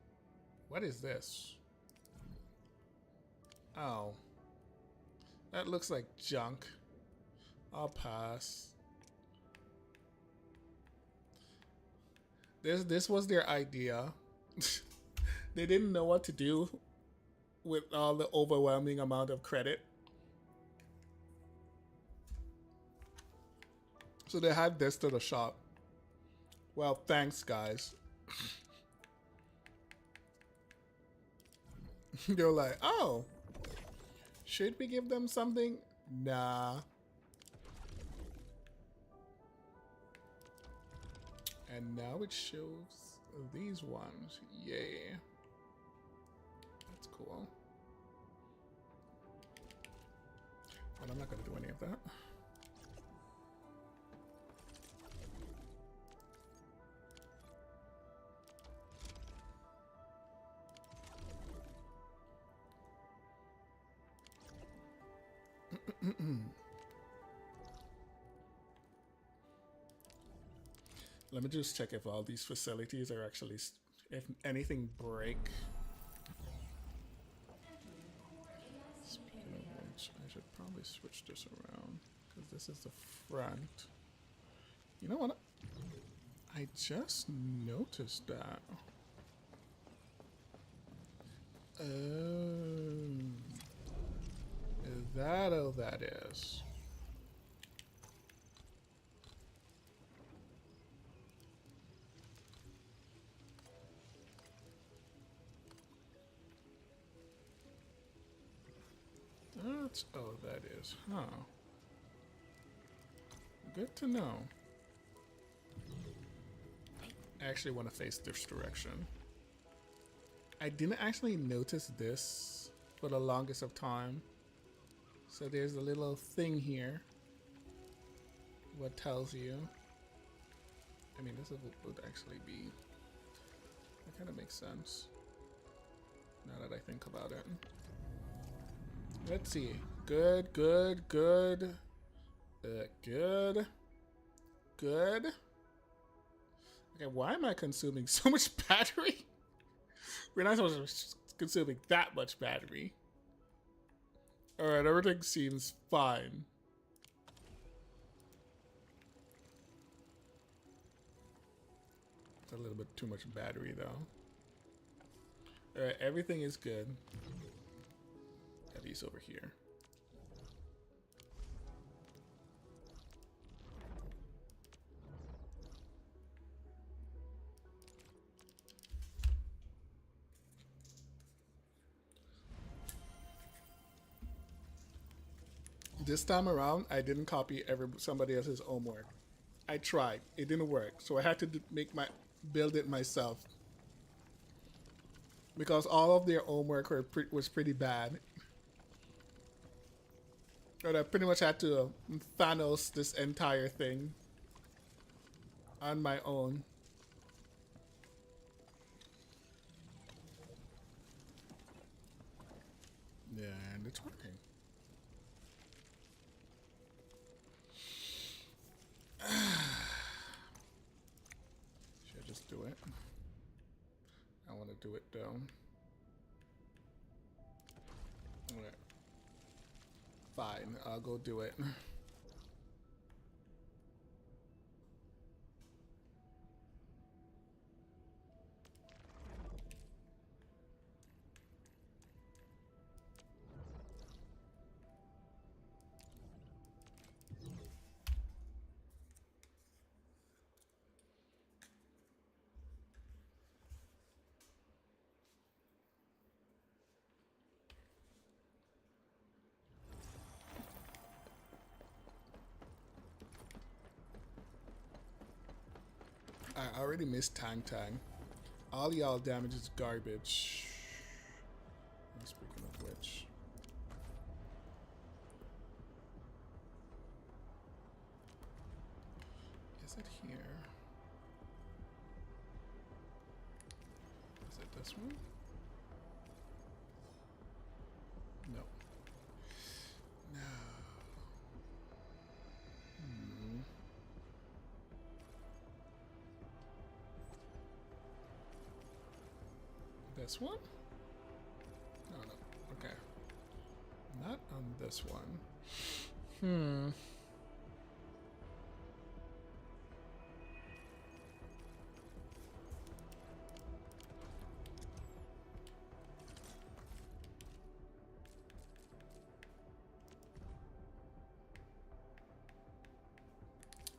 what is this? Oh, that looks like junk. I'll pass. This was their idea. They didn't know what to do with all the overwhelming amount of credit. So they had this to the shop. Well, thanks, guys. They're like, oh, should we give them something? Nah. And now it shows these ones. Yay. That's cool. But I'm not going to do any of that. Let me just check if all these facilities are actually, if anything break. Speaking of which, I should probably switch this around because this is the front. You know what? I just noticed that. That is. That's that is, huh? Good to know. I actually want to face this direction. I didn't actually notice this for the longest of time. So there's a little thing here. What tells you? I mean, this would actually be. That kind of makes sense. Now that I think about it. Let's see. Good. Good. Okay, why am I consuming so much battery? We're not supposed to be consuming that much battery. Alright, everything seems fine. a little bit too much battery though. Alright, everything is good. At least over here. This time around, I didn't copy somebody else's homework. I tried. It didn't work. So I had to build it myself. Because all of their homework was pretty bad. But I pretty much had to Thanos this entire thing on my own. Yeah, and it's working. Should I just do it? I want to do it though. Okay. Fine, I'll go do it. I already missed Tang Tang. All y'all damage is garbage. Speaking of which. Is it here? Is it this one? No. No. This one? No, no. Okay. Not on this one.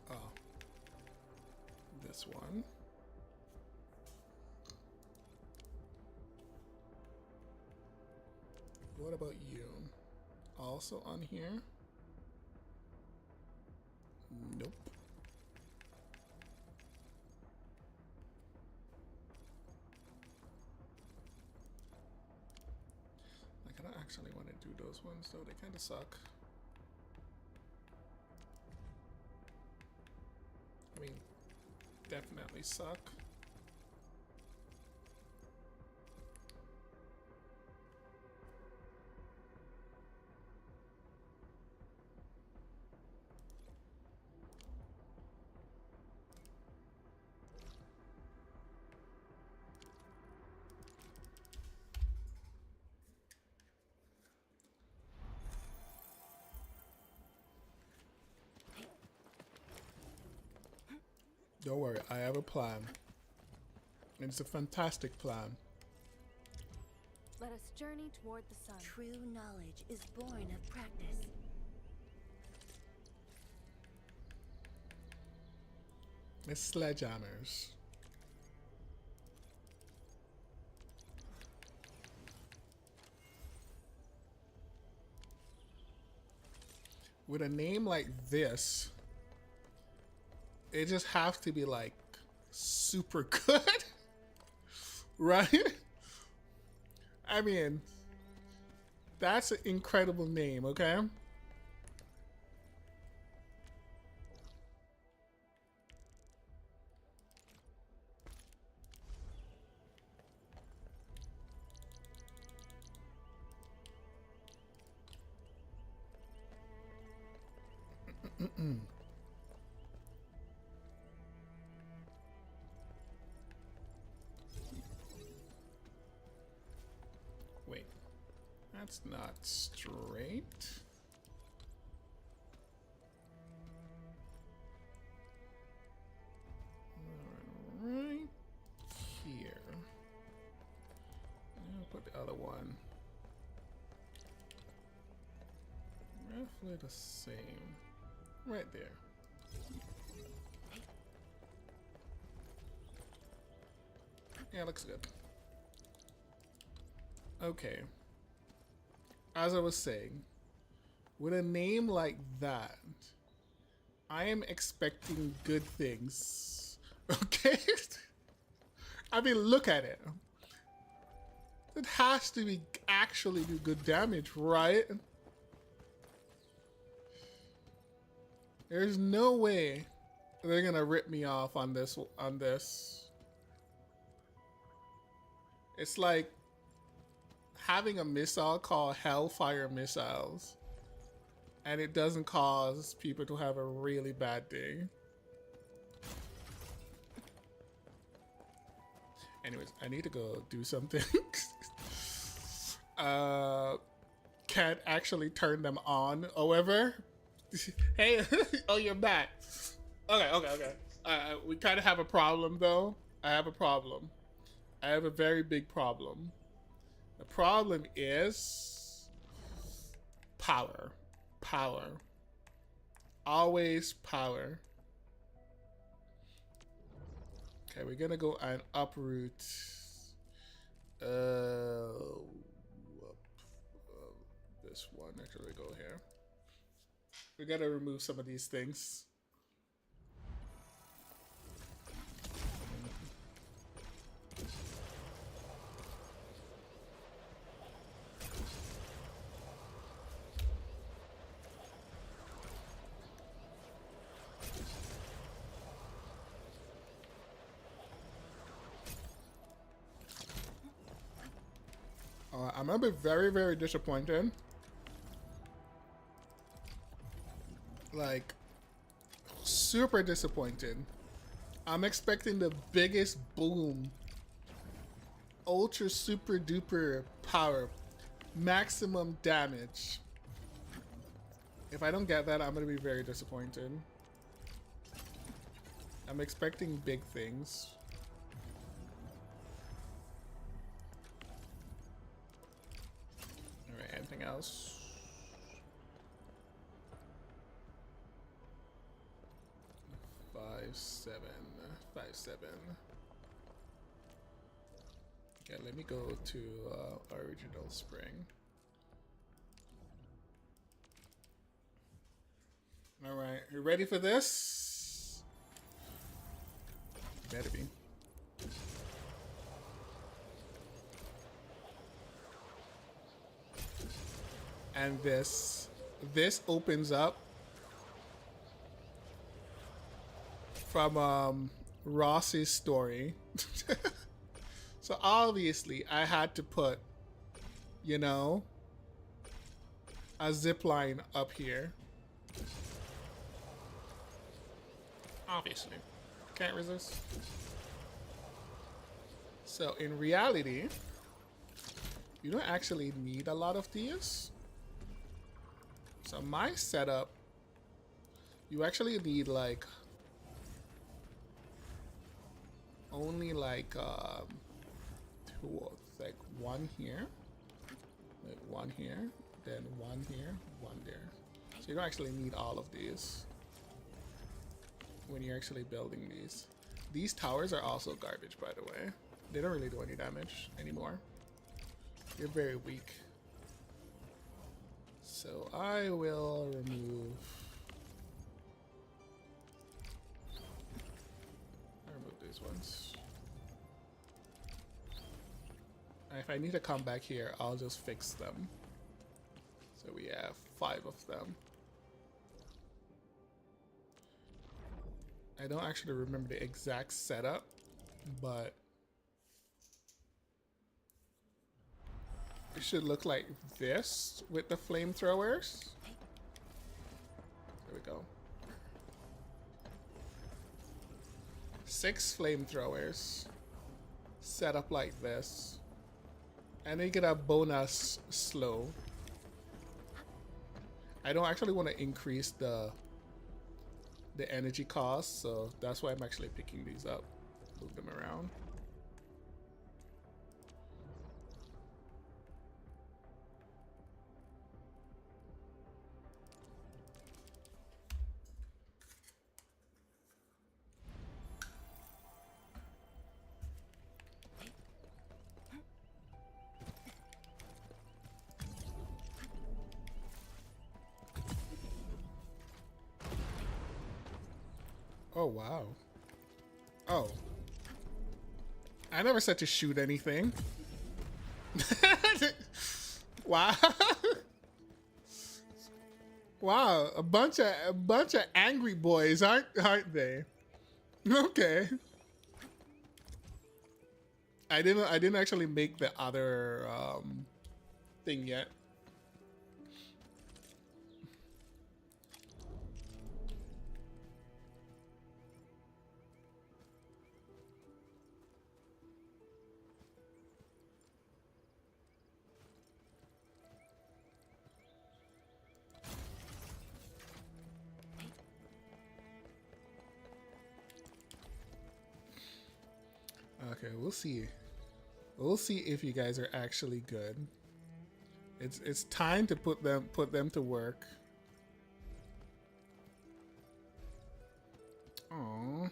Oh. This one. What about you? Also on here? Nope. Like, I don't actually want to do those ones, though. They kind of suck. I mean, definitely suck. Don't worry, I have a plan. It's a fantastic plan. Let us journey toward the sun. True knowledge is born of practice. It's sledgehammers. With a name like this, it just has to be like super good, right? I mean, that's an incredible name, okay? Wait, that's not straight. All right. roughly the same. Right there. Yeah, looks good. Okay. As I was saying, with a name like that, I am expecting good things. Okay? I mean, look at it. It has to be actually do good damage, right? There's no way they're gonna rip me off on this. It's like having a missile called Hellfire missiles, and it doesn't cause people to have a really bad day. Anyways, I need to go do something. Can't actually turn them on. However, hey, oh, you're back. Okay. We kind of have a problem, though. I have a problem. I have a very big problem. The problem is power. Power. Always power. Okay, we're gonna go and uproot. This one. Actually, go here. We gotta remove some of these things. I'm gonna be very, very disappointed. Like, super disappointed. I'm expecting the biggest boom. Ultra super duper power. Maximum damage. If I don't get that, I'm gonna be very disappointed. I'm expecting big things. Alright, anything else? Five, seven. Okay, let me go to original spring. Alright, you ready for this? Better be. And this opens up from Ross's story. So obviously I had to put, you know, a zip line up here. Obviously. Can't resist. So in reality, you don't actually need a lot of these. So my setup, you actually need like only like two, like one here, like one here, then one here, one there. So you don't actually need all of these when you're actually building these. These towers are also garbage, by the way. They don't really do any damage anymore. You're very weak. So I will remove these ones. And if I need to come back here, I'll just fix them. So we have 5 of them. I don't actually remember the exact setup, but it should look like this with the flamethrowers. There we go. 6 flamethrowers set up like this. And then you get a bonus slow. I don't actually want to increase the energy cost, so that's why I'm actually picking these up. Move them around. Oh, wow. Oh. I never said to shoot anything. Wow. Wow, a bunch of angry boys, aren't they? Okay. I didn't actually make the other thing yet. Okay, we'll see. We'll see if you guys are actually good. It's time to put them to work. Aww.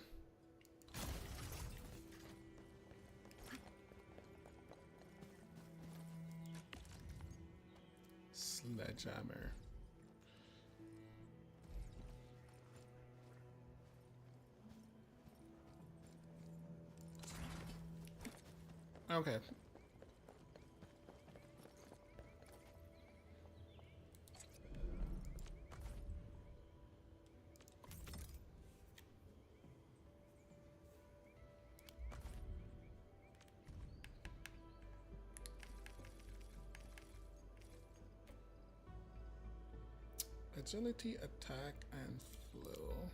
Sledgehammer. Okay. Agility, attack, and flow.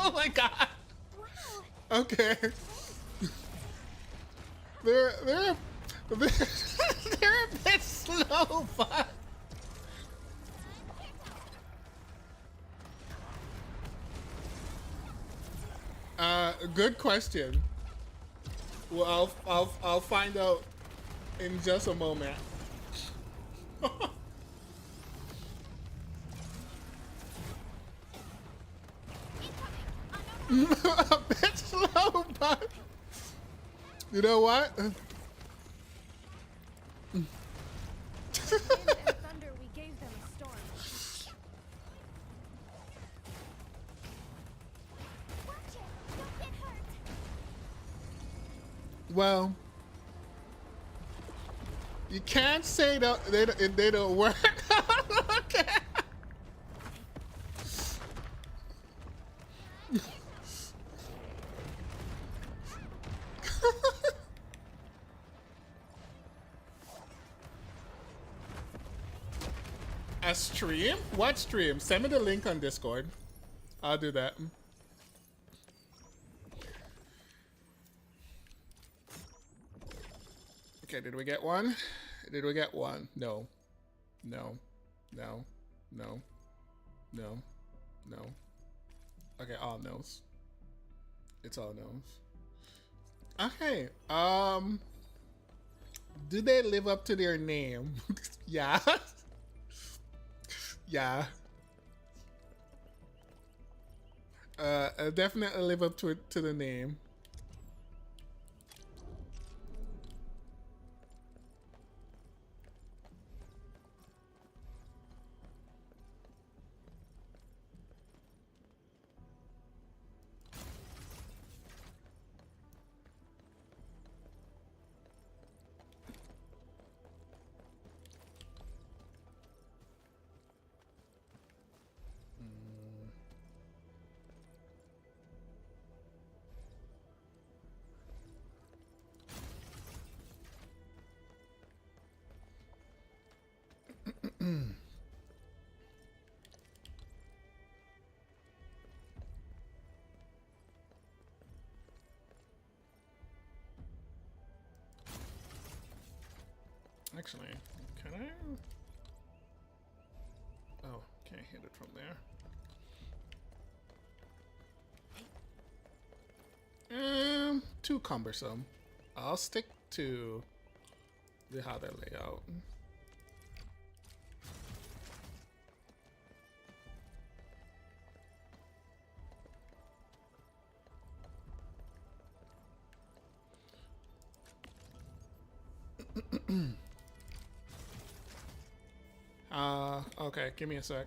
Oh my god. Wow. Okay. they're they're they're a bit slow, but good question. Well, I'll find out in just a moment. A bit slow, but you know what? Wind and thunder, we gave them a storm. Watch it. Don't get hurt. Well, you can't say that they don't work. Okay. A stream? What stream? Send me the link on Discord. I'll do that. Okay, did we get one? Did we get one? No. No. No. No. No. No. Okay, all no's. It's all no's. Okay. Do they live up to their name? Yeah. Yeah. Definitely live up to the name. Actually, can I? Oh, can't hit it from there. Too cumbersome. I'll stick to the how they lay out. Okay, give me a sec.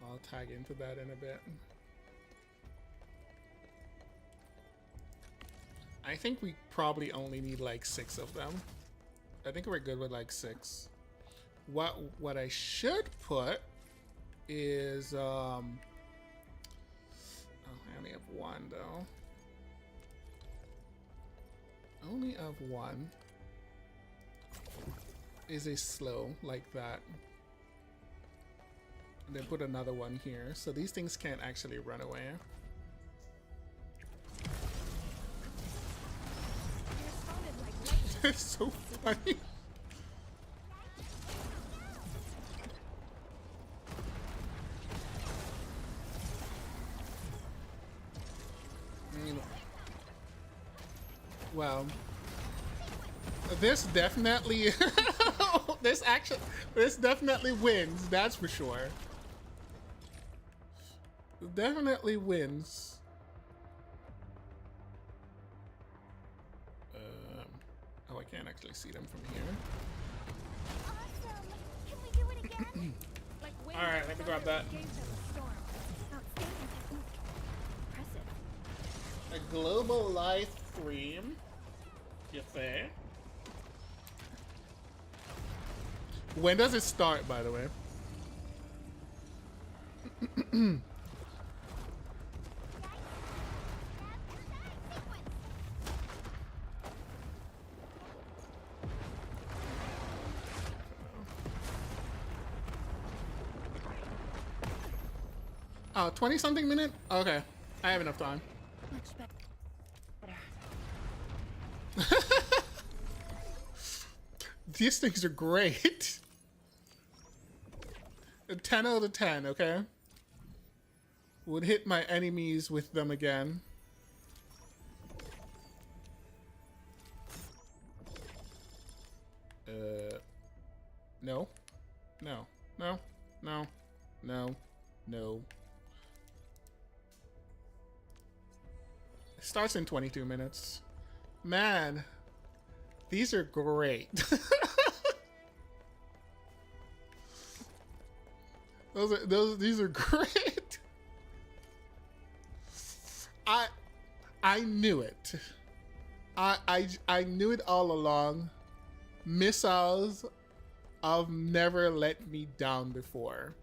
I'll tag into that in a bit. I think we probably only need like 6 of them. I think we're good with like 6. What I should put is oh, I only have 1 though. Only of 1 is a slow like that. And then put another one here. So these things can't actually run away. It's so funny. Well, this definitely this definitely wins, that's for sure. Definitely wins. Oh, I can't actually see them from here. Awesome! Can we do it again? Like All right, let me grab that. Outstanding technique. Impressive. A global live stream, you say? When does it start, by the way? Oh, 20-something minute? Okay. I have enough time. Much better. These things are great. A 10 out of 10, okay? Would hit my enemies with them again. No. No. No. No. No. No. It starts in 22 minutes. Man, these are great. These are great. I knew it. I knew it all along. Missiles have never let me down before.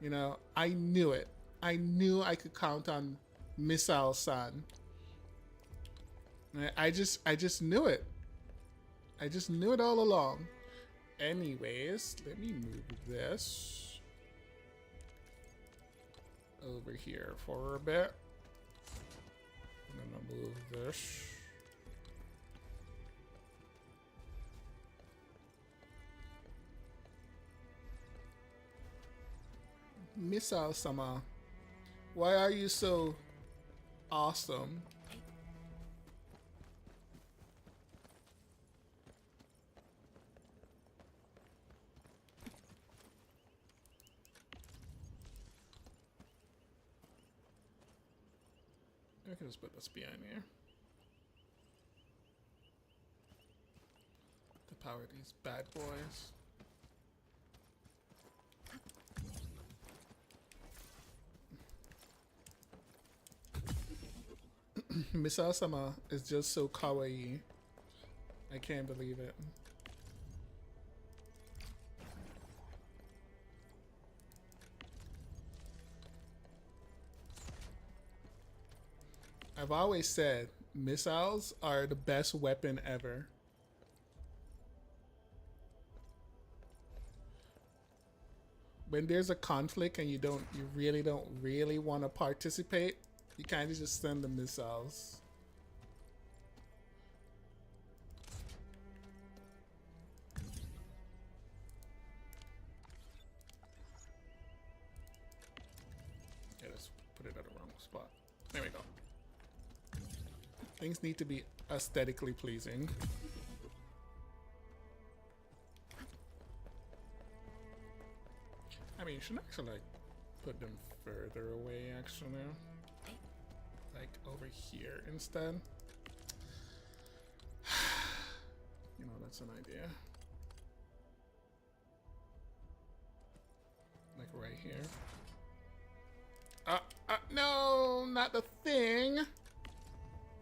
You know, I knew it. I knew I could count on Missile Sun. I just knew it. I just knew it all along. Anyways, let me move this over here for a bit. I'm gonna move this. Missile Sama, why are you so awesome? I can just put this behind here to power these bad boys. Missile Sama is just so kawaii. I can't believe it. I've always said missiles are the best weapon ever. When there's a conflict and you really don't want to participate, you kind of just send the missiles. Yeah, let's put it at the wrong spot. There we go. Things need to be aesthetically pleasing. I mean, you should actually like put them further away, actually. Like over here instead. That's an idea. Like right here. No, not the thing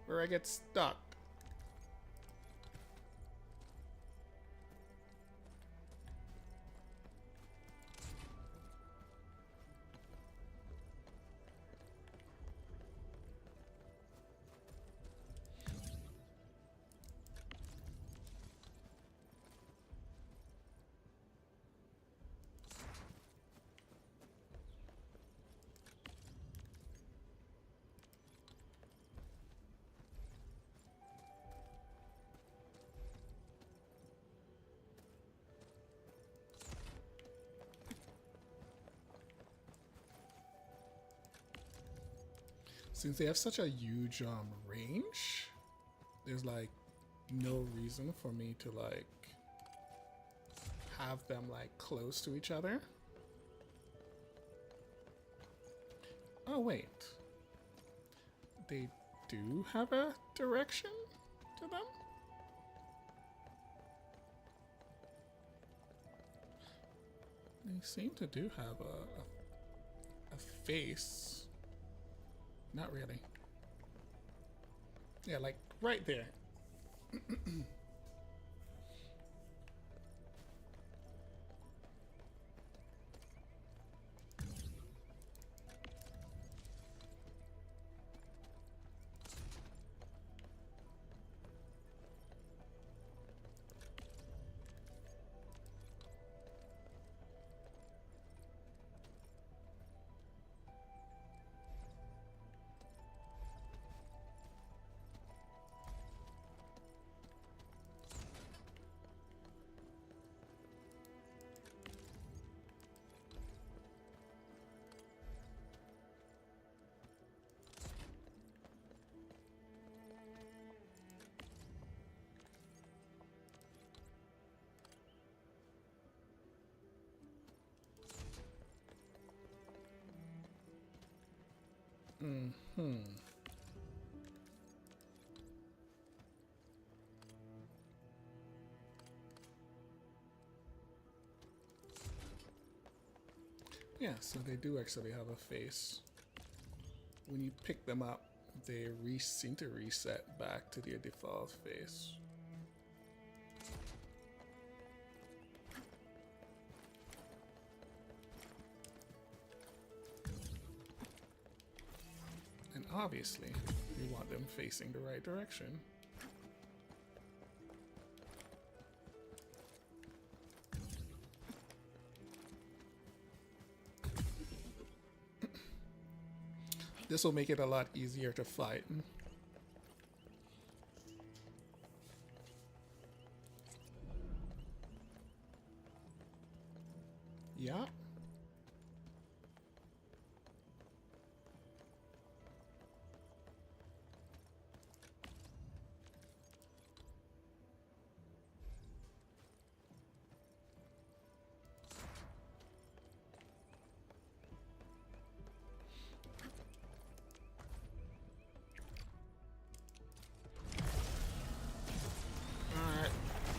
where I get stuck. Since they have such a huge range, there's like no reason for me to like have them like close to each other. Oh wait, they do have a direction to them? They seem to do have a face. Not really. Yeah, like right there. Mm-hmm. Yeah, so they do actually have a face. When you pick them up, they seem to reset back to their default face. And obviously, we want them facing the right direction. This will make it a lot easier to fight. Yeah.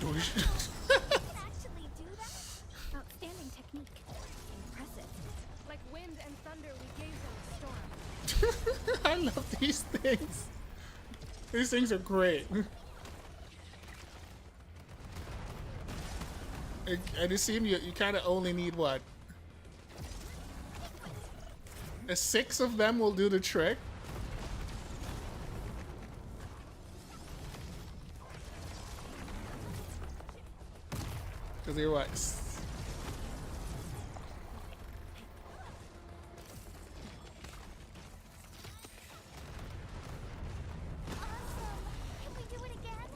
Actually do that? Outstanding technique. Impressive. Like wind and thunder, we gave them a storm. I love these things. These things are great. And it seems you kind of only need what? 6 of them will do the trick. Because they're what? Awesome. Can we do it again?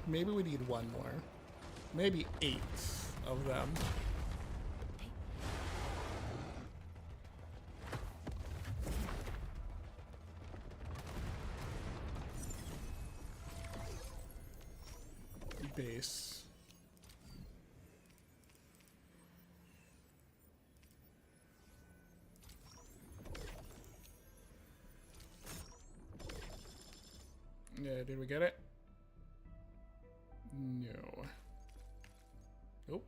Maybe we need one more. Maybe 8 of them. Base. Yeah, did we get it? No. Nope.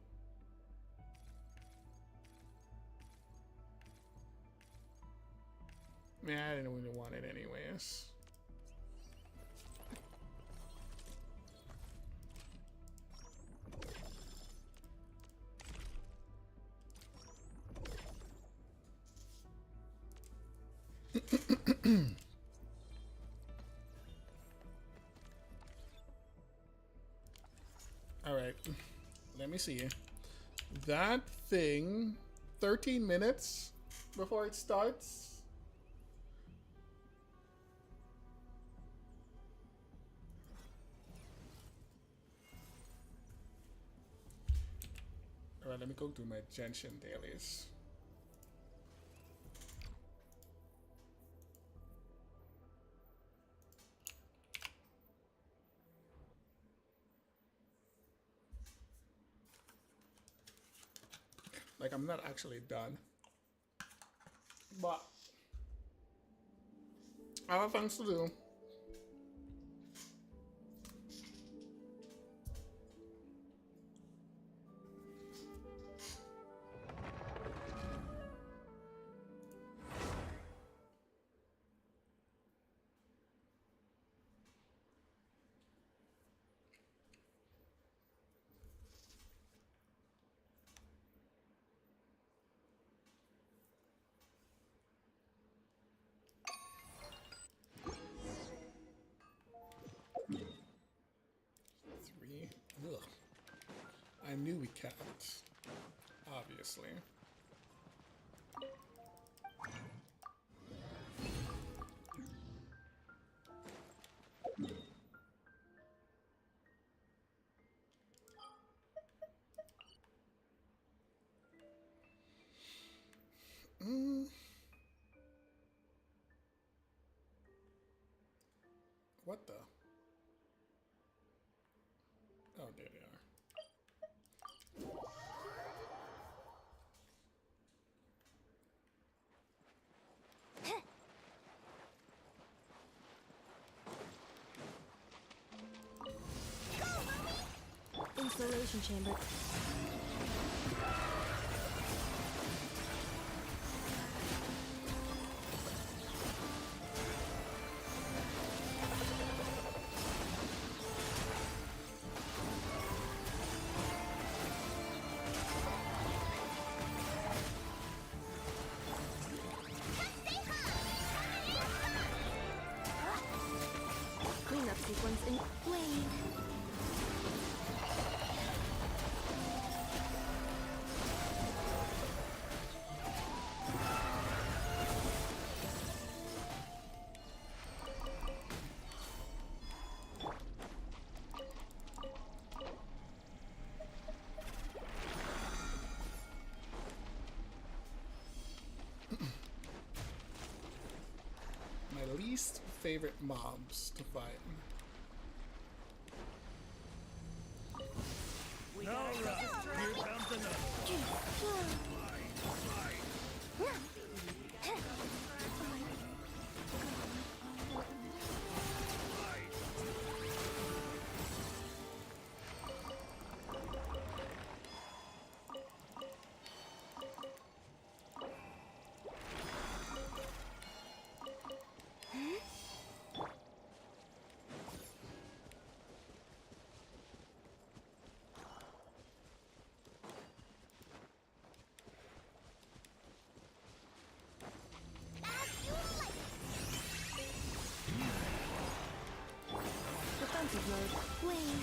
Yeah, I didn't really want it anyways. All right, let me see. That thing, 13 minutes before it starts. All right, let me go do my Genshin dailies. Like, I'm not actually done, but I have things to do. Ugh. I knew we can't, obviously. What the? Oh, there they are. Installation chamber. Cleanup sequence in plane. My least favorite mobs to fight. Defensive mode. Wing.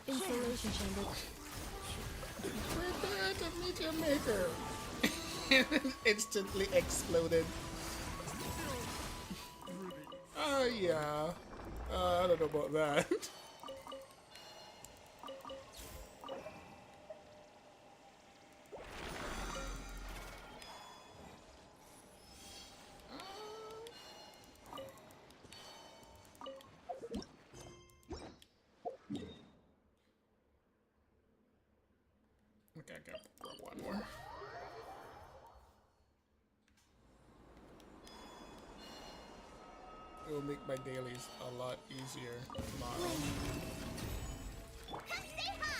Insulation chamber. Prepare to meet your maker. Instantly exploded. Oh yeah. I don't know about that. Okay, I got one more. It will make my dailies a lot easier tomorrow. Come say hi!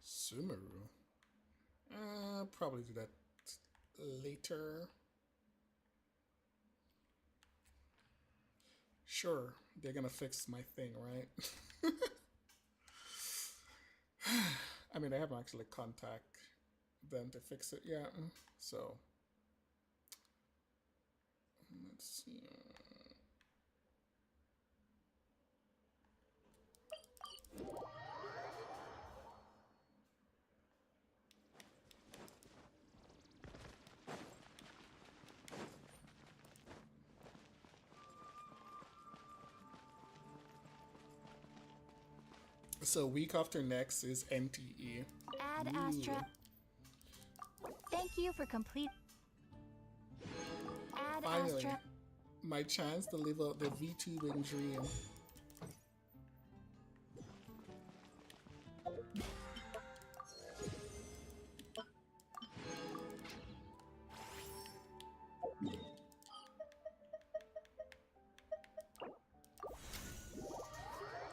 Sumeru. Probably do that later. Sure, they're gonna fix my thing, right? I mean, I haven't actually contacted them to fix it yet, so let's see. So week after next is NTE. Ad Astra. Thank you for complete. Ad Finally, Astra. my chance to live out the VTubing dream.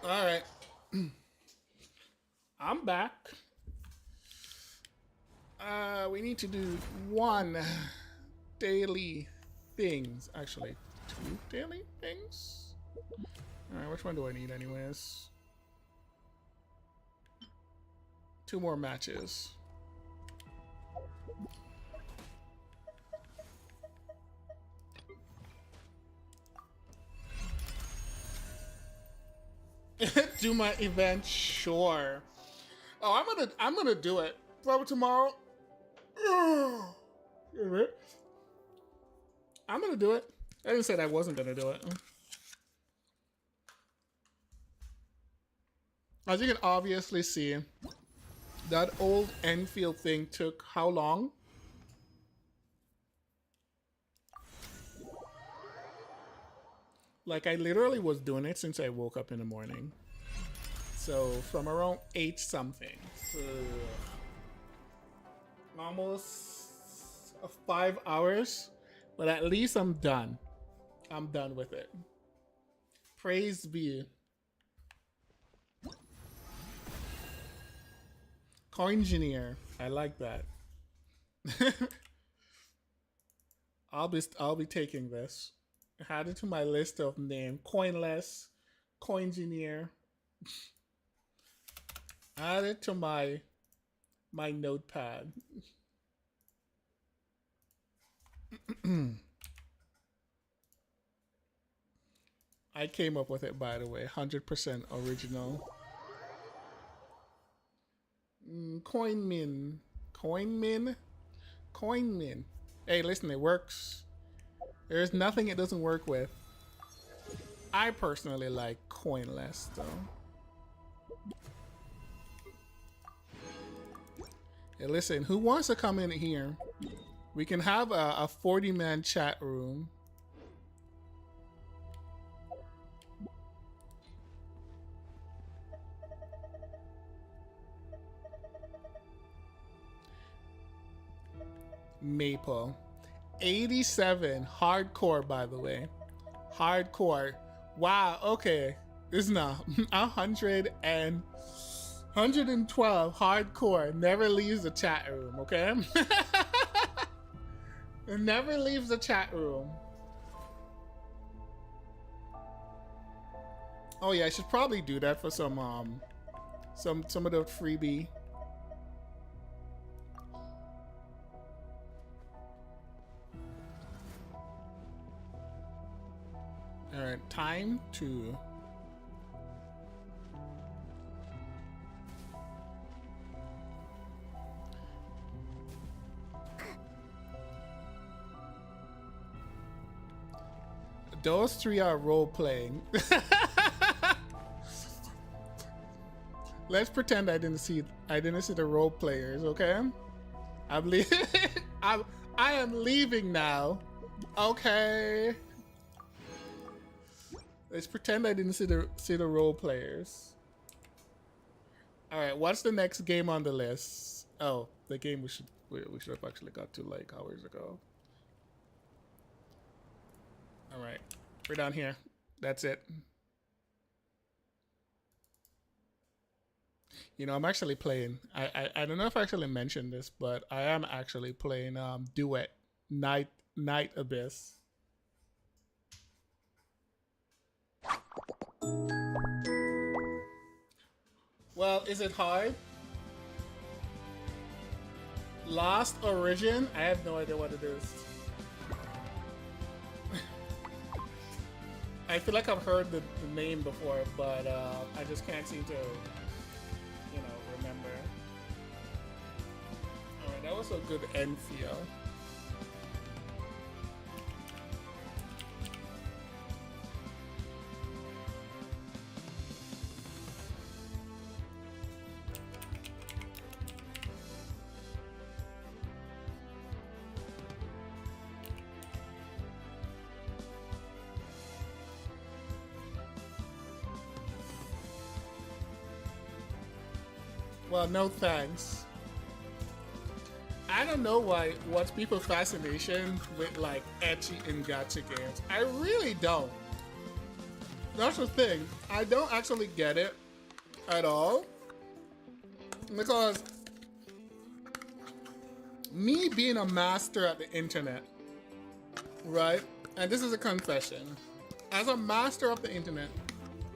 All right. I'm back. We need to do one daily things. Actually, two daily things. All right, which one do I need anyways? Two more matches. Do my event, sure. Oh, I'm gonna do it. Probably tomorrow. I'm gonna do it. I didn't say I wasn't gonna do it. As you can obviously see, that old Enfield thing took how long? Like, I literally was doing it since I woke up in the morning. So from around 8 something. So almost 5 hours. But at least I'm done. I'm done with it. Praise be. Coengineer. I like that. I'll be taking this. Add it to my list of name. Coinless. Coengineer. Add it to my notepad. I came up with it, by the way. 100% original. Coinmin. Coinmin. Coinmin. Hey, listen, it works. There's nothing it doesn't work with. I personally like Coinless, though. Hey, listen, who wants to come in here? We can have a 40-man chat room. Maple. 87. Hardcore, by the way. Hardcore. Wow, okay. This is now 112. Hardcore. Never leaves the chat room, okay? It never leaves the chat room. Oh yeah, I should probably do that for some of the freebie. All right, time to those three are role playing. Let's pretend I didn't see the role players, okay? I'm leaving. I am leaving now. Okay. Let's pretend I didn't see the role players. All right, what's the next game on the list? Oh, the game we should have actually got to like hours ago. All right, we're down here. That's it. You know, I'm actually playing. I don't know if I actually mentioned this, but I am actually playing Duet Night Abyss. Well, is it hard? Lost Origin? I have no idea what it is. I feel like I've heard the name before, but I just can't seem to, you know, remember. Alright, that was a good end feel. Well, no thanks. I don't know what's people's fascination with like ecchi and gacha games. I really don't. That's the thing. I don't actually get it at all. Because me being a master at the internet, right? And this is a confession. As a master of the internet,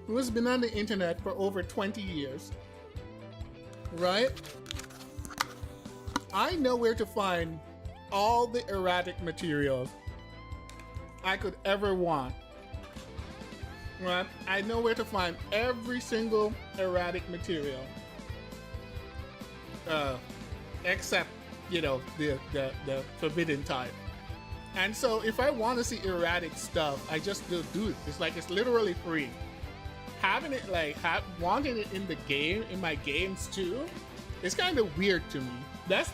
who has been on the internet for over 20 years, right? I know where to find all the erratic materials I could ever want. Right? I know where to find every single erratic material. Except, you know, the forbidden type. And so if I want to see erratic stuff, I just do it. It's like it's literally free. Having it like wanting it in the game, in my games too, it's kind of weird to me. That's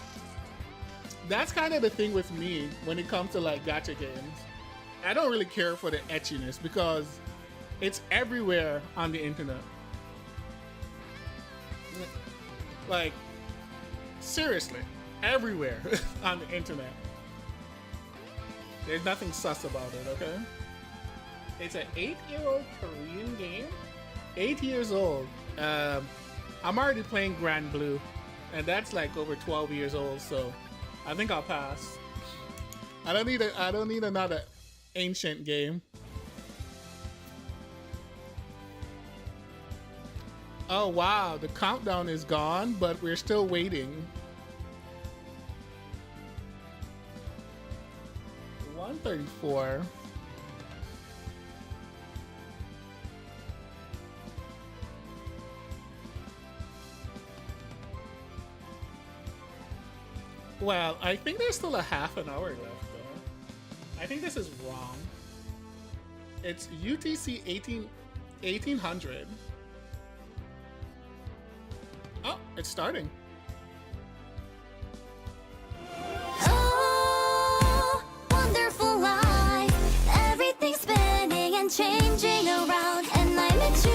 kind of the thing with me when it comes to like gacha games. I don't really care for the etchiness because it's everywhere on the internet. Like seriously, everywhere on the internet. There's nothing sus about it, okay? It's an 8-year-old Korean game. 8 years old. I'm already playing Grand Blue, and that's like over 12 years old. So I think I'll pass. I don't need another ancient game. Oh wow, the countdown is gone, but we're still waiting. 134. Well, I think there's still a half an hour left, though. I think this is wrong. It's UTC 1800. Oh, it's starting. Oh, wonderful life. Everything's spinning and changing around, and I'm in tune.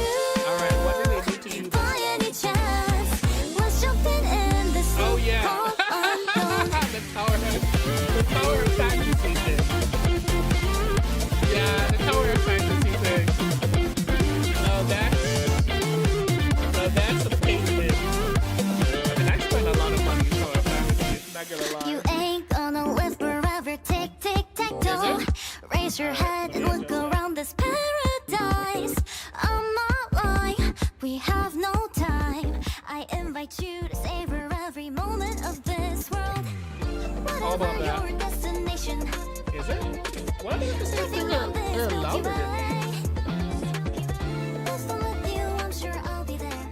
All right, what did they do to you? By any chance, was jumping in the sea. Oh yeah. The power of fantasy. Not gonna lie. You ain't gonna live forever. Tick, tick, tack, toe. Is it? Raise your head and look around this paradise. I'm not lying. We have no time. I invite you to savor every moment of this world. How about Whatever that? your destination. Is it? Why do you have to say they're louder than me? Best I'm with you, I'm sure I'll be there.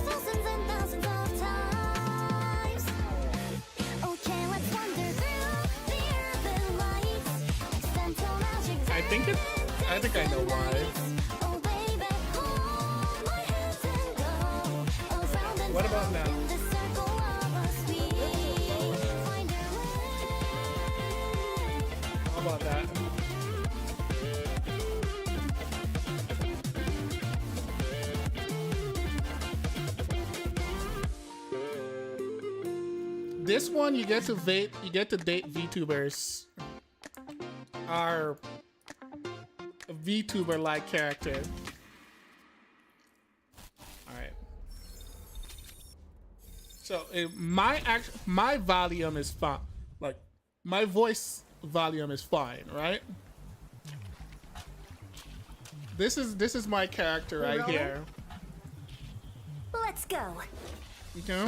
Thousands and thousands of times. Okay, let's wander through the urban lights. Extend till magic. I think I know why. Oh, baby, hold my hands and go around and What about round now? in this circle of us. We find our way. How about that? This one you get to date VTubers. Our VTuber like character. Alright. So my volume is fine. Like my voice volume is fine, right? This is my character right here. Let's go. Okay.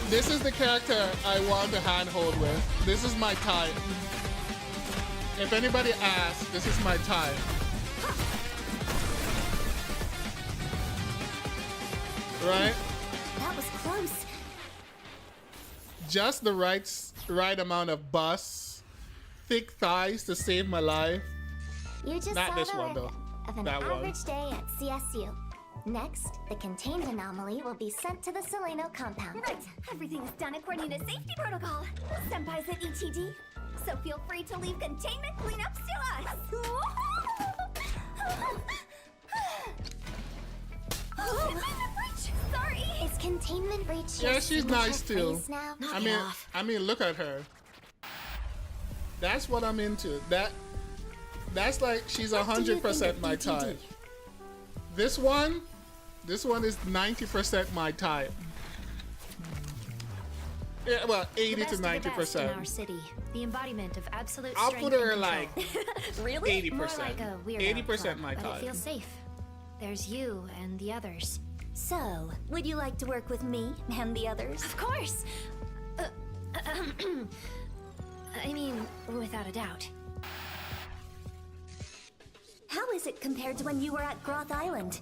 This is the character I want to handhold with. This is my type. If anybody asks, this is my type. Right? That was close. Just the right amount of bust, thick thighs to save my life. You just Not saw this the one, work though. of an That one. average day at CSU. Next, the contained anomaly will be sent to the Seleno compound. Right, everything is done according to safety protocol. Senpai's at ETD, so feel free to leave containment cleanups to us. Containment breach! Sorry! Is containment breach Yeah, your she's signature nice too. phrase now? I mean, look at her. That's what I'm into. That's like she's 100% my type. This one is 90% my type. Yeah, well, 80 to 90%. city, the embodiment of absolute I'll strength put her and like control. 80%. More like a weirdo 80% club, my but type. it feels safe. There's you and the others. So, would you like to work with me and the others? Of course. I mean, without a doubt. How is it compared to when you were at Groth Island?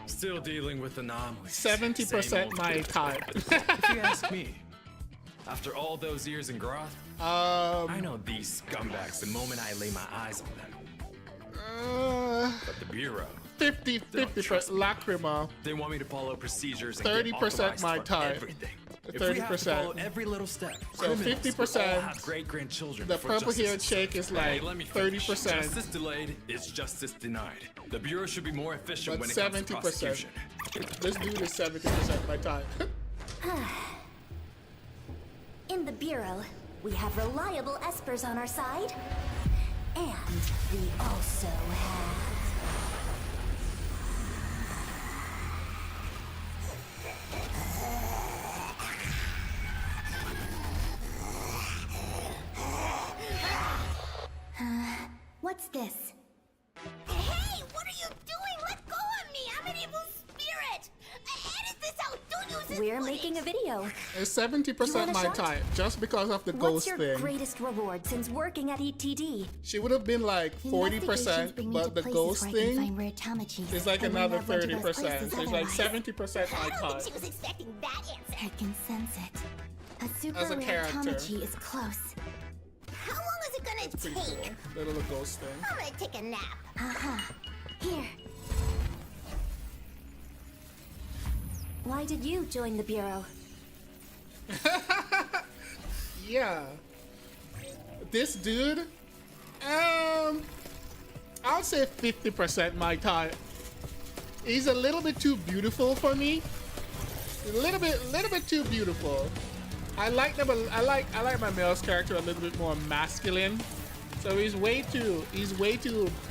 Still dealing with anomalies. 70% Same old my good. type. If you ask me, after all those years in Groth, I know these scumbags the moment I lay my eyes on them. But the Bureau, 50% lacrima. they want me to follow procedures and 30% get authorized my for type. everything. If we have to 30%. follow every little step, So criminals will 50%, all have great-grandchildren The before purple justice haired is chick is served. Hey, like let me finish. 30%, Justice delayed is justice denied. The Bureau should be more efficient but when it comes to 70%. prosecution. This dude is 70% my type. In the Bureau, we have reliable espers on our side. And we also have... What's this? Hey, what are you doing? Let go of me! I'm an evil spirit! Edit this out! Don't use this We're footage. making a video. It's You 70% want a my shot? type, just because of the What's ghost your thing. greatest reward since working at ETD? She would have been like 40%, but the ghost thing is like another 30%. So it's like 70% my I don't think type. she was expecting that answer. I can sense it. A super As a rare character. Tamachi is close. How long is it gonna Pretty take? cool. The little ghost thing. I'm gonna take a nap. Here. Why did you join the Bureau? Yeah. This dude, I'll say 50% my type. He's a little bit too beautiful for me. A little bit too beautiful. I like them. I like my male's character a little bit more masculine. So he's way too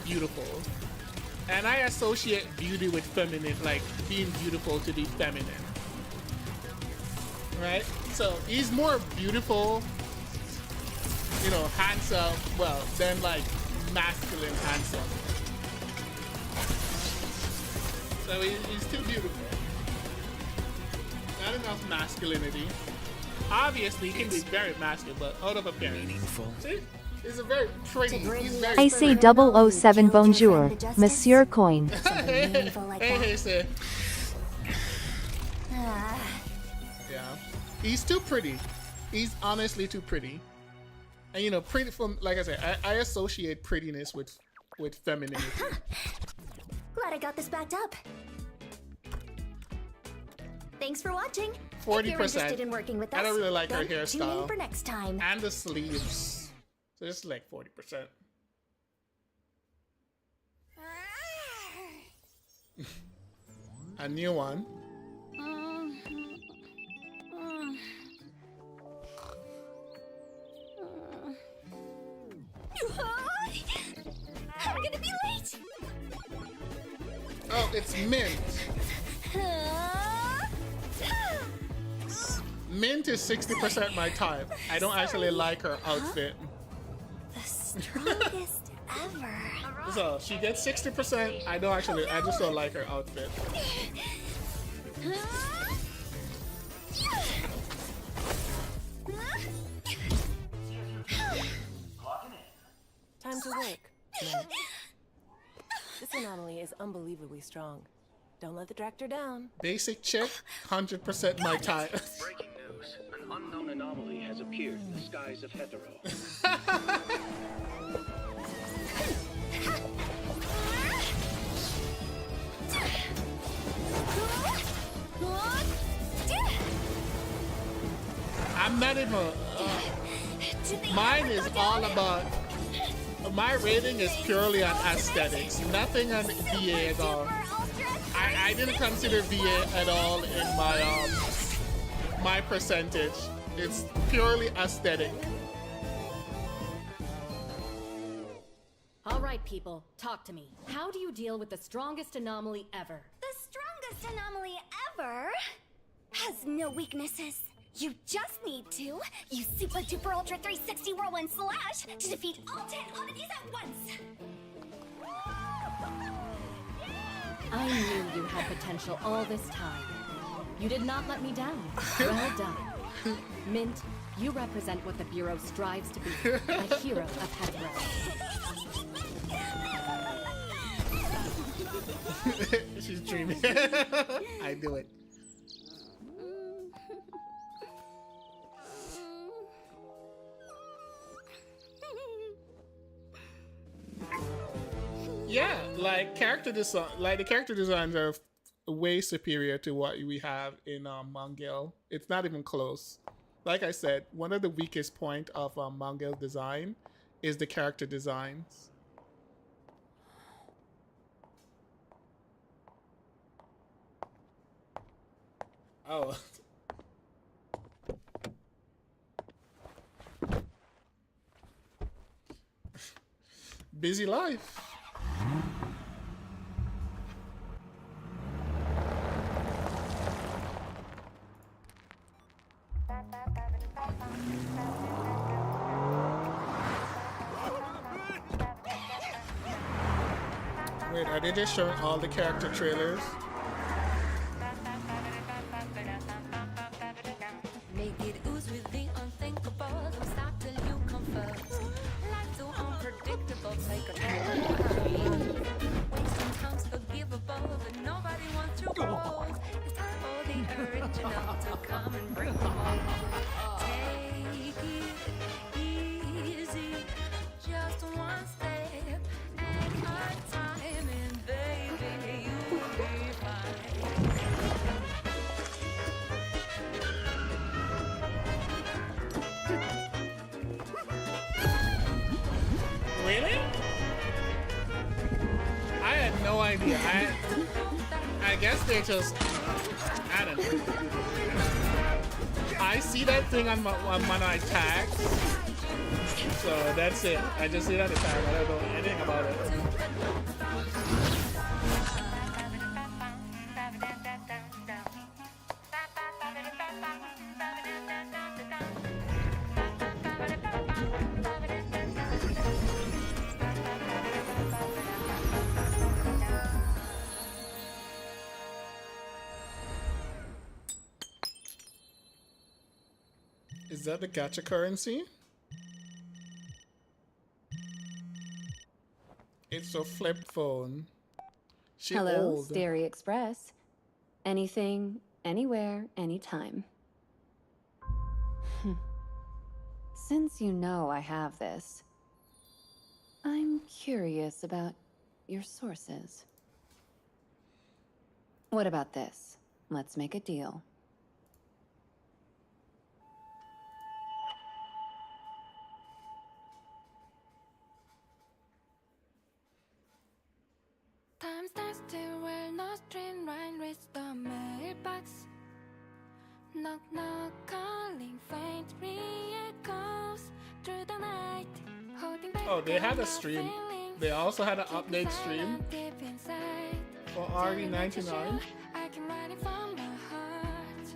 beautiful. And I associate beauty with feminine, like being beautiful to be feminine. Right? So he's more beautiful, you know, handsome, well, than like masculine handsome. So he's too beautiful. Not enough masculinity. Obviously, he can be very masculine, but out of appearance. Meaningful. See? He's a very pretty. He's very I say pretty. 007 bonjour, Monsieur Coin. Hey, sir. Ah. Yeah. He's too pretty. He's honestly too pretty. And you know, pretty from, like I said, I associate prettiness with femininity. Glad I got this backed up. Thanks for watching. 40%. If you're interested in working with us, I don't really like her then tune in hairstyle. for next time. And the sleeves. So it's like 40%. A new one. I'm gonna be late. Oh, it's Mint. Mint is 60% my type. I don't actually like her outfit. The strongest ever. So she gets 60%. I just don't like her outfit. Time to work. This anomaly is unbelievably strong. Don't let the tractor down. Basic chick, 100% my type. Breaking news. An unknown anomaly has appeared in the skies of Hetero. I'm not even... mine is all about... My rating is purely on aesthetics. Nothing on VA at all. I didn't consider VA at all in my my percentage. It's purely aesthetic. All right, people, talk to me. How do you deal with the strongest anomaly ever? The strongest anomaly ever has no weaknesses. You just need to use Super Duper Ultra 360 Whirlwind Slash to defeat all 10 oddities at once. I knew you had potential all this time. You did not let me down. Well done. Mint, you represent what the Bureau strives to be, a hero of Hetero. She's dreaming. I do it. Yeah, like character design, like the character designs are way superior to what we have in MONGIL. It's not even close. Like I said, one of the weakest point of MONGIL design is the character designs. Oh. Busy life. Wait, are they just showing all the character trailers? Make it ooze with the unthinkable. Don't stop till you come first. Life too unpredictable. Take a turn. Wasting time's forgivable, but nobody wants to roll. It's time for the original to come and bring them home. Take it easy, just one step at a time, and baby, you'll be fine. Really? I had no idea. I guess they just... I don't know. I I see that thing on my tag, so that's it. I just see that tag. I don't know anything about it. Is that the gacha currency? It's a flip phone. She Hello, old. Sterry Express. Anything, anywhere, anytime. Since you know I have this, I'm curious about your sources. What about this? Let's make a deal. Time stands still where no stream rain reaches the mailbox. Knock knock calling faint re-echoes through the night. Holding back Oh, they had a stream. They also had an update stream for RE99. I can write it from my heart.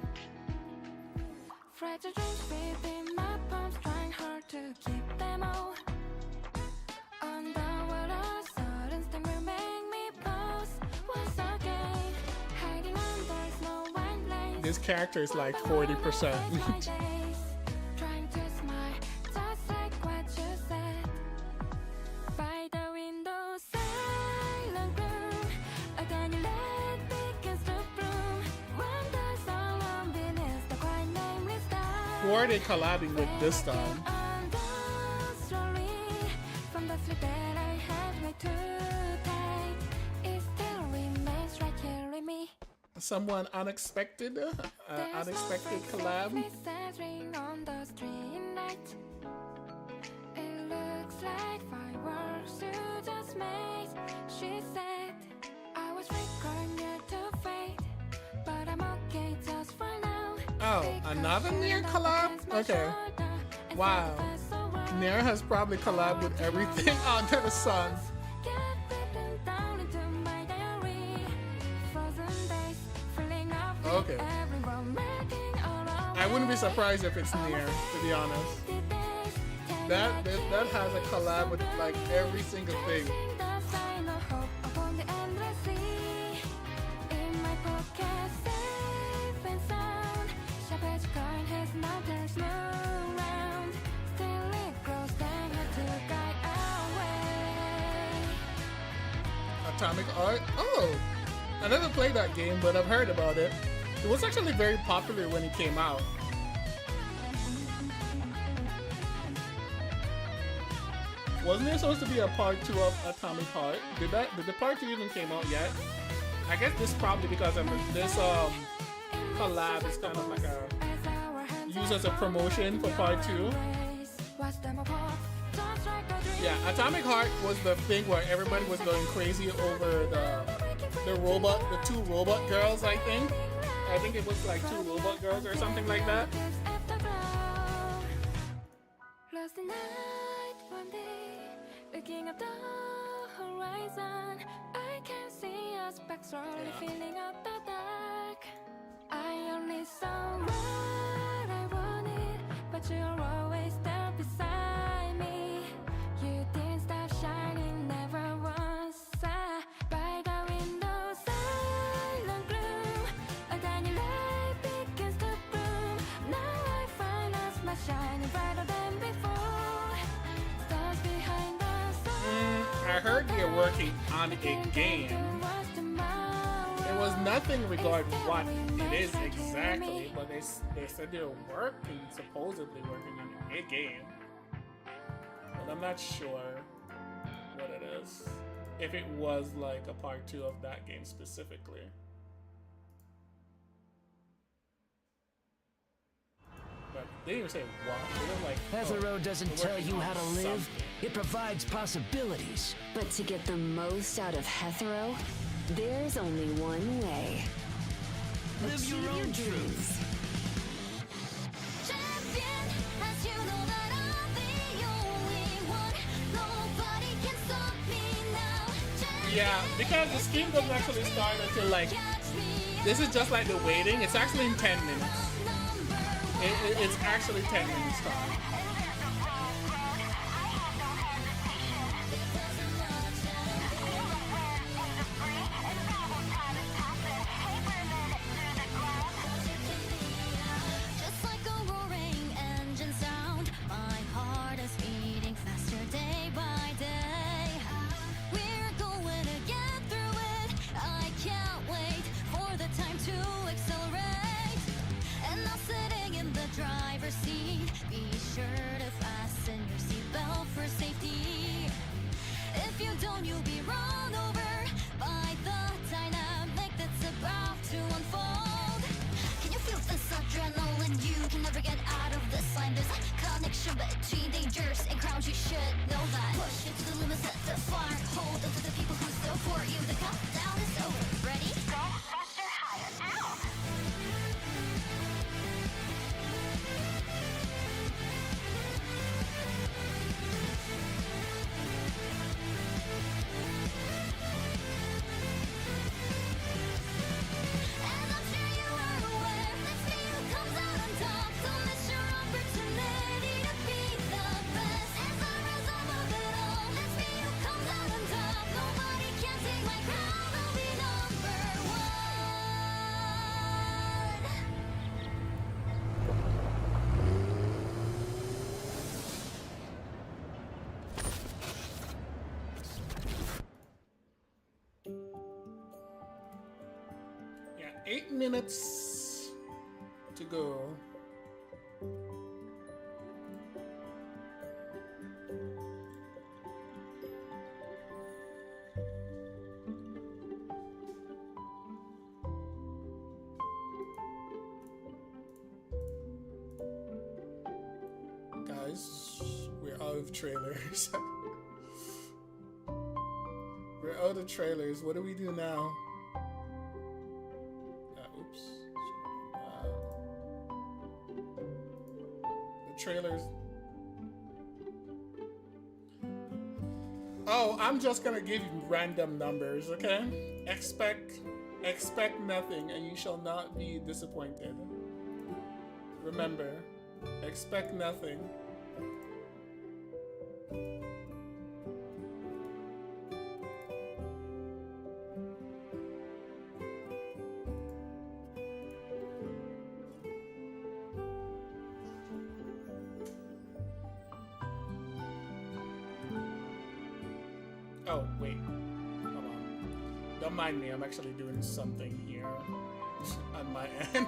Fragile dreams within my palms, trying hard to keep them all. On the water, sudden sting will make me pause once again. Hiding under snow white lanes. This character is like 40%. Trying to smile, just like what you said. By the window, silent room. Again, you let begins to bloom. When there's alone beneath the quiet nameless sky. Who are they collabing with this time? From the sleep that I had way too tight, it still remains right here in me. Someone unexpected? Unexpected collab? On the street light. It looks like fireworks you just made. She said I was recording near to fade, but I'm okay just for now. Oh, another Nier collab? Okay. Wow. Nier has probably collabed with everything under the sun. Okay. I wouldn't be surprised if it's Nier, to be honest. That has a collab with like every single thing. Atomic Art? Oh! I never played that game, but I've heard about it. It was actually very popular when it came out. Wasn't there supposed to be a part 2 of Atomic Heart? Did the part 2 even came out yet? I guess this probably because of this collab is kind of like a used as a promotion for part 2. Yeah, Atomic Heart was the thing where everybody was going crazy over the two robot girls, I think. I think it was like 2 robot girls or something like that. Lost the night one day, looking up the horizon. I can see us back slowly filling up the dark. I only saw what I wanted, but you're always there beside me. You didn't stop shining, never once. By the window, silent gloom. A tiny light begins to bloom. Now I find us my shining brighter than before. Stars behind us. I heard you're working on a game. There was nothing regarding what it is exactly, but they said they're supposedly working on a game. But I'm not sure what it is. If it was like a part 2 of that game specifically. But they didn't say what. They were like, Hetero doesn't tell you how to live. It provides possibilities. But to get the most out of Hetero, there's only one way. Live your own truth. Yeah, because the stream doesn't actually start until like, this is just like the waiting. It's actually in 10 minutes. It's actually 10 minutes time. Just like a roaring engine sound, my heart is beating faster day by day. We're going to get through it. I can't wait for the time to accelerate. And now sitting in the driver's seat, be sure to fasten your seatbelt for safety. If you don't, you'll be run over by the dynamic that's about to unfold. Can you feel this adrenaline? You can never get out of this line. There's a connection between dangers and crowds. You should know that. Push it to the limits, set the fire. Hold on to the people who support you. The countdown is over. Ready? Go faster, higher. Ow! And I'm sure you are aware that fear comes out on top. Don't miss your opportunity to be the best. As I rise above it all, let's see who comes out on top. Nobody can take my crown. I'll be number one. Yeah, 8 minutes to go. Guys, we're out of trailers. We're out of trailers. What do we do now? Oops. The trailers. Oh, I'm just gonna give you random numbers, okay? Expect nothing, and you shall not be disappointed. Remember, expect nothing. Oh, wait. Hold on. Don't mind me, I'm actually doing something here on my end.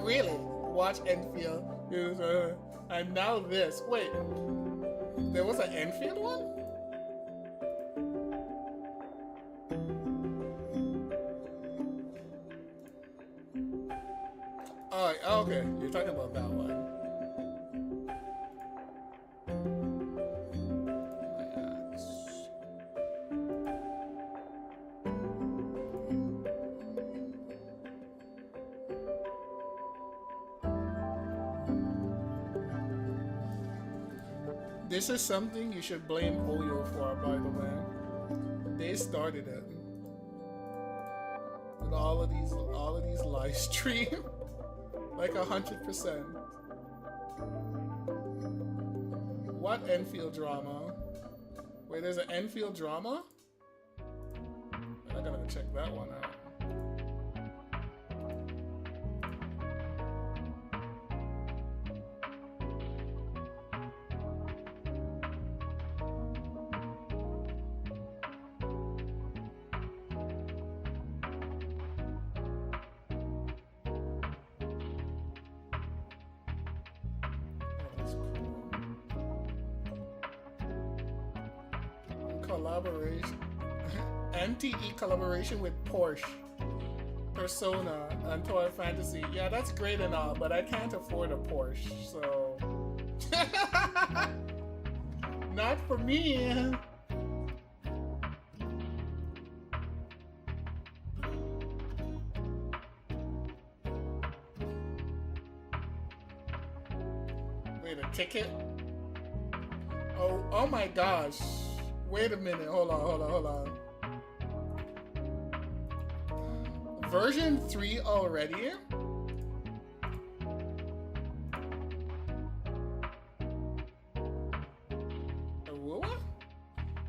Really? Watch Enfield. And now this. Wait. There was an Enfield one? Oh, okay. You're talking about that one. This is something you should blame Oyo for, by the way. They started it. With all of these live stream. Like 100%. What Enfield drama? Wait, there's an Enfield drama? I gotta go check that one out. Collaboration. MTE collaboration with Porsche, Persona, and Toy Fantasy. Yeah, that's great and all, but I can't afford a Porsche, so not for me. Wait, a ticket? Oh my gosh. Wait a minute, hold on. Version 3 already?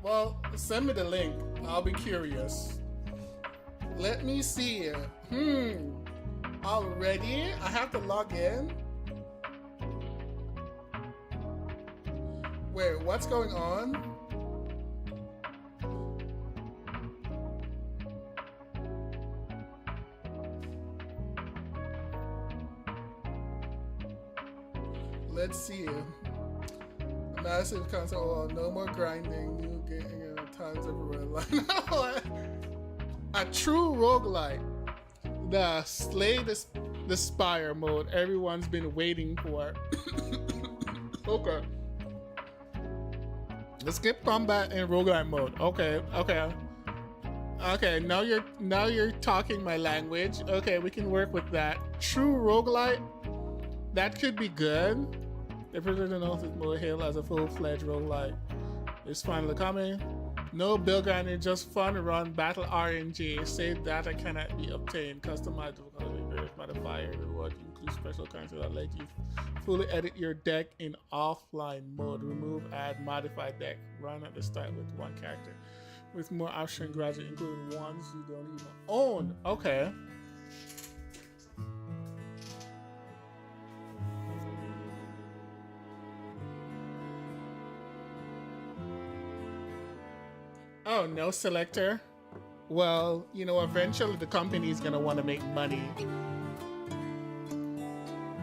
Well, send me the link. I'll be curious. Let me see. Already? I have to log in? Wait, what's going on? Let's see. Massive console. Oh, no more grinding. New game. Times everywhere. A true roguelite. The Slay the Spire mode everyone's been waiting for. Okay. Let's skip combat in roguelite mode. Okay. Now you're talking my language. Okay, we can work with that. True roguelite. That could be good. The Prisoner knows it will hail as a full-fledged roguelite. It's finally coming. No bill grinding, just fun run, battle RNG. Save data cannot be obtained. Customized various modifier reward include special currency that let you fully edit your deck in offline mode. Remove, add, modify deck. Run at the start with one character. With more options gradually, including ones you don't even own. Okay. Oh, no selector? Well, you know, eventually the company is gonna want to make money.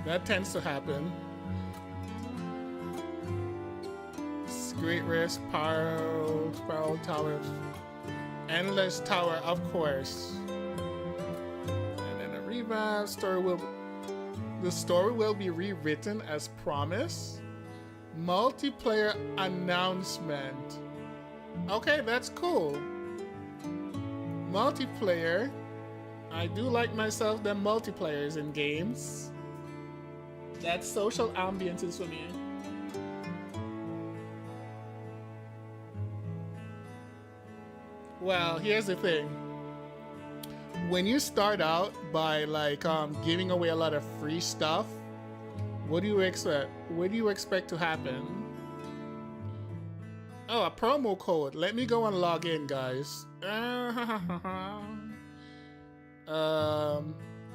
That tends to happen. Great Risk, Spiral Towers, Endless Tower, of course. And then a revamp. The story will be rewritten as promised. Multiplayer announcement. Okay, that's cool. Multiplayer. I do like myself them multiplayers in games. That's social ambiences for me. Well, here's the thing. When you start out by like giving away a lot of free stuff, what do you expect? What do you expect to happen? Oh, a promo code. Let me go and log in, guys.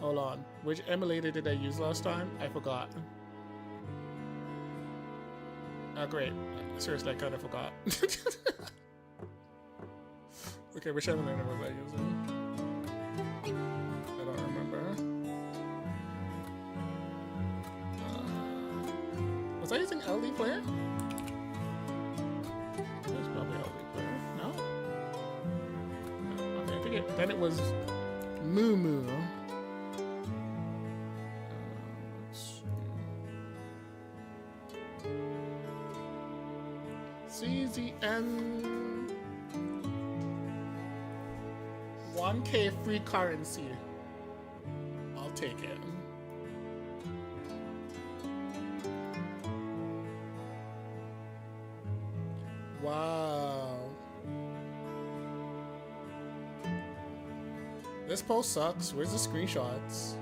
Hold on. Which emulator did I use last time? I forgot. Oh, great. Seriously, I kind of forgot. Okay, which emulator was I using? I don't remember. Was I using LD Player? It was probably LD Player. No? Okay, I think then it was Moo Moo. CZN 1K free currency. I'll take it. Wow. This post sucks. Where's the screenshots?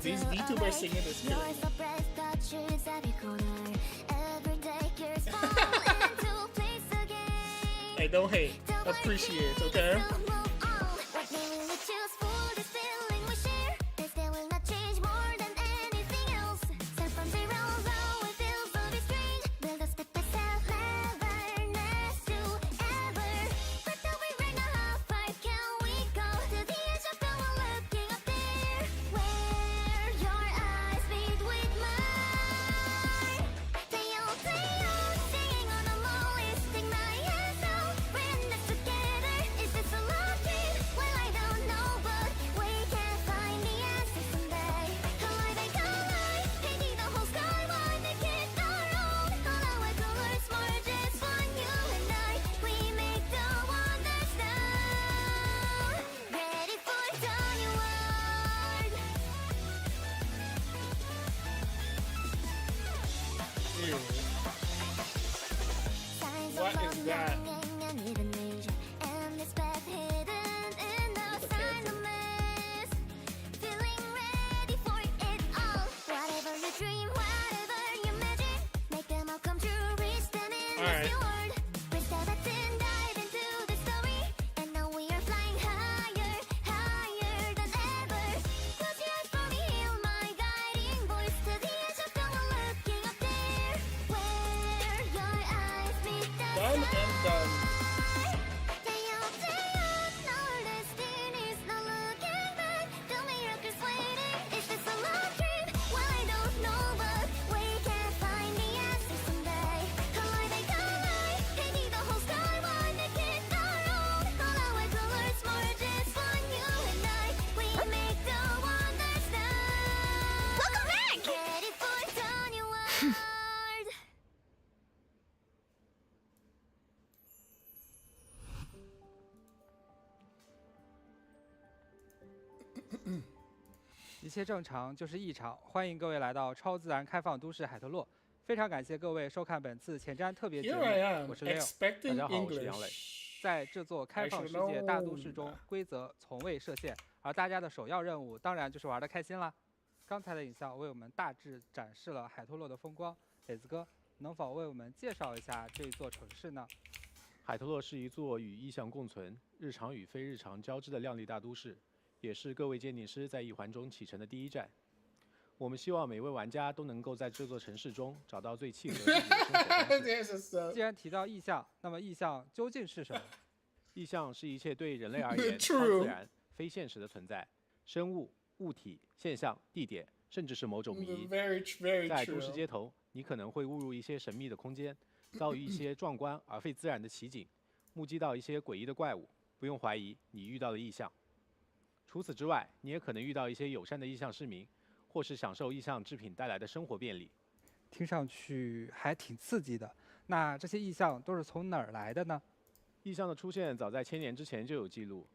These VTubers singing this killing Hey, don't hate. Appreciate, okay? What is that? Alright. Done and done.一切正常就是异常，欢迎各位来到超自然开放都市海特洛。非常感谢各位收看本次前瞻特别节目，我是 Leo， 大家好，我是杨磊。在这座开放世界大都市中，规则从未设限，而大家的首要任务当然就是玩得开心啦。刚才的影像为我们大致展示了海特洛的风光，磊子哥能否为我们介绍一下这一座城市呢？海特洛是一座与意象共存、日常与非日常交织的亮丽大都市，也是各位鉴定师在一环中启程的第一站。我们希望每位玩家都能够在这座城市中找到最契合自己的生活方式。既然提到意象，那么意象究竟是什么？意象是一切对人类而言超自然、非现实的存在，生物、物体、现象、地点，甚至是某种谜。在都市街头，你可能会误入一些神秘的空间，遭遇一些壮观而非自然的奇景，目击到一些诡异的怪物。不用怀疑，你遇到了意象。除此之外，你也可能遇到一些友善的意象市民，或是享受意象制品带来的生活便利。听上去还挺刺激的。那这些意象都是从哪儿来的呢？意象的出现早在1000年之前就有记录。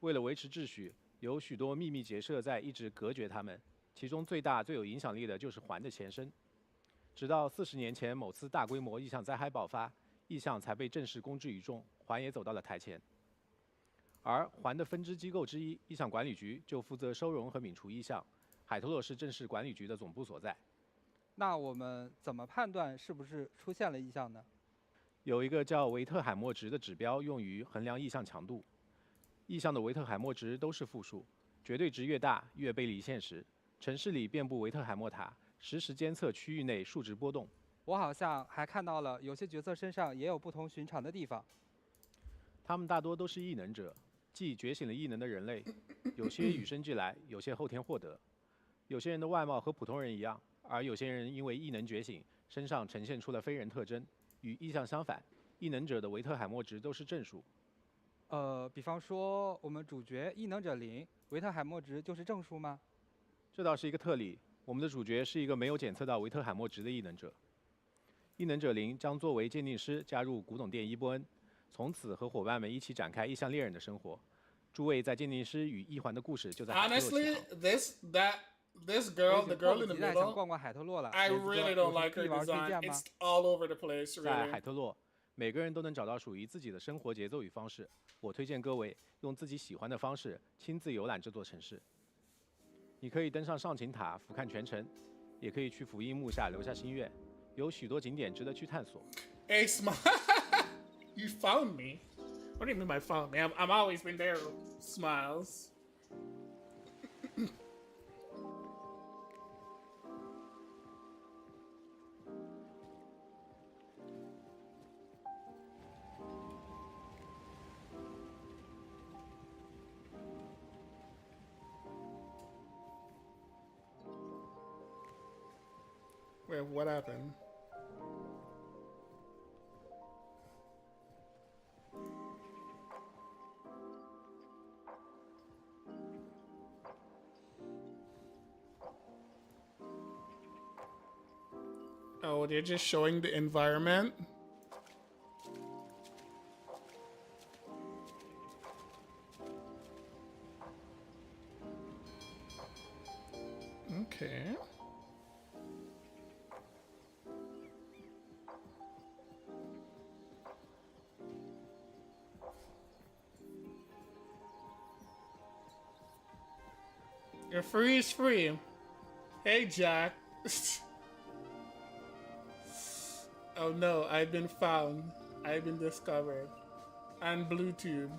为了维持秩序，有许多秘密结社在一直隔绝它们。其中最大、最有影响力的就是环的前身。直到40年前某次大规模意象灾害爆发，意象才被正式公之于众，环也走到了台前。而环的分支机构之一意象管理局就负责收容和泯除意象，海特洛是正式管理局的总部所在。那我们怎么判断是不是出现了意象呢？有一个叫维特海默值的指标用于衡量意象强度。意象的维特海默值都是负数，绝对值越大越背离现实。城市里遍布维特海默塔，实时监测区域内数值波动。我好像还看到了有些角色身上也有不同寻常的地方。他们大多都是异能者，即觉醒了异能的人类，有些与生俱来，有些后天获得。有些人的外貌和普通人一样，而有些人因为异能觉醒，身上呈现出了非人特征。与意象相反，异能者的维特海默值都是正数。比方说我们主角异能者0，维特海默值就是正数吗？这倒是一个特例。我们的主角是一个没有检测到维特海默值的异能者。异能者0将作为鉴定师加入古董店伊波恩，从此和伙伴们一起展开异象猎人的生活。诸位在鉴定师与异环的故事就在海特洛起航。 Honestly, this girl, the girl in the 期待想 middle, 逛逛海特洛了。 I really don't like her 必玩推 design. 荐吗 It's all over the place, 在 really. 海特洛，每个人都能找到属于自己的生活节奏与方式。我推荐各位用自己喜欢的方式亲自游览这座城市。你可以登上上琴塔俯瞰全城，也可以去福音木下留下心愿，有许多景点值得去探索。Hey, Smile, you found me. What do you mean by found me? I've always been there, Smiles. Wait, what happened? Oh, they're just showing the environment. Okay. Your free is free. Hey, Jack. Oh no, I've been found. I've been discovered. And Bluetooth.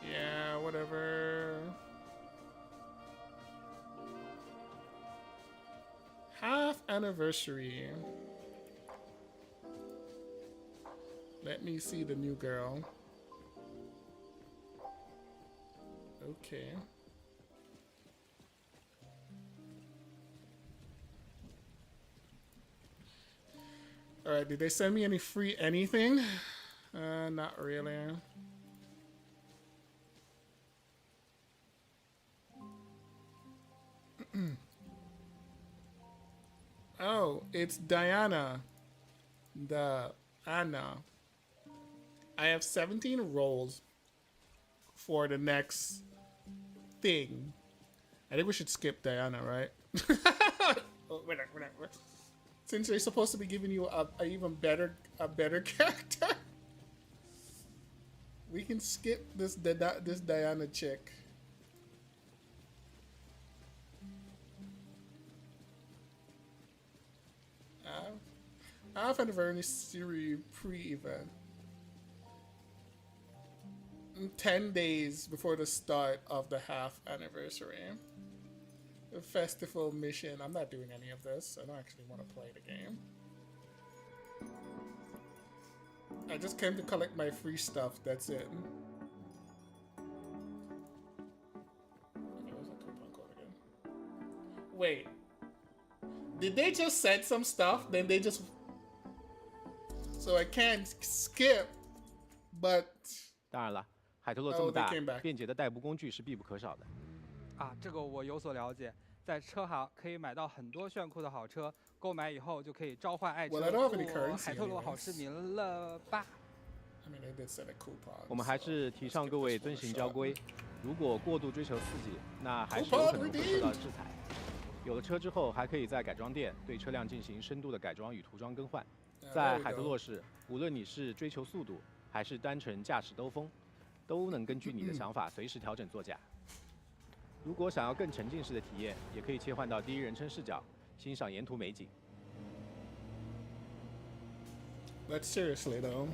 Yeah, whatever. Half anniversary. Let me see the new girl. Okay. Alright, did they send me any free anything? Not really. Oh, it's Diana. The Anna. I have 17 rolls for the next thing. I think we should skip Diana, right? Oh, whatever. Since they're supposed to be giving you a even better character, we can skip this Diana chick. Half anniversary pre-event. 10 days before the start of the half anniversary. The festival mission. I'm not doing any of this. I don't actually want to play the game. I just came to collect my free stuff. That's it. Okay, where's that coupon code again? Wait. Did they just send some stuff? Then they just... So I can't skip, but... 当然了，海特洛这么大，便捷的代步工具是必不可少的。啊，这个我有所了解。在车行可以买到很多炫酷的好车，购买以后就可以召唤爱车。海特洛好市民了吧？我们还是提倡各位遵循交规。如果过度追求刺激，那还是有可能会受到制裁。有了车之后，还可以在改装店对车辆进行深度的改装与涂装更换。在海特洛市，无论你是追求速度，还是单纯驾驶兜风，都能根据你的想法随时调整座驾。如果想要更沉浸式的体验，也可以切换到第一人称视角，欣赏沿途美景。But seriously though,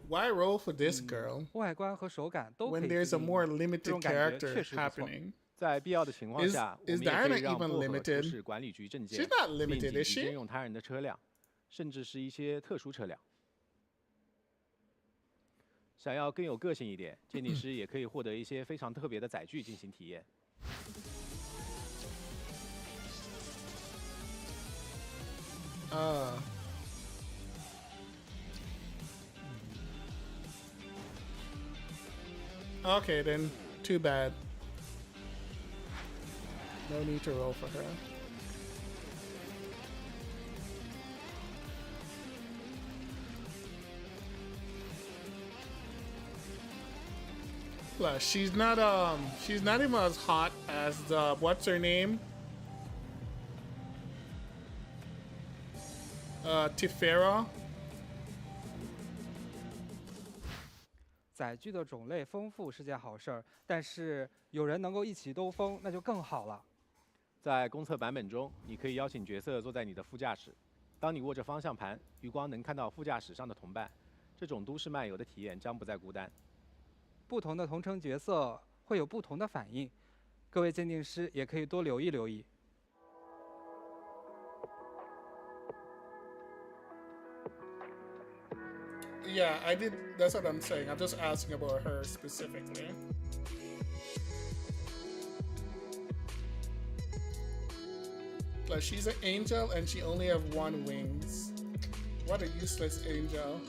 why roll for this girl 外观和手感都可以 when there's a more limited character happening? 在必要的情况下，我们也可以让薄荷出示管理局证件，并紧急征用他人的车辆，甚至是一些特殊车辆。想要更有个性一点，鉴定师也可以获得一些非常特别的载具进行体验。Okay, then too bad. No need to roll for her. Plus, she's not even as hot as the what's her name? Tifera. 载具的种类丰富是件好事儿，但是有人能够一起兜风，那就更好了。在公测版本中，你可以邀请角色坐在你的副驾驶。当你握着方向盘，余光能看到副驾驶上的同伴，这种都市漫游的体验将不再孤单。不同的同城角色会有不同的反应，各位鉴定师也可以多留意留意。 Yeah, I did. That's what I'm saying. I'm just asking about her specifically. Like, she's an angel and she only have 1 wings. What a useless angel.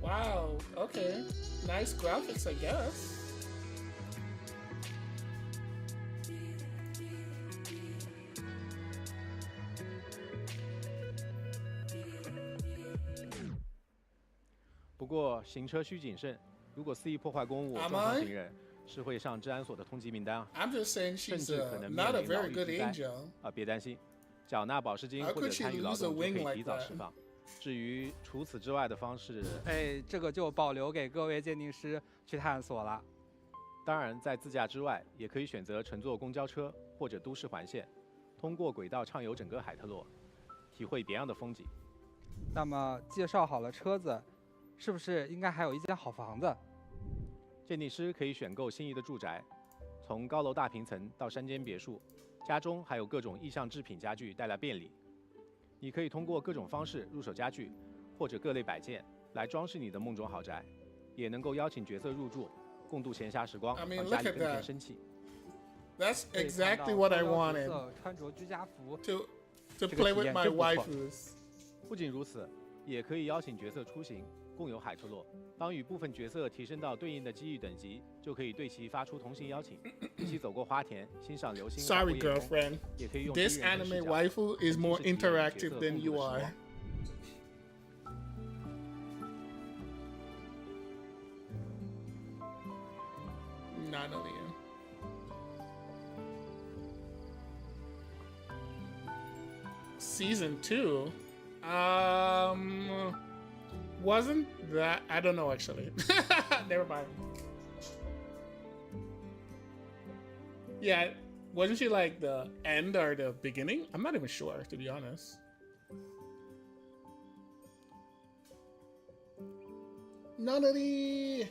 Wow. Okay. Nice graphics, I guess.不过行车需谨慎，如果肆意破坏公物、撞伤行人，是会上治安所的通缉名单啊。I'm just saying she's 甚至可能 not a 面临牢 very 狱 good 之灾 angel. 别担心，缴纳保释金 How 或者 could she 参与劳 lose a 动就可 wing 以 like 提早 that? 释放。至于除此之外的方式，这个就保留给各位鉴定师去探索了。当然，在自驾之外，也可以选择乘坐公交车或者都市环线，通过轨道畅游整个海特洛，体会别样的风景。那么介绍好了车子，是不是应该还有一间好房子？鉴定师可以选购心仪的住宅，从高楼大平层到山间别墅，家中还有各种意象制品家具带来便利。你可以通过各种方式入手家具或者各类摆件来装饰你的梦中豪宅，也能够邀请角色入住，共度闲暇时光， I mean, 让 look 家里 at 更添 that. 生气。 That's exactly what I wanted. 穿着居家服 to play with my waifus. 不仅如此，也可以邀请角色出行，共游海特洛。当与部分角色提升到对应的机遇等级，就可以对其发出同行邀请，一起走过花田，欣赏流星。 Sorry, girlfriend. 也可以用 This anime waifu is more interactive than you are. Natalie. Season 2? Wasn't that? I don't know actually. Never mind. Yeah, wasn't she like the end or the beginning? I'm not even sure, to be honest. Natalie!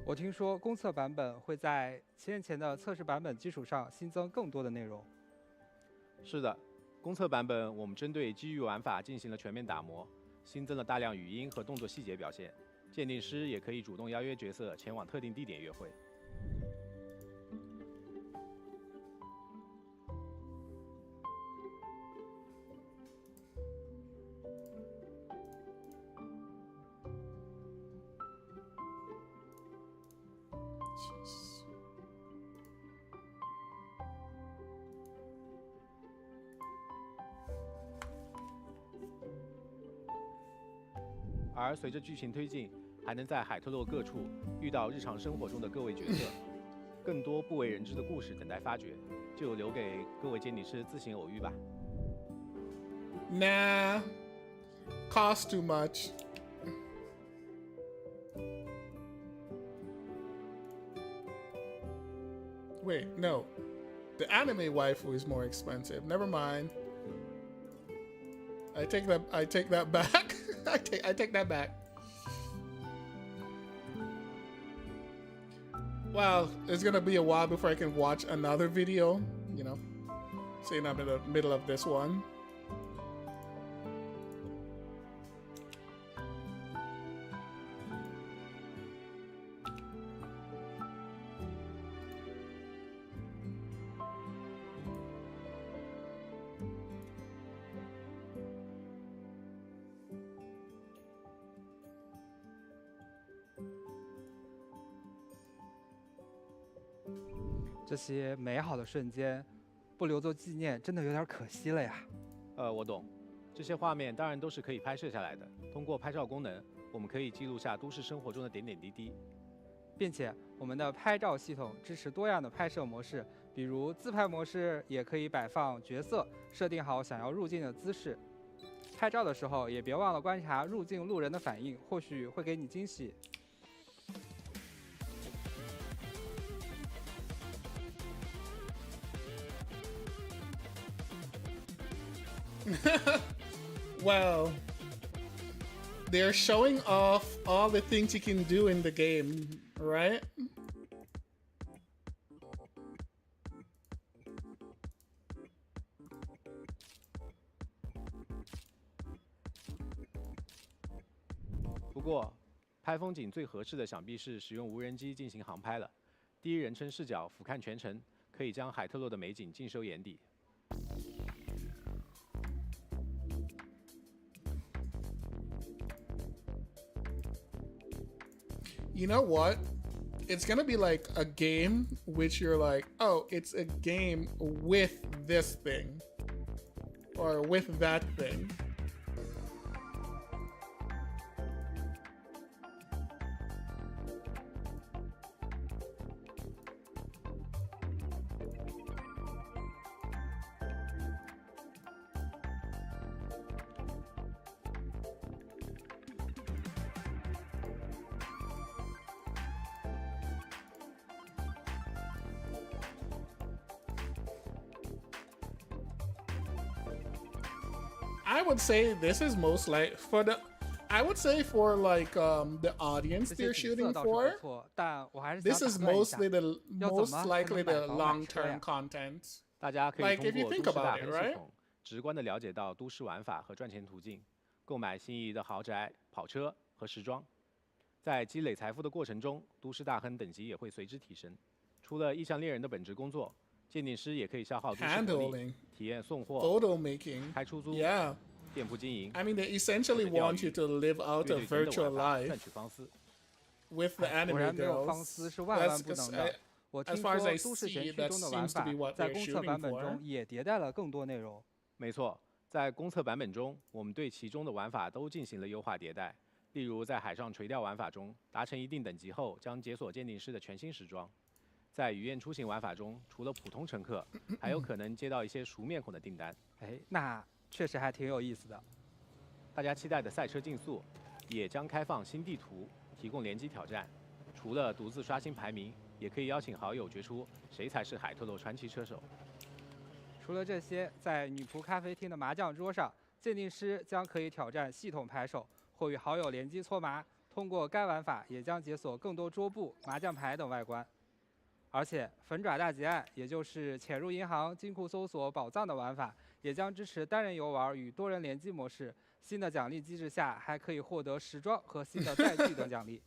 我听说公测版本会在7年前的测试版本基础上新增更多的内容。是的，公测版本我们针对机遇玩法进行了全面打磨，新增了大量语音和动作细节表现。鉴定师也可以主动邀约角色前往特定地点约会。而随着剧情推进，还能在海特洛各处遇到日常生活中的各位角色，更多不为人知的故事等待发掘，就留给各位鉴定师自行偶遇吧。Nah, cost too much. Wait, no. The anime waifu is more expensive. Never mind. I take that back. I take that back. Well, it's gonna be a while before I can watch another video, you know. Saying I'm in the middle of this one.这些美好的瞬间，不留作纪念，真的有点可惜了呀。我懂，这些画面当然都是可以拍摄下来的。通过拍照功能，我们可以记录下都市生活中的点点滴滴，并且我们的拍照系统支持多样的拍摄模式，比如自拍模式，也可以摆放角色，设定好想要入镜的姿势。拍照的时候也别忘了观察入镜路人的反应，或许会给你惊喜。Well, they're showing off all the things you can do in the game, right? But 不过，拍风景最合适的想必是使用无人机进行航拍了。第一人称视角俯瞰全城，可以将海特洛的美景尽收眼底。You know what? It's gonna be like a game which you're like, oh, it's a game with this thing. Or with that thing. I would say this is most like for the I would say for like the audience they're shooting for. This is mostly the most likely the long-term content. 大家可以 Like 通 if you 过 think 都市大 about 亨 it, 系 right? 统，直观的了解到都市玩法和赚钱途径，购买心仪的豪宅、跑车和时装。在积累财富的过程中，都市大亨等级也会随之提升。除了意向猎人的本职工作，鉴定师也可以消耗都市活力，体验送货、 photo making, 开出租、 yeah. 店铺经营。 I mean, they essentially want you to live out a virtual life 赚取方思。 with the 果 anime 然没有 girls. 方思是万万不能的。我听 as 说 far as I 都市全 see, 区 that 中的玩 seems to 法 be what 在 they're 公测 shooting 版本 for. 中也迭代了更多内容。没错，在公测版本中，我们对其中的玩法都进行了优化迭代。例如，在海上垂钓玩法中，达成一定等级后将解锁鉴定师的全新时装；在雨燕出行玩法中，除了普通乘客，还有可能接到一些熟面孔的订单。哎，那确实还挺有意思的。大家期待的赛车竞速也将开放新地图，提供联机挑战。除了独自刷新排名，也可以邀请好友决出谁才是海特洛传奇车手。除了这些，在女仆咖啡厅的麻将桌上，鉴定师将可以挑战系统牌手，或与好友联机搓麻。通过该玩法，也将解锁更多桌布、麻将牌等外观。而且，粉爪大劫案，也就是潜入银行、金库搜索宝藏的玩法，也将支持单人游玩与多人联机模式。新的奖励机制下，还可以获得时装和新的载具等奖励。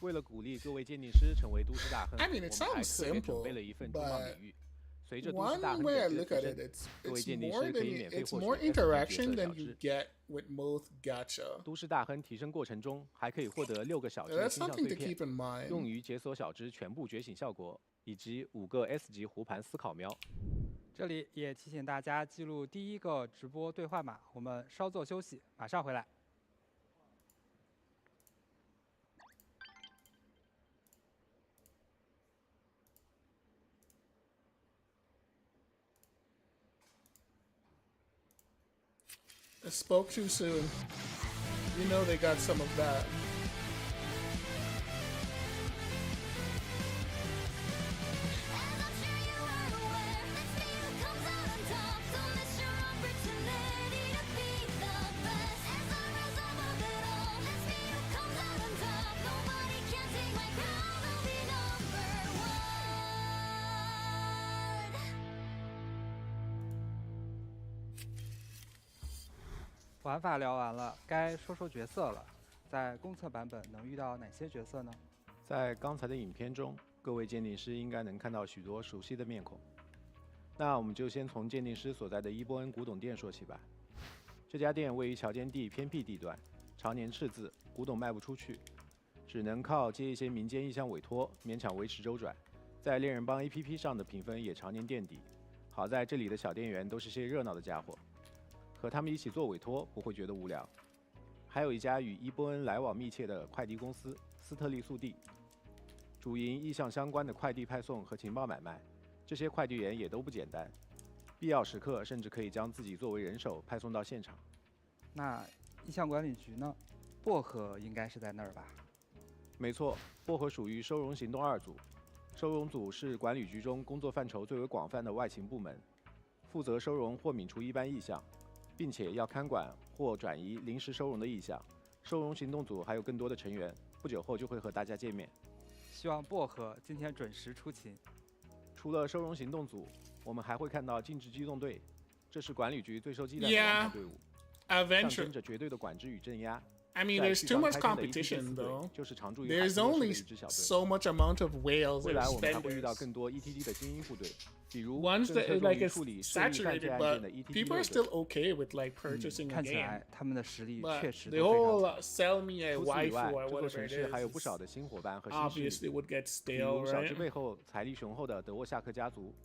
为了鼓励各位鉴定师成为都市大亨， I mean, it 我们还 sounds 特别 simple, 准备了一份重磅礼遇。随着都 One 市大亨 way I 等级 look 的 at 提 it, 升， it's 各位 it's 鉴定 more 师可 than 以免费 it's 获 more 取 interaction SG 角 than 色 you 小值。 get with most gacha. 都市大亨提升过程中，还可以获得6个小只 That's 的星象 something 碎 to keep 片， in mind. 用于解锁小只全部觉醒效果，以及5个 S 级弧盘思考喵。这里也提醒大家记录第一个直播兑换码。我们稍作休息，马上回来。I spoke too soon. You know they got some of that. 玩法聊完了，该说说角色了。在公测版本能遇到哪些角色呢？在刚才的影片中，各位鉴定师应该能看到许多熟悉的面孔。那我们就先从鉴定师所在的伊波恩古董店说起吧。这家店位于桥间地偏僻地段，常年赤字，古董卖不出去，只能靠接一些民间意向委托，勉强维持周转。在猎人帮 APP 上的评分也常年垫底。好在这里的小店员都是些热闹的家伙，和他们一起做委托不会觉得无聊。还有一家与伊波恩来往密切的快递公司斯特利速递，主营意向相关的快递派送和情报买卖。这些快递员也都不简单，必要时刻甚至可以将自己作为人手派送到现场。那意向管理局呢？薄荷应该是在那儿吧？没错，薄荷属于收容行动2组。收容组是管理局中工作范畴最为广泛的外勤部门，负责收容或泯除一般意向，并且要看管或转移临时收容的意向。收容行动组还有更多的成员，不久后就会和大家见面。希望薄荷今天准时出勤。除了收容行动组，我们还会看到禁制机动队，这是管理局最受忌惮的王牌队伍，象征着绝对的管制与镇压。I mean, there's too much competition, though. There's only so much amount of whales and spenders. Once the like it's saturated, but people are still okay with like purchasing a game. 他们的实力确实 The whole sell me a waifu or 这座 whatever 城 it 市还有 is 不少的新伙伴和新势 obviously 力， would get 比 stale, 如小智 right? 背后财力雄厚的德沃夏克家族，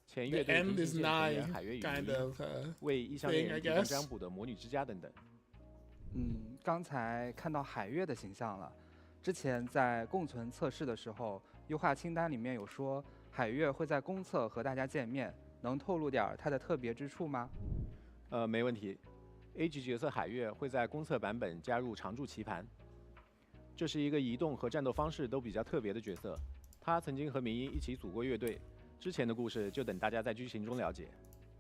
前 The 乐队 end 平 is 行线成员 nigh 海月雨 kind 衣 of 为异象猎 thing, I 人提供 guess. 占卜的魔女之家等等。刚才看到海月的形象了。之前在共存测试的时候，优化清单里面有说海月会在公测和大家见面，能透露点它的特别之处吗？没问题。A 级角色海月会在公测版本加入常驻棋盘，这是一个移动和战斗方式都比较特别的角色。他曾经和明英一起组过乐队，之前的故事就等大家在剧情中了解。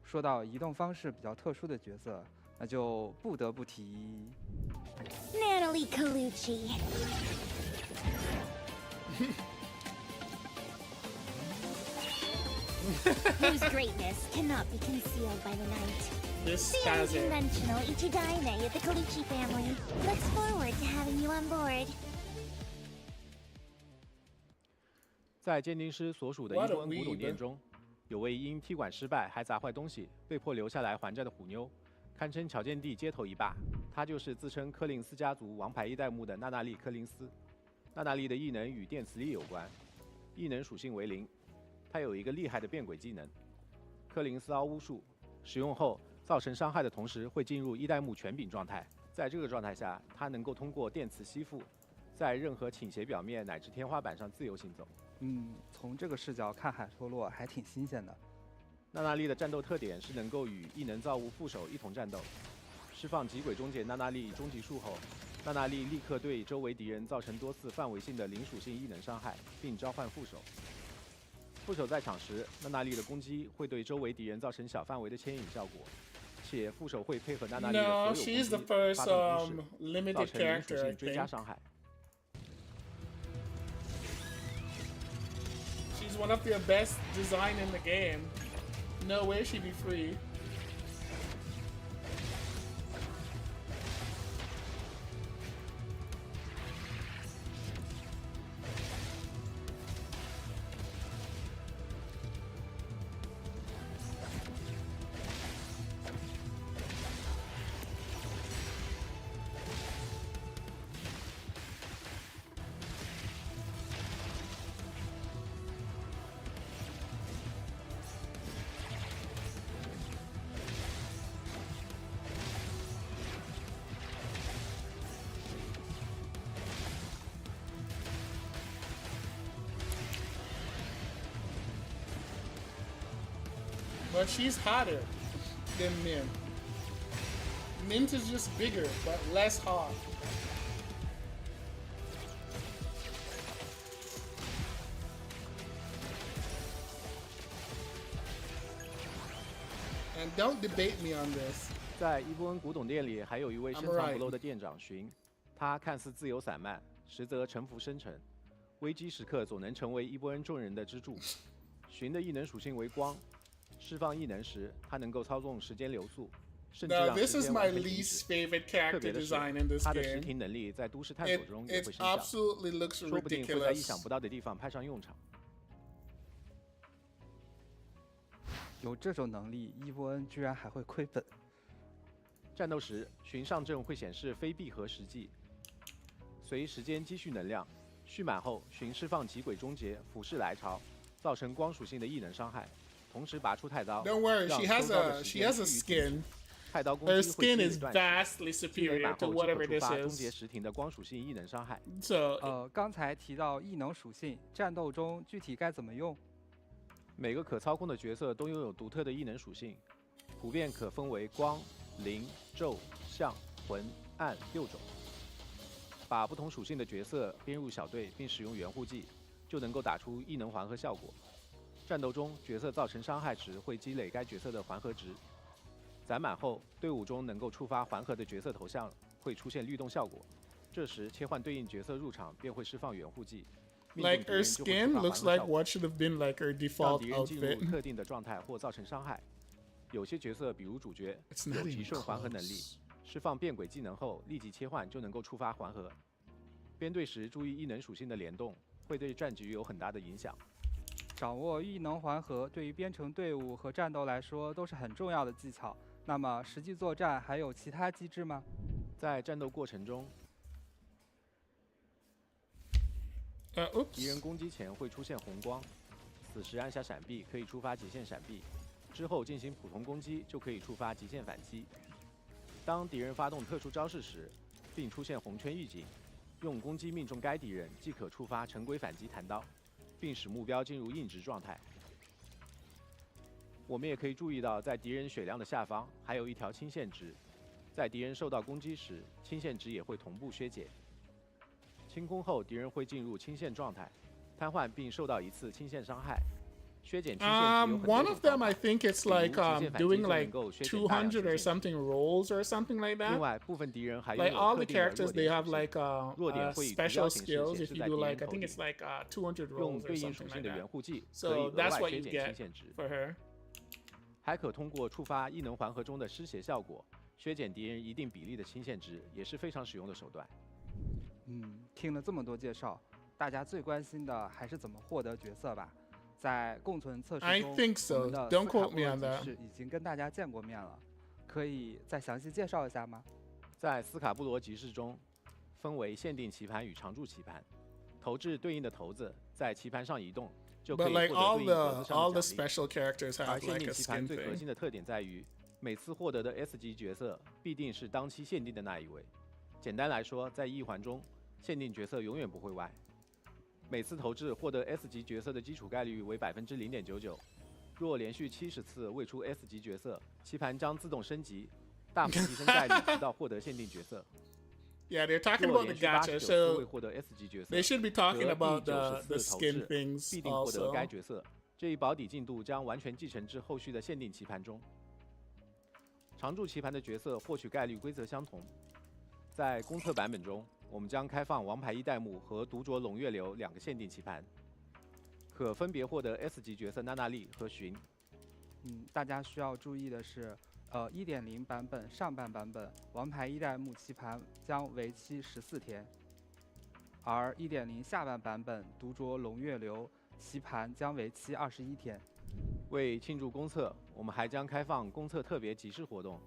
说到移动方式比较特殊的角色，那就不得不提 Natalie Colucci. Whose greatness cannot be concealed by the night. This The has it. unconventional Ichidaime of the Colucci family looks forward to having you on board. 在鉴定师所属的伊波恩古董店中，有位因踢馆失败还砸坏东西，被迫留下来还债的虎妞，堪称桥间地街头一霸。她就是自称柯林斯家族王牌1代目的娜娜莉·柯林斯。娜娜莉的异能与电磁力有关，异能属性为0。她有一个厉害的变轨技能——柯林斯凹巫术，使用后造成伤害的同时会进入1代目全柄状态。在这个状态下，她能够通过电磁吸附，在任何倾斜表面乃至天花板上自由行走。从这个视角看海托洛还挺新鲜的。娜娜莉的战斗特点是能够与异能造物副手一同战斗。释放极轨终结娜娜莉终极术后，娜娜莉立刻对周围敌人造成多次范围性的零属性异能伤害，并召唤副手。副手在场时，娜娜莉的攻击会对周围敌人造成小范围的牵引效果，且副手会配合娜娜莉的所有攻击发动攻势，造成零属性追加伤害。She's one of the best design in the game. No way she'd be free. But she's hotter than Mint. Mint is just bigger, but less hot. And don't debate me on this. 在伊波恩古董店里，还有一位深藏不露的店长荀，他看似自由散漫，实则城府深沉，危机时刻总能成为伊波恩众人的支柱。荀的异能属性为光。释放异能时，它能够操纵时间流速，甚至让 this 时 is 间 my 完全停 least 止。 favorite 特 character 别的是， design in this 它的实 game. 停能力在都市探索中也 It 会生效， absolutely looks 说不定会在意想 ridiculous. 不到的地方派上用场。有这种能力，伊伯恩居然还会亏本。战斗时，寻上阵会显示非闭合实际，随时间积蓄能量，蓄满后，寻释放极轨终结，俯视来潮，造成光属性的异能伤害，同时拔出太刀。 Don't worry, 让 she 周 has 遭的 a 时 she 间 has a 趋于停止 skin. 太刀攻 Her 击会 skin 积累 is 断时， vastly 积累 superior 满 to 后即可 whatever 触 this 发终结 is. 时停的光属性异能伤害。 So 刚才提到异能属性，战斗中具体该怎么用？每个可操控的角色都拥有独特的异能属性，普遍可分为光、灵、咒、象、魂、暗6种。把不同属性的角色编入小队，并使用援护技，就能够打出异能环合效果。战斗中，角色造成伤害时会积累该角色的环合值，攒满后，队伍中能够触发环合的角色头像会出现律动效果，这时切换对应角色入场便会释放援护技。 like her skin looks like what should have been like her 让 default 敌人进入 outfit. 特定的状态或造成伤害。有些角色，比如主角， It's not 有极 even 顺环合能力， close. 释放变轨技能后立即切换就能够触发环合。编队时注意异能属性的联动，会对战局有很大的影响。掌握异能环合对于编程队伍和战斗来说都是很重要的技巧。那么实际作战还有其他机制吗？在战斗过程中，敌人攻击前会出现红光，此时按下闪避可以触发极限闪避，之后进行普通攻击就可以触发极限反击。当敌人发动特殊招式时，并出现红圈预警，用攻击命中该敌人即可触发成轨反击弹刀，并使目标进入硬直状态。我们也可以注意到，在敌人血量的下方还有一条清线值，在敌人受到攻击时，清线值也会同步削减。清空后，敌人会进入清线状态，瘫痪并受到一次清线伤害。削减清线值有很多 One 种 of them 方 I 法 think it's 比如 like 极限反击 doing 就能 like 够削减大量 200 or 清线值 something rolls or something like 另 that. 外，部分敌人还拥 Like 有 all 特 the 定的 characters, 弱 they 点 have 属性 like 弱点会以图 special 标形式 skills 显 if 示 you 在 do 敌人 like I 头 think 顶 it's like 200用 rolls or 对应属 something 性 like 的援 that. 护技可以 So 额 that's 外 what 削 you 减清 get 线值， for her. 还可通过触发异能环合中的失血效果，削减敌人一定比例的清线值，也是非常使用的手段。听了这么多介绍，大家最关心的还是怎么获得角色吧。在共存测试 I 中， think so. 我们的 Don't 斯卡 quote 布 me 洛 on 集 that. 市已经跟大家见过面了，可以再详细介绍一下吗？在斯卡布罗集市中，分为限定棋盘与常驻棋盘，投掷对应的骰子，在棋盘上移动，就可 But 以 like 获得对应格子上 all the 的奖励。 special characters 而 have 限 like 定 a 棋盘 skin 最核 thing. 心的特点在于，每次获得的 S 级角色必定是当期限定的那一位。简单来说，在一环中，限定角色永远不会歪。每次投掷获得 S 级角色的基础概率为0.99%，若连续70次未出 S 级角色，棋盘将自动升级，大幅提升概率，直到获得限定角色。 Yeah, they're talking 若 about the 连续89 gacha, 次 so 未获得 S 级角色， they should be talking 则 about 第 the 94次投 skin 掷 things 必定获得 also. 该角色。这一保底进度将完全继承至后续的限定棋盘中。常驻棋盘的角色获取概率规则相同。在公测版本中，我们将开放王牌一代目和独酌龙月流2个限定棋盘，可分别获得 S 级角色娜娜丽和寻。大家需要注意的是，1.0版本上半版本王牌一代目棋盘将为期14天，而1.0下半版本独酌龙月流棋盘将为期21天。为庆祝公测，我们还将开放公测特别集市活动。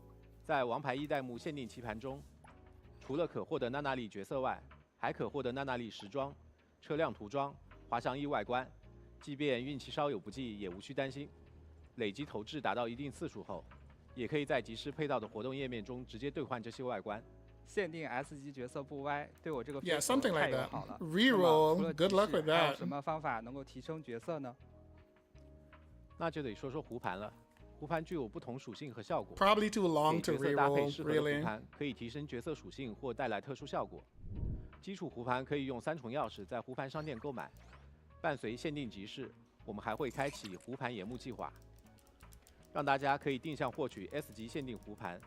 在王牌一代目限定棋盘中，除了可获得娜娜丽角色外，还可获得娜娜丽时装、车辆涂装、滑翔翼外观。即便运气稍有不济，也无需担心。累积投掷达到一定次数后，也可以在集市配套的活动页面中直接兑换这些外观。限定 S 级角色不歪，对我这个 Yeah, something 太 like 友 that. 好了。 Reroll. 除了 Good 集 luck 市 with 还有 that. 什么方法能够提升角色呢？那就得说说胡盘了。胡盘具有不同属性和效果。 Probably too long 给 to 角色搭配 reroll, 适合的 really. 胡盘可以提升角色属性或带来特殊效果。基础胡盘可以用3重钥匙在胡盘商店购买。伴随限定集市，我们还会开启胡盘野木计划，让大家可以定向获取 S 级限定胡盘，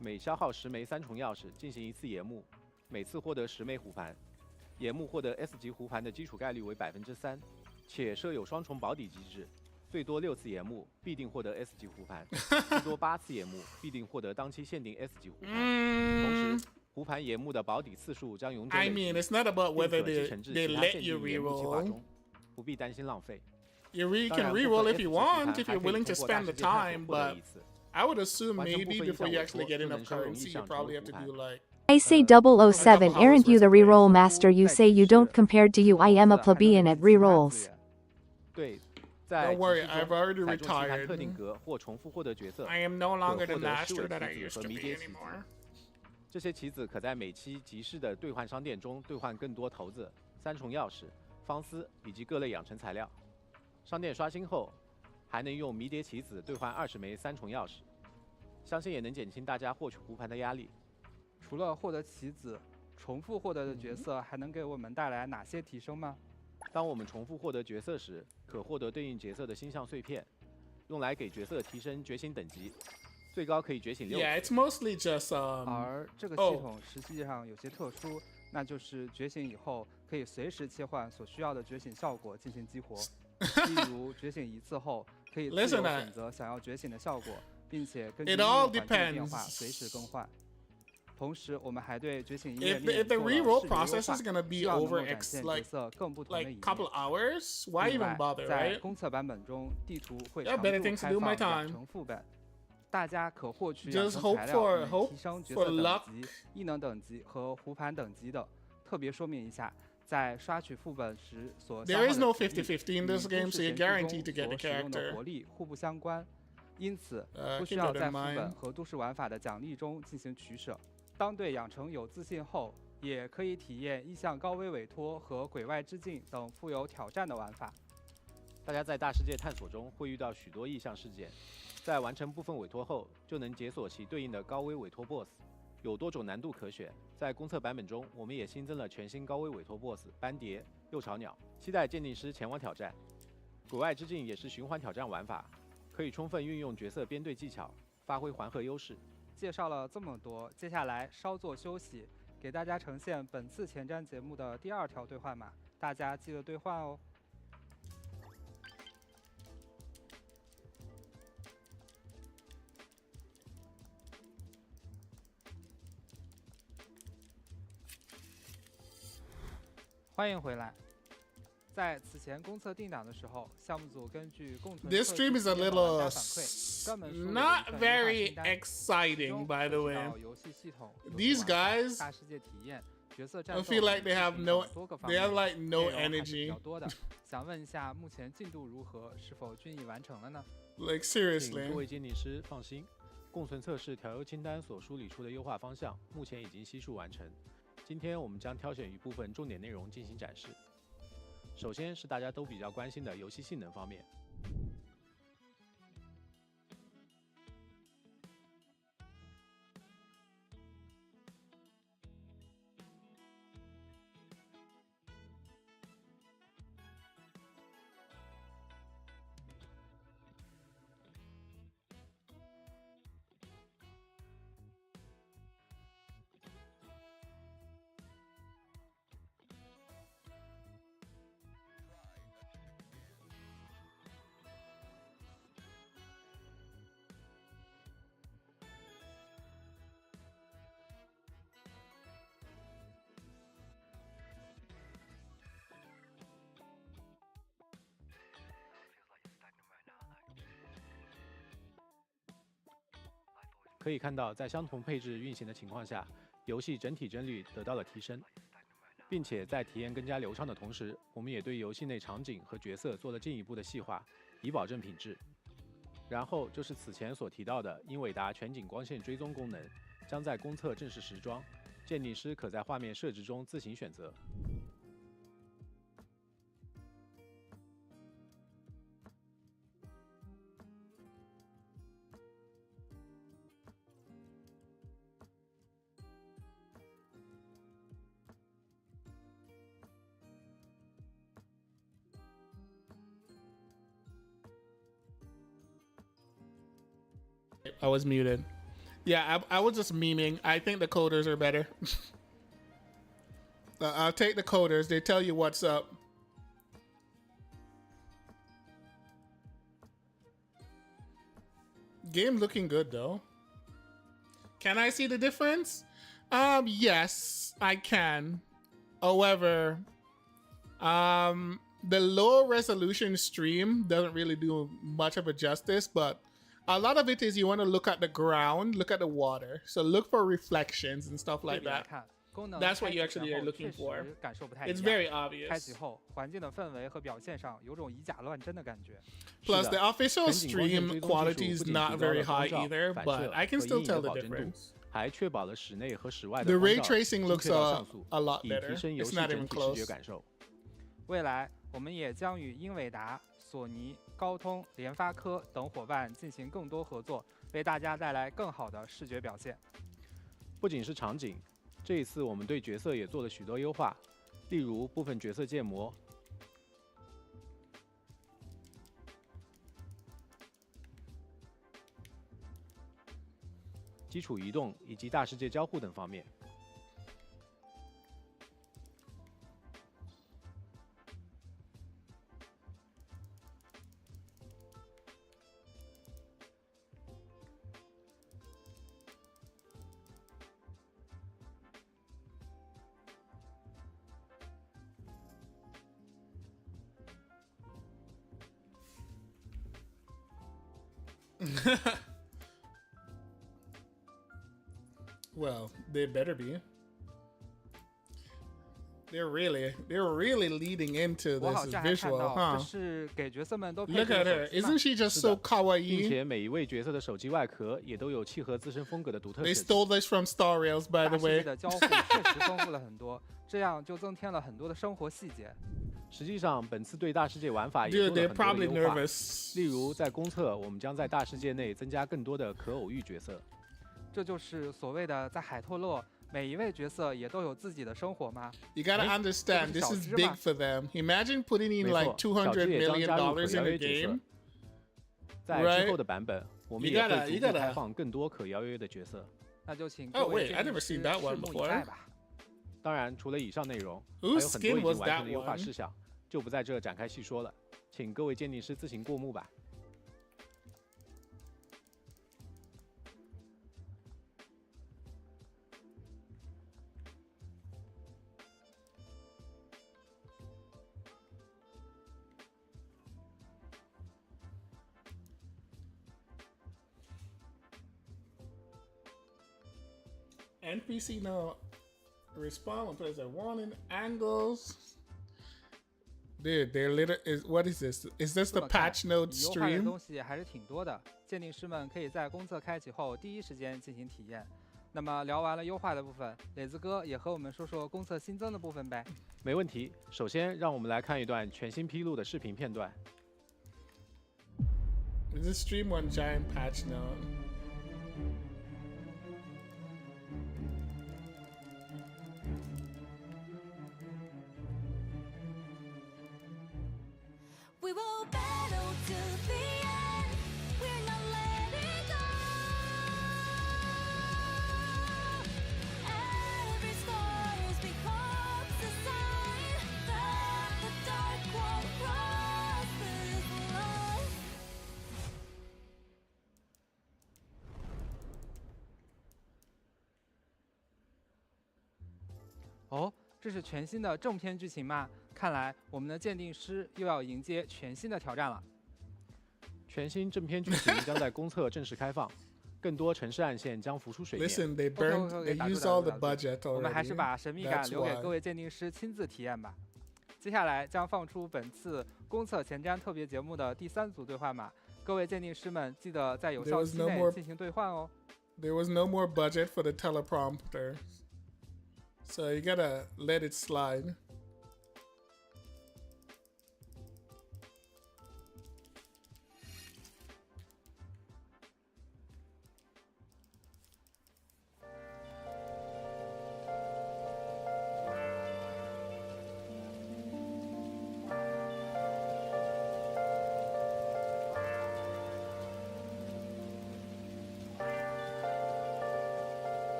每消耗10枚3重钥匙进行1次野木，每次获得10枚胡盘。野木获得 S 级胡盘的基础概率为3%，且设有双重保底机制。最多6次延木必定获得 S 级胡盘，最多8次延木必定获得当期限定 S 级胡盘。同时，胡盘延木的保底次数将永久累积， I mean, it's not about whether 并可积成至 they 其他 let 限 you 定延木计划 reroll. 中，不必担心浪费。 You can 当然，部 reroll 分 if S you 级胡盘 want, if 还 you're 可以 willing to 通过大 spend 世 the 界探索 time, 获得 but 一次。 I would assume 完成部 maybe 分意 before 向 you 委 actually 托 get 就 enough 能升荣 currency, 意 you 向 probably 成 have to 胡盘 do like I say 007, aren't you the reroll master? You say you don't compared to you, I am a plebeian at rerolls. 对，在 Don't 集 worry, 市 I've 中 already 载重其他 retired. 特定格或重复获得角色， I am no 可 longer 获 the 得侍 master 卫 that I 棋子 used 和 to 迷 be 迭棋子。 anymore. 这些棋子可在每期集市的兑换商店中兑换更多骰子、3重钥匙、方丝以及各类养成材料。商店刷新后，还能用迷迭棋子兑换20枚3重钥匙，相信也能减轻大家获取胡盘的压力。除了获得棋子，重复获得的角色还能给我们带来哪些提升吗？当我们重复获得角色时，可获得对应角色的星象碎片，用来给角色提升觉醒等级，最高可以觉醒6次。Yeah, it's mostly just 而这个系统实际上有些特殊，那就是觉醒以后可以随时切换所需要的觉醒效果进行激活。例如觉醒1次后，可以自由选择想要觉醒的效果，并且根据应用环境的变化随时更换。同时，我们还对觉醒页面 if the 做了 reroll 视觉优 process 化， is gonna be 希望能够 over 展 X 现角 like 色更不同的一 like 面。 couple hours, why 另 even 外， bother, 在 right? 公测版本中，地图会 Yeah, 常 better 驻 things to 开 do 放 my time. 养成副本，大家可获取 Just 养成 hope 材 for- 料，以 hope 提升角 for 色 luck. 等级、异能等级和胡盘等级的。特别说明一下，在刷取副本时所消耗 There 的 is no 体力 50-50 in this 与 game, 都 so 市 you're 神 guaranteed 剧 to 中 get the 所使用的 character. 活力互不相关，因此不需 keep 要 that 在 in 副本 mind. 和都市玩法的奖励中进行取舍。当对养成有自信后，也可以体验意向高危委托和鬼外之境等富有挑战的玩法。大家在大世界探索中会遇到许多异象事件，在完成部分委托后，就能解锁其对应的高危委托 BOSS， 有多种难度可选。在公测版本中，我们也新增了全新高危委托 BOSS 斑蝶、六朝鸟，期待鉴定师前往挑战。鬼外之境也是循环挑战玩法，可以充分运用角色编队技巧，发挥环合优势。介绍了这么多，接下来稍作休息，给大家呈现本次前瞻节目的第2条兑换码，大家记得兑换哦。欢迎回来。在此前公测定档的时候，项目组根据共存 This 测 stream 试 is a 体验的玩 little 家反馈，专门梳理了 not 一份优化 very 清单， exciting, by the 其中 way. 涉及到游戏系统、游戏 These 玩法 guys, 大世界体验、角色战 I 斗 feel like they have 等 no, 多个方 they have 面， like no 内容还是比 energy. 较多的。想问一下，目前进度如何？是否均已完成了呢？ Like 请 seriously. 各位鉴定师放心，共存测试调优清单所梳理出的优化方向，目前已经悉数完成。今天我们将挑选一部分重点内容进行展示。首先是大家都比较关心的游戏性能方面。可以看到，在相同配置运行的情况下，游戏整体帧率得到了提升，并且在体验更加流畅的同时，我们也对游戏内场景和角色做了进一步的细化，以保证品质。然后就是此前所提到的英伟达全景光线追踪功能，将在公测正式实装，鉴定师可在画面设置中自行选择。I was muted. Yeah, I was just memeing. I think the coders are better. I'll take the coders. They tell you what's up. Game looking good though. Can I see the difference? Yes, I can. However, the low resolution stream doesn't really do much of a justice, but a lot of it is you want to look at the ground, look at the water. So look for reflections and stuff like that. That's what you actually are looking for. It's very obvious. 开启后，环境的氛围和表现上有种以假乱真的感觉。 Plus, the official stream quality is not very high either, but I can still tell the difference. 还确保了室内和室外的 The 光 ray 照 tracing 精 looks 确到像素， a lot 以 better. 提升游 It's 戏 not 整 even 体视 close. 觉感受。未来，我们也将与英伟达、索尼、高通、联发科等伙伴进行更多合作，为大家带来更好的视觉表现。不仅是场景，这一次我们对角色也做了许多优化，例如部分角色建模、基础移动以及大世界交互等方面。Well, they better be. They're really leading into 我好 this 像还看 visual, 到， huh? 这是给角色们都配 Look 置 at 的 her. 手机嘛 Isn't she just 是 so 的，并 kawaii? 且每一位角色的手机外壳也都有契合自身风格的独特 They 设计。 stole this from Star Rails, by 大 the 世界 way. 的交互确实丰富了很多，这样就增添了很多的生活细节。实际上，本次对大世界玩法也 Dude, 做了 they're 很多 probably 的优化。 nervous. 例如，在公测，我们将在大世界内增加更多的可偶遇角色。这就是所谓的在海托洛，每一位角色也都有自己的生活吗？ You gotta 哎， understand, 这 this 不 is 是小只 big 吗？ for them. Imagine putting in 没 like 错，小 $200 智也将 million 加入可 in 邀 a 约角色 game.。在 Right 之后的版本，我们 You 也 gotta- 会 you 逐步 gotta- 开放更多可邀约的角色。那就请 Oh 各位 wait, 建 I 筑 never 师 seen that 拭 one 目以 before. 待吧。当然，除了以上内容，还 Whose 有很多 skin 已 was 经完 that 成的优化 one? 事项，就不在这展开细说了，请各位鉴定师自行过目吧。NPC now respond when players are warning angles. Dude, they're what is this? Is this the 这么看 patch note 优化的 stream? 东西还是挺多的，鉴定师们可以在公测开启后第一时间进行体验。那么聊完了优化的部分，磊子哥也和我们说说公测新增的部分呗。没问题。首先，让我们来看一段全新披露的视频片段。 Is this stream one giant patch note? We will battle to the end. We're not letting go. Every scar becomes a sign that the dark won't cross this line. 哦，这是全新的正片剧情吗？看来我们的鉴定师又要迎接全新的挑战了。全新正片剧情将在公测正式开放，更多城市暗线将浮出水面。 Listen, they OK burned, OK they 打住 used 打 all 住 the 打住 budget 我们还是 already. 把神秘感 That's 留给 why. 各位鉴定师亲自体验吧。接下来将放出本次公测前瞻特别节目的第3组兑换码，各位鉴定师们记得在有 There 效 was 期 no 内 more- 进行兑换哦。 There was no more budget for the teleprompter. So you gotta let it slide.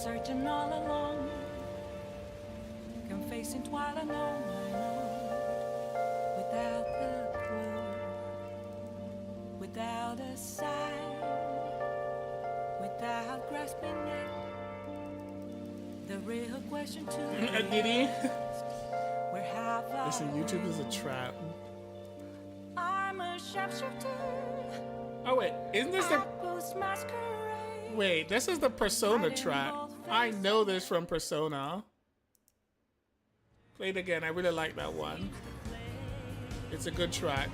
searching all alone, confessing twilight alone, without the clue, without a sign, without grasping it. The real question to Did he? where have I? Listen, YouTube is a trap. I'm a sharpshooter. Oh wait, isn't this the? Masquerade. Wait, this is the Persona track. I know this from Persona. Play it again. I really like that one. It's a good track.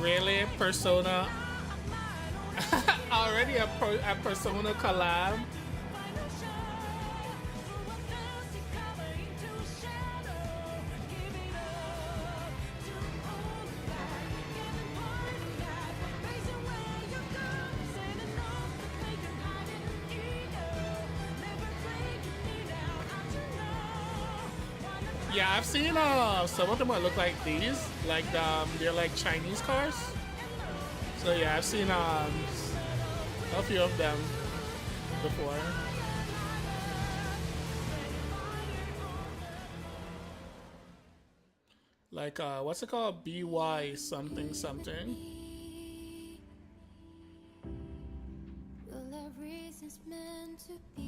Really? Persona? Already a Persona collab? Yeah, I've seen some of them that look like these, like they're like Chinese cars. So yeah, I've seen a few of them before. Like what's it called? BY something something. Well, everything's meant to be.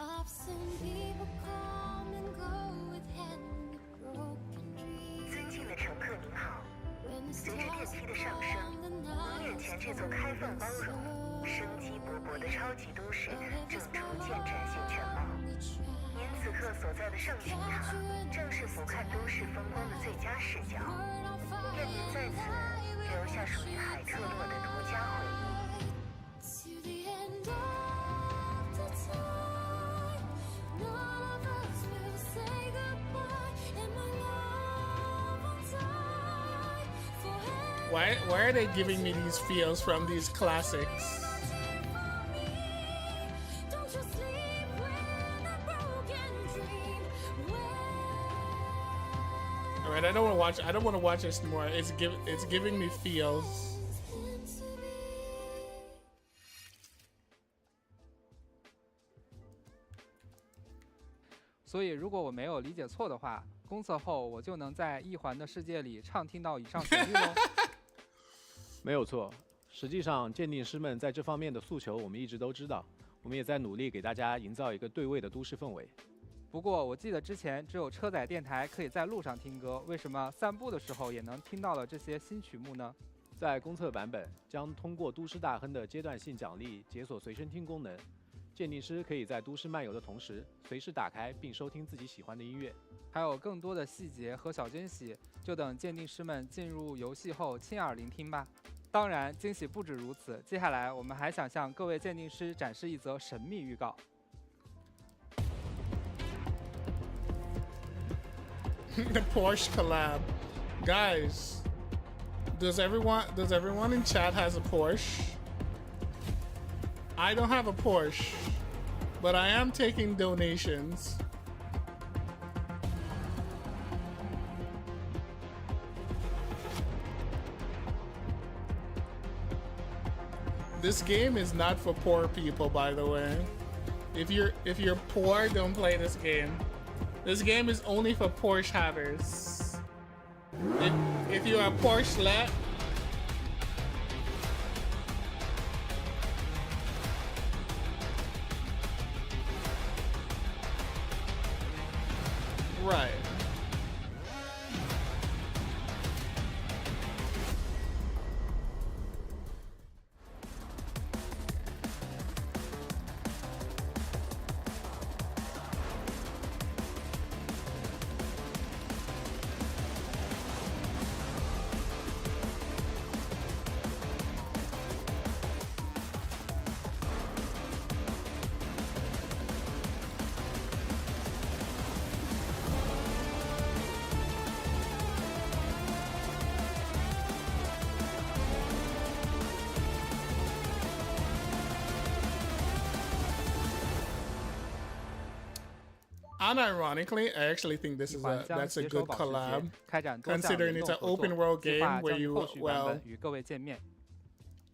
I've seen people come and go with hand broken dreams. 尊敬的乘客您好，随着电梯的上升，您眼前这座开放包容、生机勃勃的超级都市正逐渐展现全貌。您此刻所在的圣心塔，正是俯瞰都市风光的最佳视角。愿您在此留下属于海特洛的独家回忆。 To the end of the time, none of us will say goodbye, and my love will die forever. Why are they giving me these feels from these classics? Don't you sleep with a broken dream. Alright, I don't want to watch this more. It's giving me feels. 所以，如果我没有理解错的话，公测后我就能在一环的世界里畅听到以上旋律喽。没有错，实际上鉴定师们在这方面的诉求我们一直都知道，我们也在努力给大家营造一个对位的都市氛围。不过我记得之前只有车载电台可以在路上听歌，为什么散步的时候也能听到了这些新曲目呢？在公测版本将通过都市大亨的阶段性奖励解锁随身听功能。 鉴定师可以在都市漫游的同时，随时打开并收听自己喜欢的音乐，还有更多的细节和小惊喜，就等鉴定师们进入游戏后亲耳聆听吧。当然，惊喜不止如此，接下来我们还想向各位鉴定师展示一则神秘预告。The Porsche collab, guys. Does everyone in chat has a Porsche? I don't have a Porsche, but I am taking donations. This game is not for poor people, by the way. If you're poor, don't play this game. This game is only for Porsche havers. If you're a Porsche-let, right. Unironically, I actually think this is that's a good collab, 开展多项 considering 联 it's 动 an 合作 open world 计 game 划 where 将于 you 后续版 well 本与各位见面。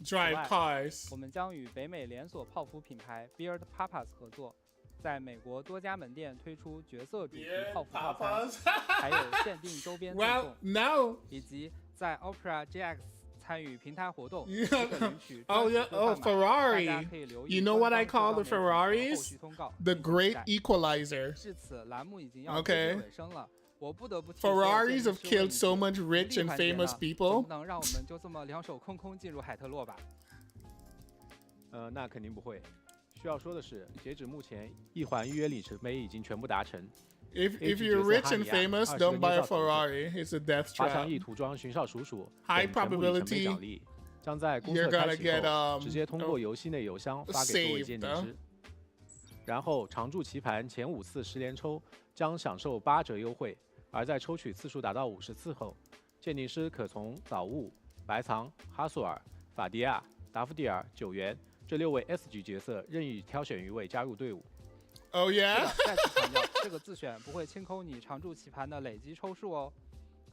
drive cars. 我们将与北美连锁泡芙品牌 Beard Papas 合作，在美国多家门店推出角色主题泡芙套餐，还有限定周边赠送， no. 以及在 Opera GX 参与平台活动， Oh yeah, oh Ferrari. You know what I call the Ferraris? The Great Equalizer. 至此，栏目已经要接 Okay. 近尾声了。 我不得不提 Ferraris have killed so much rich and famous 总 people. 不能让我们就这么两手空空进入海特洛吧？那肯定不会。需要说的是，截止目前，一环预约里程碑已经全部达成。If you're rich and famous, don't buy a Ferrari. It's a death 滑翔 trap. 翼涂装巡哨鼠鼠 High 等全部里程碑 probability 奖励将在公测 you're 开 gonna 启 get 后直接通过游戏内邮箱发给各位鉴定 saved. 师。然后常驻棋盘前5次10连抽将享受8折优惠，而在抽取次数达到50次后，鉴定师可从早雾、白藏、哈索尔、法迪亚、达芙蒂尔、九元这6位 S 级角色任意挑选1位加入队伍。 Oh yeah. 再次强调，这个自选不会清空你常驻棋盘的累积抽数哦。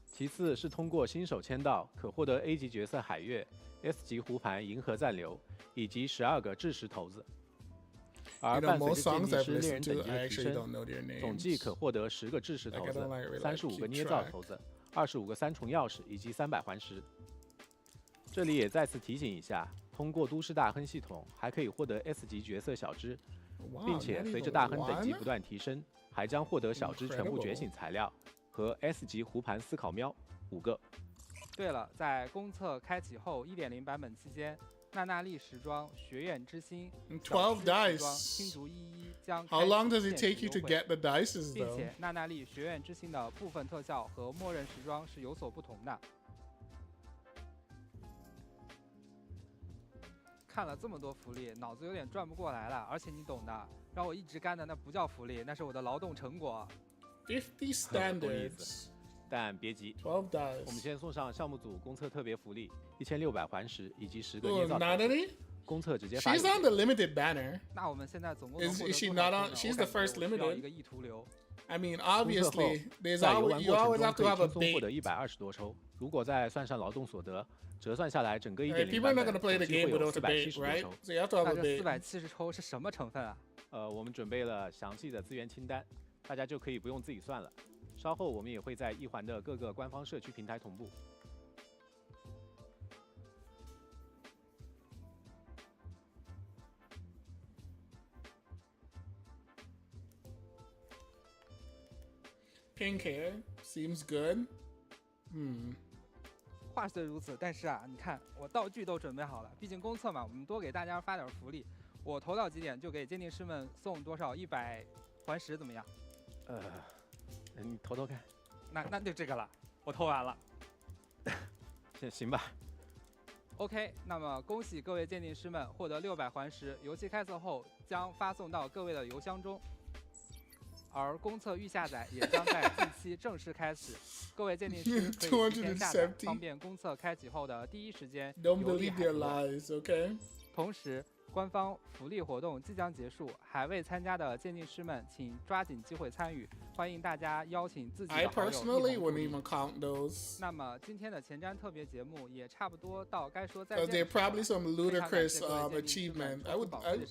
其次是通过新手签到可获得 A 级角色海月、S 级胡盘银河暂留以及12个智石骰子。而伴随着鉴定师猎人等级的提升，总计可获得10个智石骰子、35个捏造骰子、25个3重钥匙以及300环石。这里也再次提醒一下，通过都市大亨系统还可以获得 S 级角色小只。 并且随着大亨等级不断提升，还将获得小只全部觉醒材料和 S 级胡盘思考喵5个。对了，在公测开启后 1.0 版本期间，娜娜丽时装、学院之星、 12 dice. 青竹11将 How long does it take you to get the dices 并 though? 且娜娜丽学院之星的部分特效和默认时装是有所不同的。 看了这么多福利，脑子有点转不过来了。而且你懂的，让我一直干的那不叫福利，那是我的劳动成果。50 standards. 但别急， 12 dice. 我们先送上项目组公测特别福利1600环石以及10个 Oh, 捏造。 Natalie? 公测直接发。 She's on the limited banner. 那我们现在总共 Is she not on? She's the first 一 limited. 个意图流。 I mean, obviously, there's 在游 always 玩 you 过程 always 中 have 可 to 以 have a 轻松获得 bait. 120多抽，如果再算上劳动所得，折算下来整个 Okay, 1.0 people are 版 not 本 gonna play the 总计 game 会有 without a bait, 470多 right? 抽。 So you have to have 那 a 这 bait. 470抽是什么成分啊？我们准备了详细的资源清单，大家就可以不用自己算了。稍后我们也会在一环的各个官方社区平台同步。 Pink hair seems good. 话虽如此，但是啊，你看我道具都准备好了，毕竟公测嘛，我们多给大家发点福利。我投到几点就给鉴定师们送多少100环石，怎么样？你投投看。那就这个了，我投完了。行吧。OK， 那么恭喜各位鉴定师们获得600环石，游戏开测后将发送到各位的邮箱中。 而公测预下载也将在近期正式开始，各位鉴定师可以提前下载，方便公测开启后的第一时间游历海特。同时，官方福利活动即将结束，还未参加的鉴定师们请抓紧机会参与，欢迎大家邀请自己的好友一同助力。那么今天的前瞻特别节目也差不多到该说再见。There probably some ludicrous achievement. I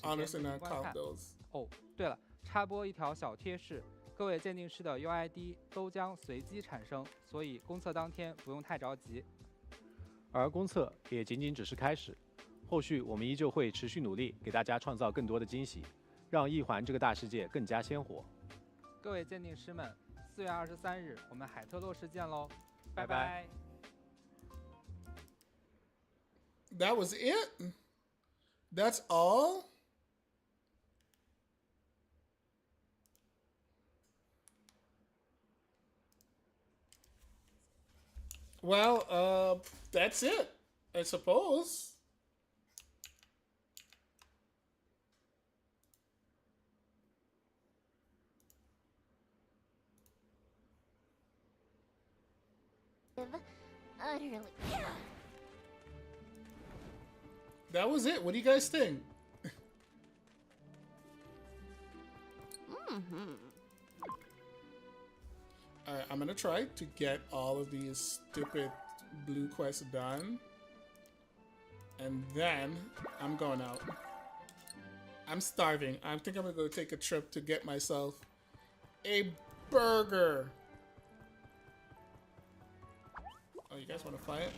honestly not count those. 哦，对了。 插播一条小贴士，各位鉴定师的 UID 都将随机产生，所以公测当天不用太着急。而公测也仅仅只是开始，后续我们依旧会持续努力，给大家创造更多的惊喜，让一环这个大世界更加鲜活。各位鉴定师们，4月23日我们海特洛市见喽，拜拜。That was it. That's all. Well, that's it, I suppose. Utterly. That was it. What do you guys think? Alright, I'm gonna try to get all of these stupid blue quests done. And then I'm going out. I'm starving. I think I'm gonna go take a trip to get myself a burger. Oh, you guys wanna fight?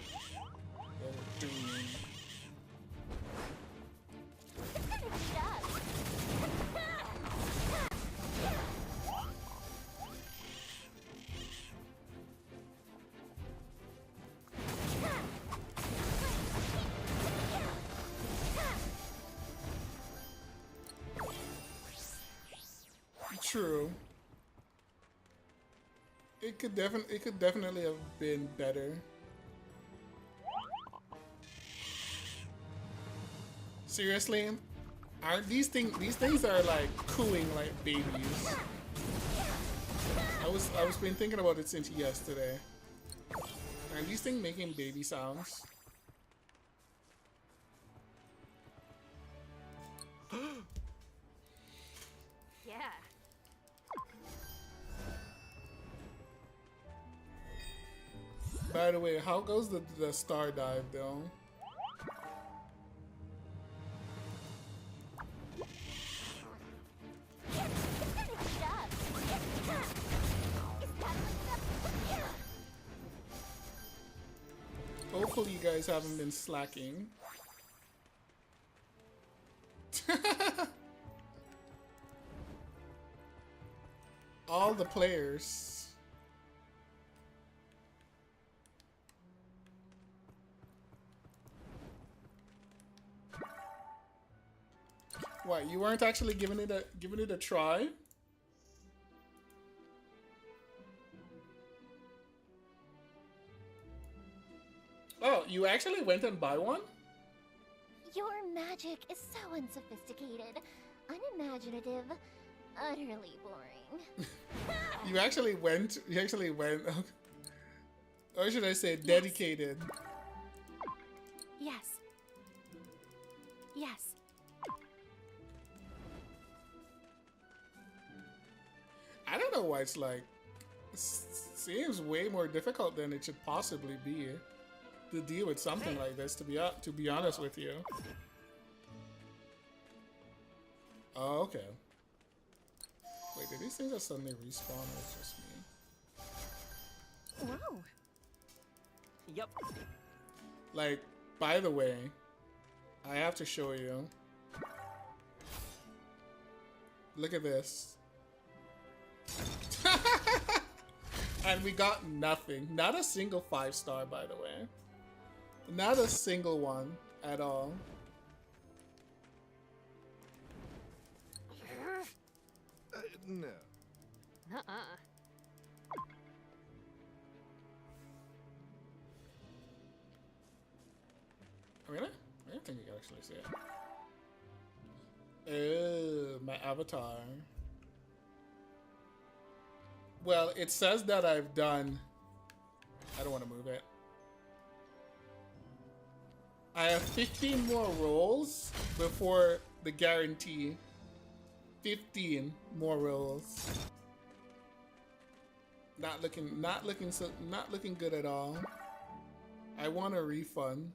True. It could definitely have been better. Seriously? Aren't these things are like cooing like babies. I was been thinking about it since yesterday. Are these things making baby sounds? Yeah. By the way, how goes the star dive though? Hopefully you guys haven't been slacking. All the players. What, you weren't actually giving it a try? Oh, you actually went and buy one? Your magic is so unsophisticated, unimaginative, utterly boring. You actually went, or should I say dedicated? Yes. Yes. I don't know why it's like, seems way more difficult than it should possibly be to deal with something like this, to be honest with you. Oh, okay. Wait, did these things just suddenly respawn or it's just me? Wow. Yep. Like, by the way, I have to show you. Look at this. And we got nothing. Not a single 5-star, by the way. Not a single one at all. No. Really? I don't think you can actually see it. Oh, my avatar. Well, it says that I've done... I don't want to move it. I have 15 more rolls before the guarantee. 15 more rolls. Not looking good at all. I want a refund.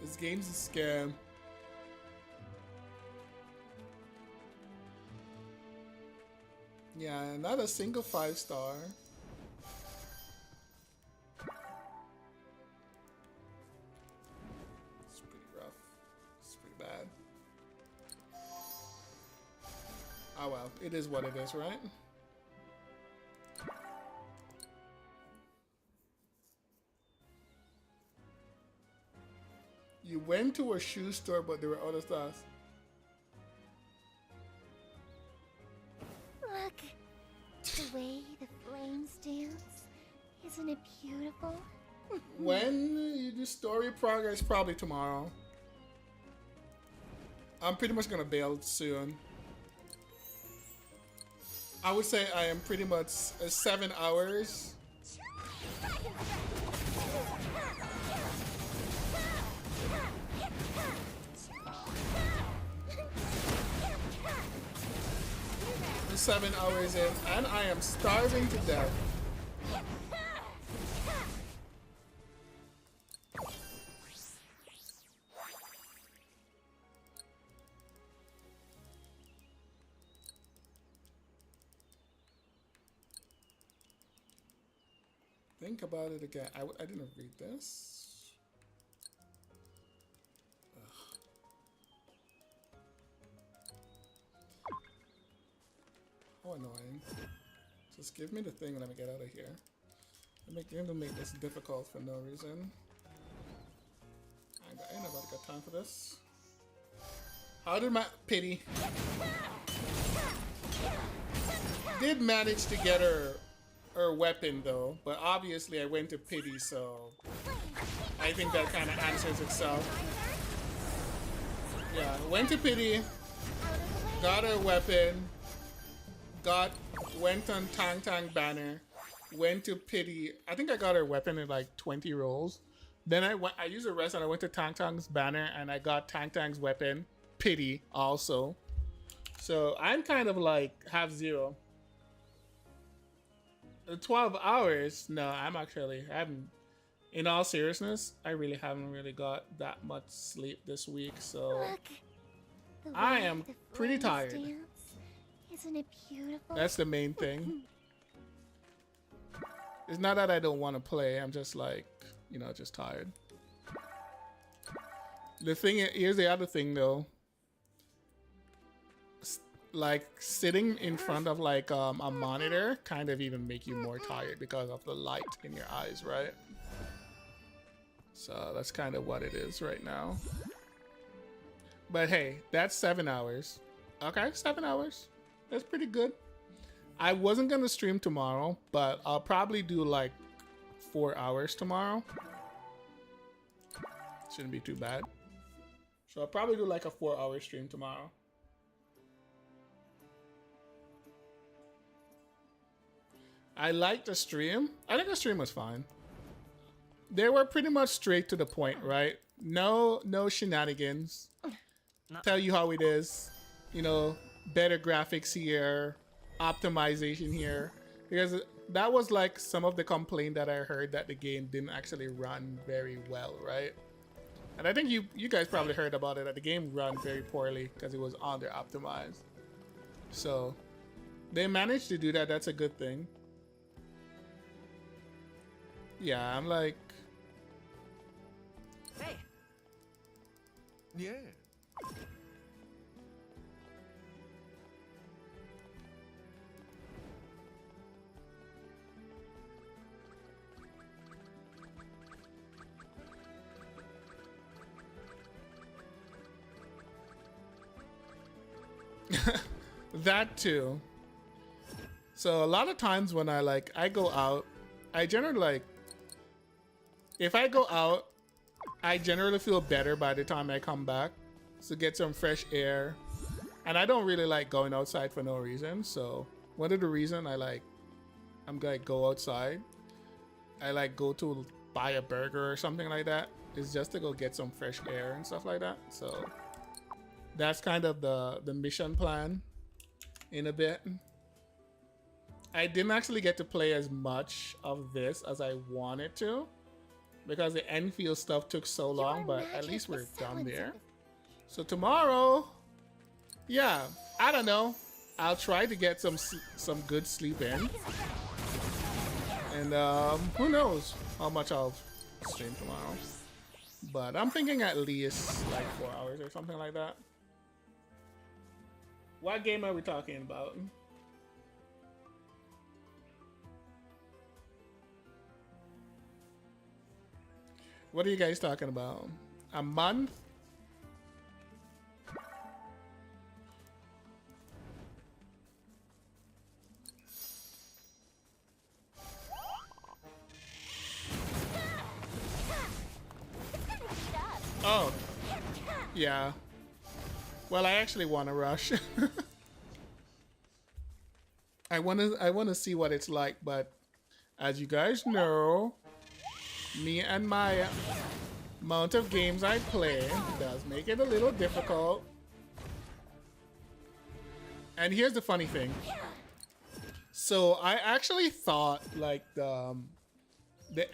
This game's a scam. Yeah, not a single 5-star. It's pretty rough. It's pretty bad. Oh well, it is what it is, right? You went to a shoe store, but there were other stuff. Look, the way the flames dance. Isn't it beautiful? When you do story progress, probably tomorrow. I'm pretty much gonna bail soon. I would say I am pretty much 7 hours. I'm 7 hours in, and I am starving to death. think about it again. I didn't read this. How annoying. Just give me the thing and let me get out of here. You're gonna make this difficult for no reason. I ain't nobody got time for this. How did my pity? Did manage to get her weapon though, but obviously I went to pity, so I think that kind of answers itself. Yeah, went to pity, got her weapon, went on Tang banner, went to pity. I think I got her weapon in like 20 rolls. Then I used the rest and I went to Tang's banner and I got Tang's weapon, pity also. So I'm kind of like half zero. 12 hours? No, I haven't. In all seriousness, I really haven't really got that much sleep this week, so I am pretty tired. Isn't it beautiful? That's the main thing. It's not that I don't want to play. I'm just like, you know, just tired. The thing is, here's the other thing though. Like sitting in front of like a monitor kind of even make you more tired because of the light in your eyes, right? So that's kind of what it is right now. But hey, that's 7 hours. Okay, 7 hours. That's pretty good. I wasn't gonna stream tomorrow, but I'll probably do like 4 hours tomorrow. Shouldn't be too bad. So I'll probably do like a 4-hour stream tomorrow. I liked the stream. I think the stream was fine. They were pretty much straight to the point, right? No shenanigans. Tell you how it is. You know, better graphics here, optimization here. Because that was like some of the complaint that I heard that the game didn't actually run very well, right? And I think you guys probably heard about it, that the game ran very poorly because it was under optimized. So they managed to do that. That's a good thing. Yeah, I'm like... Hey. Yeah. That too. So a lot of times when I go out, I generally like, if I go out, I generally feel better by the time I come back. So get some fresh air. And I don't really like going outside for no reason. So one of the reasons I'm gonna go outside, I like go to buy a burger or something like that, is just to go get some fresh air and stuff like that. So that's kind of the mission plan in a bit. I didn't actually get to play as much of this as I wanted to because the Enfield stuff took so long, but at least we're done there. So tomorrow, yeah, I don't know. I'll try to get some good sleep in. And who knows how much I'll stream tomorrow. But I'm thinking at least like 4 hours or something like that. What game are we talking about? What are you guys talking about? A month? Oh, yeah. Well, I actually want to rush. I want to see what it's like, but as you guys know, me and my amount of games I play does make it a little difficult. And here's the funny thing. So I actually thought like the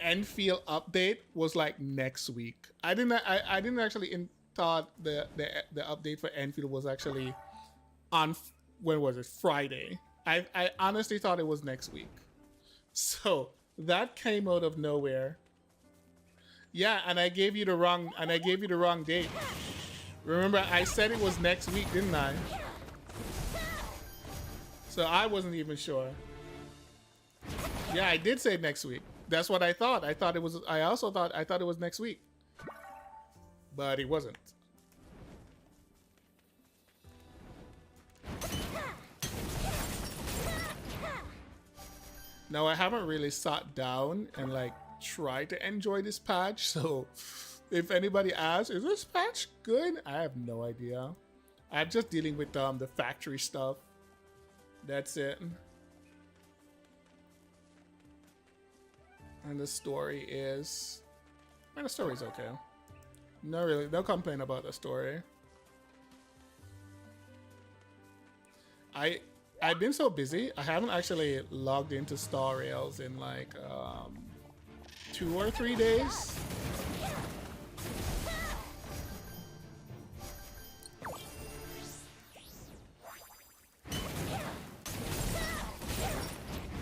Enfield update was like next week. I didn't actually thought the update for Enfield was actually on, when was it? Friday. I honestly thought it was next week. So That came out of nowhere. Yeah, and I gave you the wrong date. Remember, I said it was next week, didn't I? So I wasn't even sure. Yeah, I did say next week. That's what I thought. I thought it was it was next week. But it wasn't. Now, I haven't really sat down and like tried to enjoy this patch, so if anybody asks, is this patch good? I have no idea. I'm just dealing with the factory stuff. That's it. And the story is... Man, the story's okay. No complaint about the story. I've been so busy, I haven't actually logged into Star Rails in like 2 or 3 days.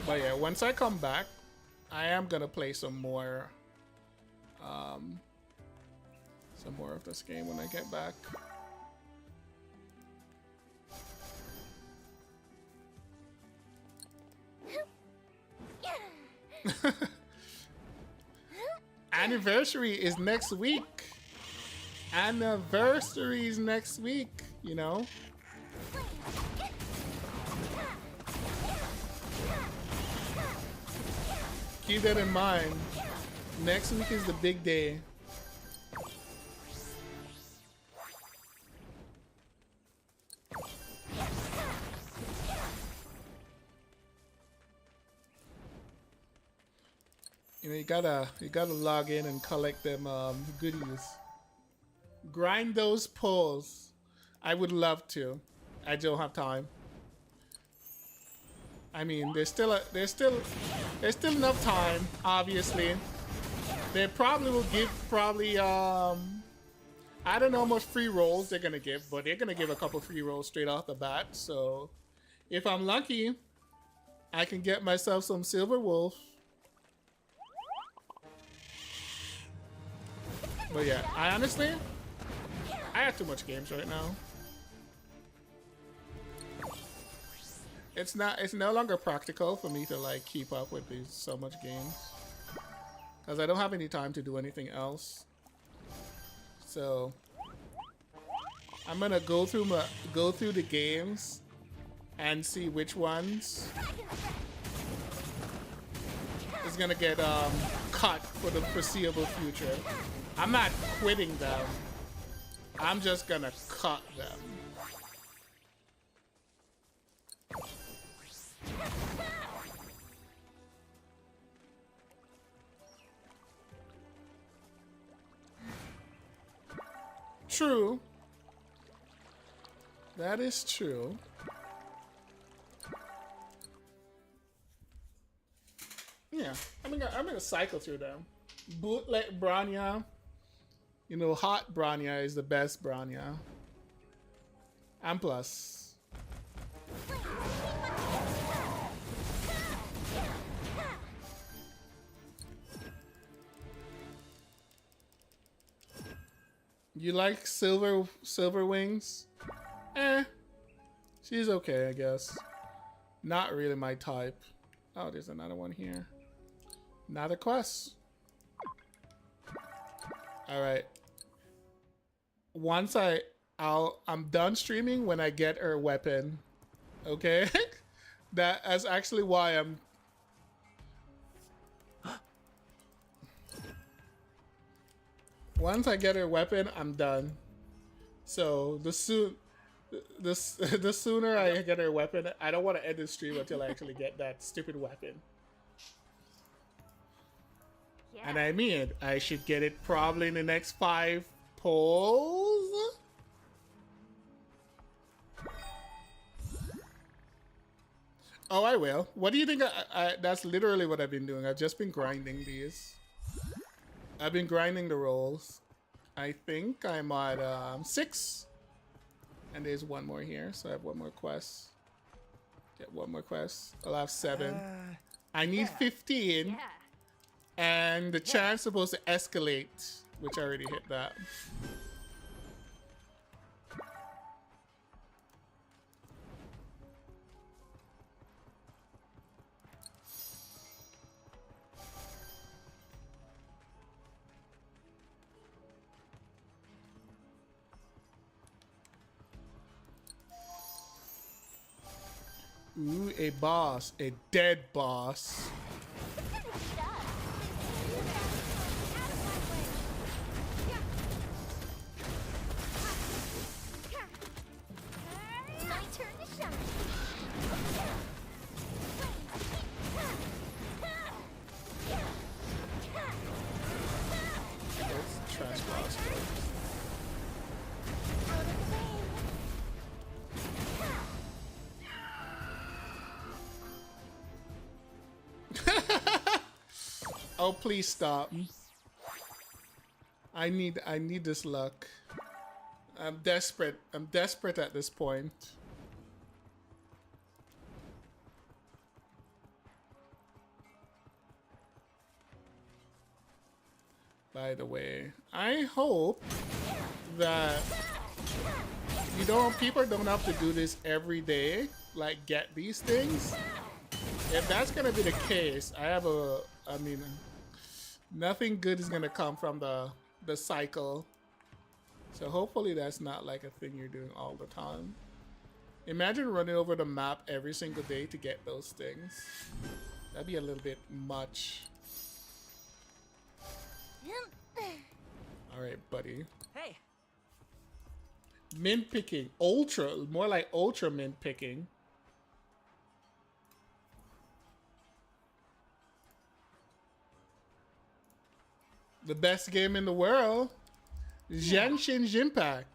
But yeah, once I come back, I am gonna play some more of this game when I get back. Anniversary is next week. Anniversary is next week, you know. Keep that in mind. Next week is the big day. You know, you gotta log in and collect them goodies. Grind those pulls. I would love to. I don't have time. I mean, there's still enough time. Obviously, they probably will give I don't know how much free rolls they're gonna give, but they're gonna give a couple free rolls straight off the bat. So, if I'm lucky, I can get myself some Silver Wolf. But yeah, I have too much games right now. It's no longer practical for me to like keep up with these so much games, because I don't have any time to do anything else. So I'm gonna go through the games and see which ones is gonna get cut for the foreseeable future. I'm not quitting them. I'm just gonna cut them. True. That is true. Yeah, I'm gonna cycle through them. Bootleg Branya. You know, hot Branya is the best Branya. And plus. You like Silver Wings? She's okay, I guess. Not really my type. Oh, there's another one here. Another quest. All right. Once I'm done streaming when I get her weapon. Okay? That's actually why I'm... Once I get her weapon, I'm done. So the sooner I get her weapon, I don't want to end the stream until I actually get that stupid weapon. Yeah. And I mean, I should get it probably in the next 5 polls. Oh, I will. What do you think? That's literally what I've been doing. I've just been grinding these. I've been grinding the rolls. I think I'm at 6. And there's one more here, so I have one more quest. Get one more quest. I'll have 7. I need 15. And the chance supposed to escalate, which I already hit that. Ooh, a boss. A dead boss. My turn to shine. That's trash boss. Oh, please stop. I need this luck. I'm desperate. I'm desperate at this point. By the way, I hope that people don't have to do this every day, like get these things. If that's gonna be the case, I mean, nothing good is gonna come from the cycle. So hopefully that's not like a thing you're doing all the time. Imagine running over the map every single day to get those things. That'd be a little bit much. All right, buddy. Hey. Mint picking, ultra, more like ultra mint picking. The best game in the world, Genshin Impact.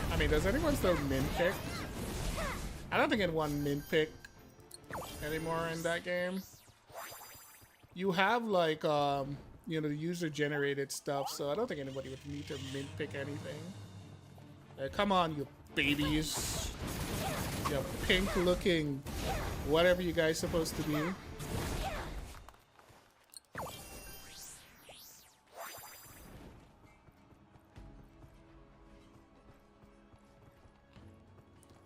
I mean, does anyone still mint pick? I don't think anyone mint pick anymore in that game. You have like you know, the user generated stuff, so I don't think anybody would need to mint pick anything. Come on, you babies. You pink looking whatever you guys supposed to be.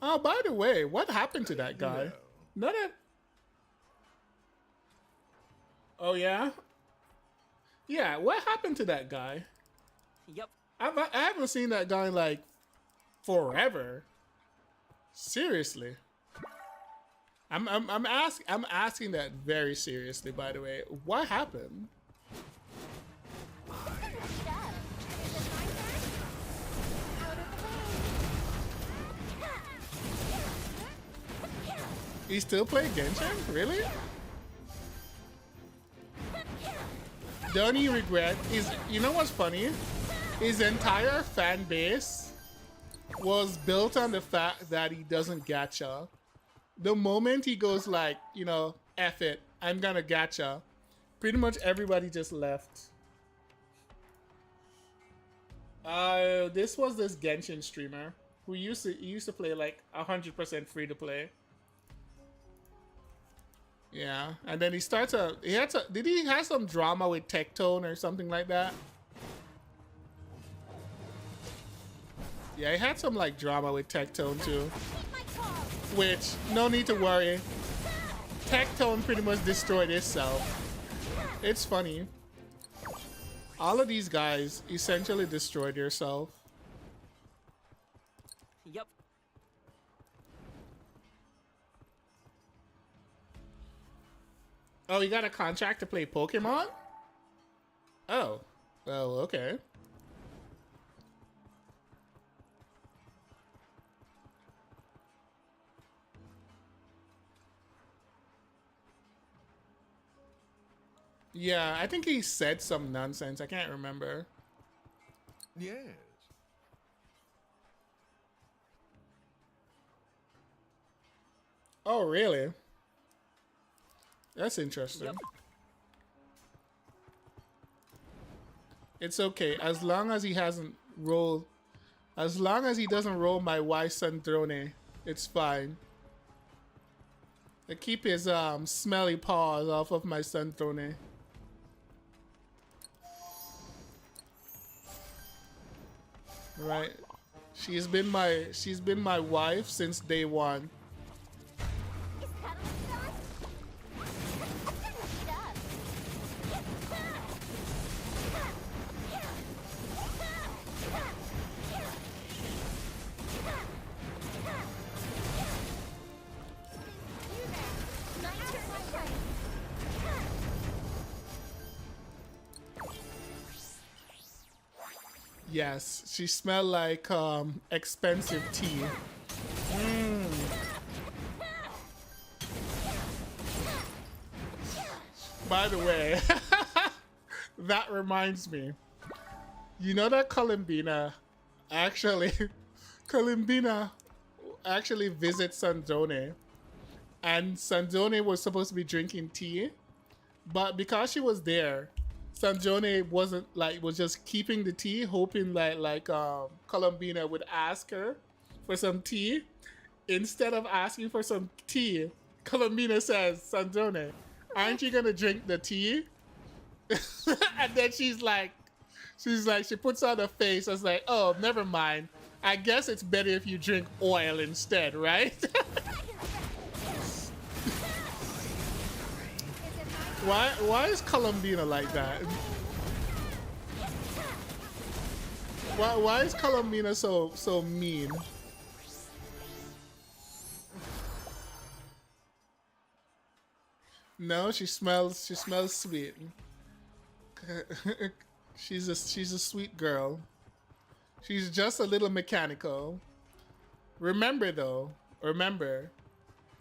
Oh, by the way, what happened to that guy? None of... Oh, yeah? Yeah, what happened to that guy? Yep. I haven't seen that guy in, like, forever. Seriously. I'm asking that very seriously, by the way. What happened? He still playing Genshin? Really? Don't he regret? You know what's funny? His entire fan base was built on the fact that he doesn't gacha. The moment he goes like, you know, F it, I'm gonna gacha, pretty much everybody just left. This was this Genshin streamer who used to play like 100% free to play. Yeah, and then did he have some drama with Tectone or something like that? Yeah, he had some like drama with Tectone too. Which, no need to worry. Tectone pretty much destroyed itself. It's funny. All of these guys essentially destroyed themselves. Yep. Oh, you got a contract to play Pokemon? Oh. Well, okay. Yeah, I think he said some nonsense. I can't remember. Yes. Oh, really? That's interesting. Yep. It's okay as long as he hasn't rolled. As long as he doesn't roll my Y Sandrone, it's fine. I keep his smelly paws off of my Sandrone. Right. She's been my wife since day one. Yes, she smelled like expensive tea. By the way, that reminds me. You know that Columbina actually visits Sandrone, and Sandrone was supposed to be drinking tea, but because she was there, Sandrone was just keeping the tea, hoping that Columbina would ask her for some tea. Instead of asking for some tea, Columbina says, "Sandrone, aren't you gonna drink the tea?" And then she puts on her face. I was like, "Oh, never mind. I guess it's better if you drink oil instead, right?" Why is Columbina like that? Why is Columbina so mean? No, she smells sweet. she's a sweet girl. She's just a little mechanical. Remember,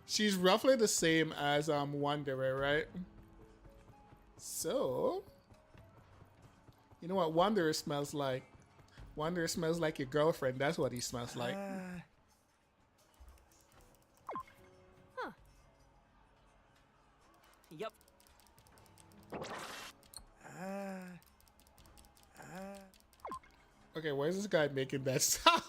she's roughly the same as Wanderer, right? So, you know what Wanderer smells like? Wanderer smells like your girlfriend. That's what he smells like. Huh. Yep. Okay, why is this guy making that sound?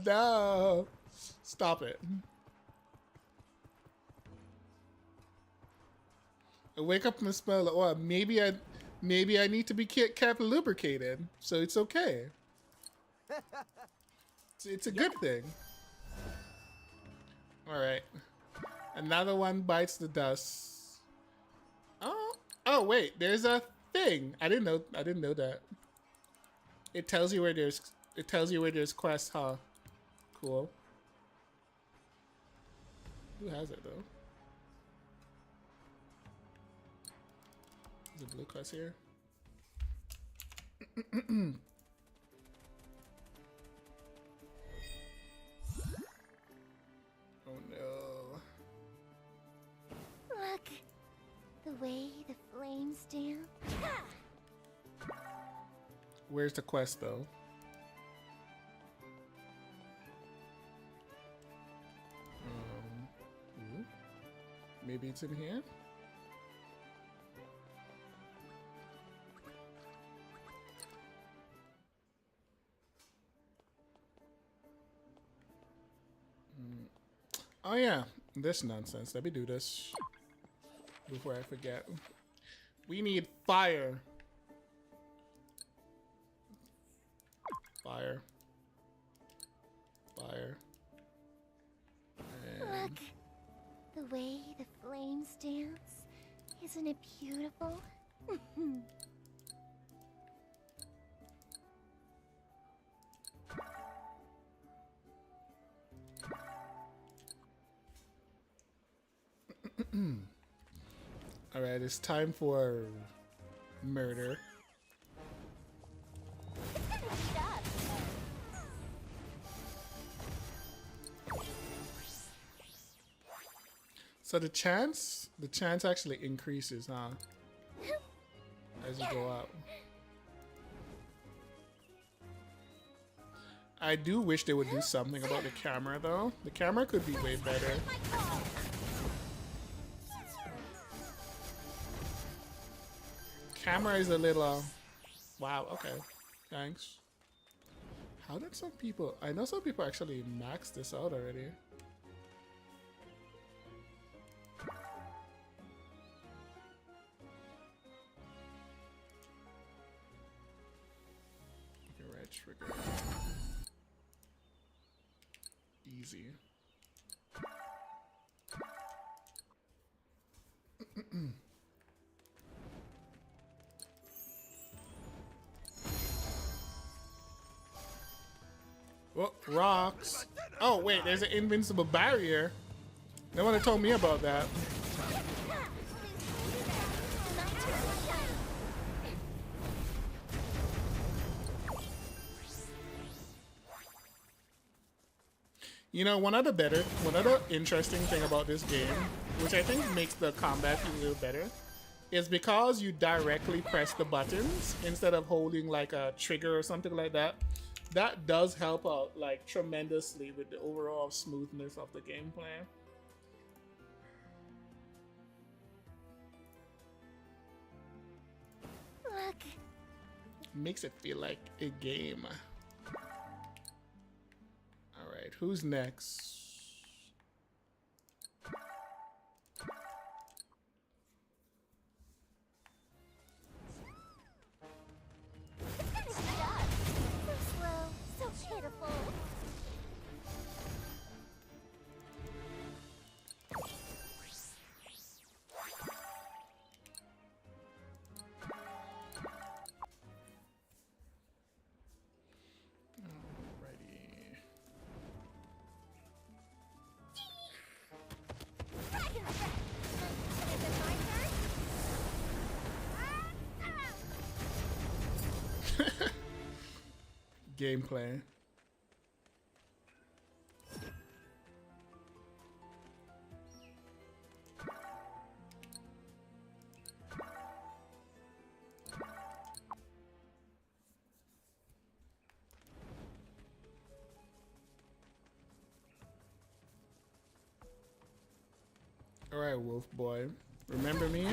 No. Stop it. I wake up and smell like, well, maybe I need to be kept lubricated, so it's okay. It's a good thing. All right, another one bites the dust. Oh wait, there's a thing. I didn't know that. It tells you where there's quests, huh? Cool. Who has it though? Is it blue quest here? Oh no. Look, the way the flames dance. Where's the quest though? Maybe it's in here? Oh yeah, this nonsense. Let me do this before I forget. We need fire. Fire. Fire. And Look, the way the flames dance. Isn't it beautiful? all right, it's time for murder. So the chance actually increases, huh? As you go up. I do wish they would do something about the camera though. The camera could be way better. Camera is a little Wow, okay. Thanks. How did some people... I know some people actually maxed this out already. Okay, right trigger. Easy. Oh, rocks. Oh, wait, there's an invincible barrier. No one told me about that. You know, one of the interesting thing about this game, which I think makes the combat a little better, is because you directly press the buttons instead of holding like a trigger or something like that. That does help out like tremendously with the overall smoothness of the gameplay. Look. Makes it feel like a game. Alright, who's next? Gameplay. All right, Wolf Boy. Remember me?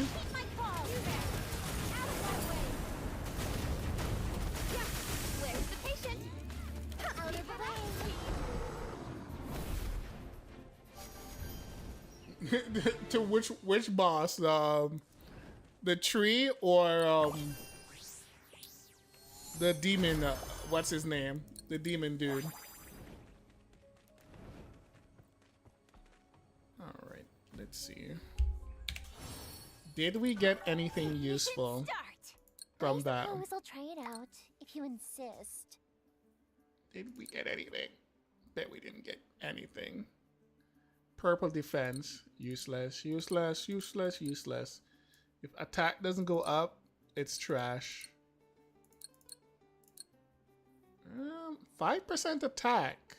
To which boss? The tree or the demon? What's his name? The demon dude. All right, let's see. Did we get anything useful from that? I suppose I'll try it out if you insist. Did we get anything? Bet we didn't get anything. Purple defense, useless, useless, useless, useless. If attack doesn't go up, it's trash. 5% attack.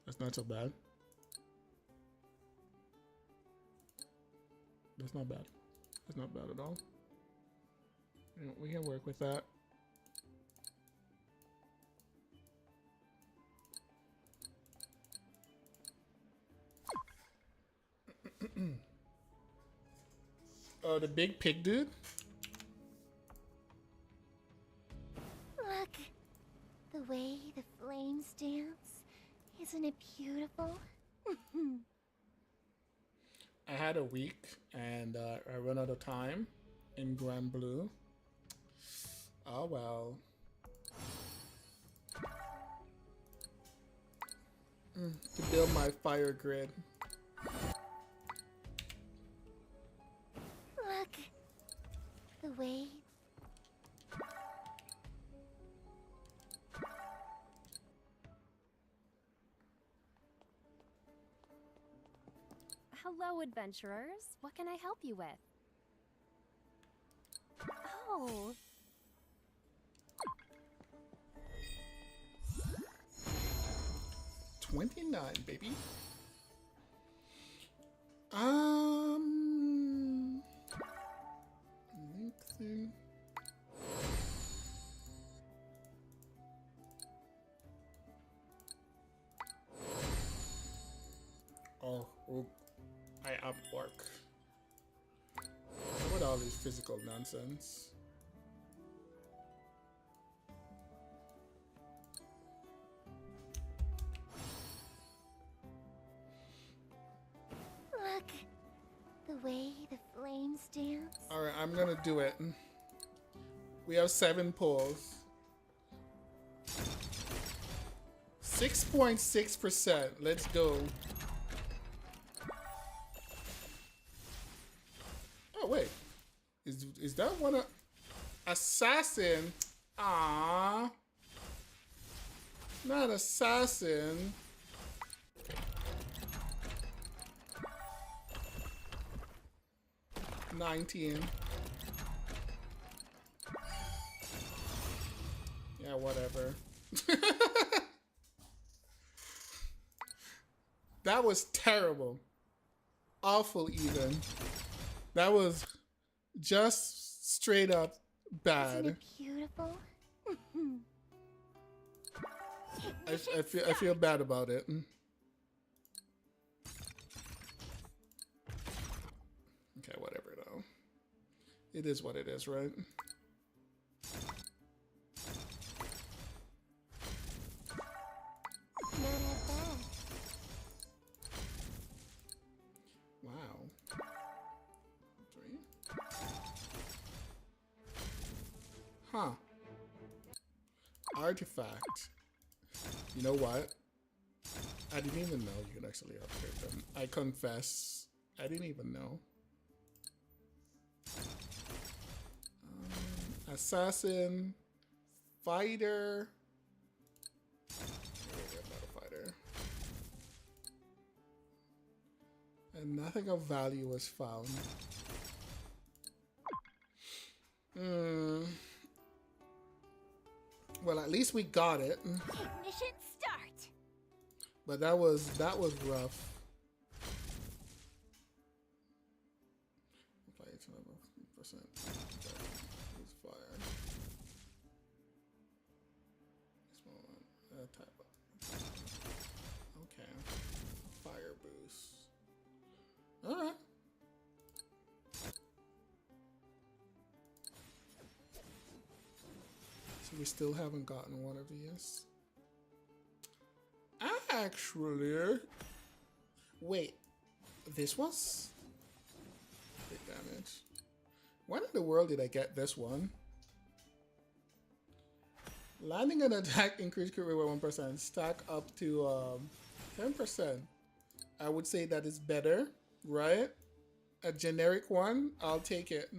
That's not so bad. That's not bad. That's not bad at all. You know, we can work with that. Oh, the big pig dude? Look, the way the flames dance. Isn't it beautiful? I had a week and I ran out of time in Grand Blue. Oh well. To build my fire grid. Look, the way. Hello, adventurers. What can I help you with? Oh. 29, baby. Link thing. Oh, I up work. with all this physical nonsense. Look, the way the flames dance. All right, I'm gonna do it. We have 7 pulls. 6.6%. Let's go. Oh wait, is that one of assassin? Ah, not assassin. $19. Yeah, whatever. That was terrible. Awful even. That was just straight up bad. Isn't it beautiful? I feel bad about it. Okay, whatever though. It is what it is, right? Wow. 3. Huh. Artifact. You know what? I didn't even know you could actually upgrade them. I confess, I didn't even know. Assassin, fighter. Not a fighter. And nothing of value was found. Well, at least we got it. Ignition start. But that was rough. Apply to level %. Use fire. Small one. Type up. Okay. Fire boost. All right. So we still haven't gotten one of these. Actually, wait, this was big damage. When in the world did I get this one? Landing an attack increase crit rate by 1%, stack up to 10%. I would say that is better, right? A generic one, I'll take it.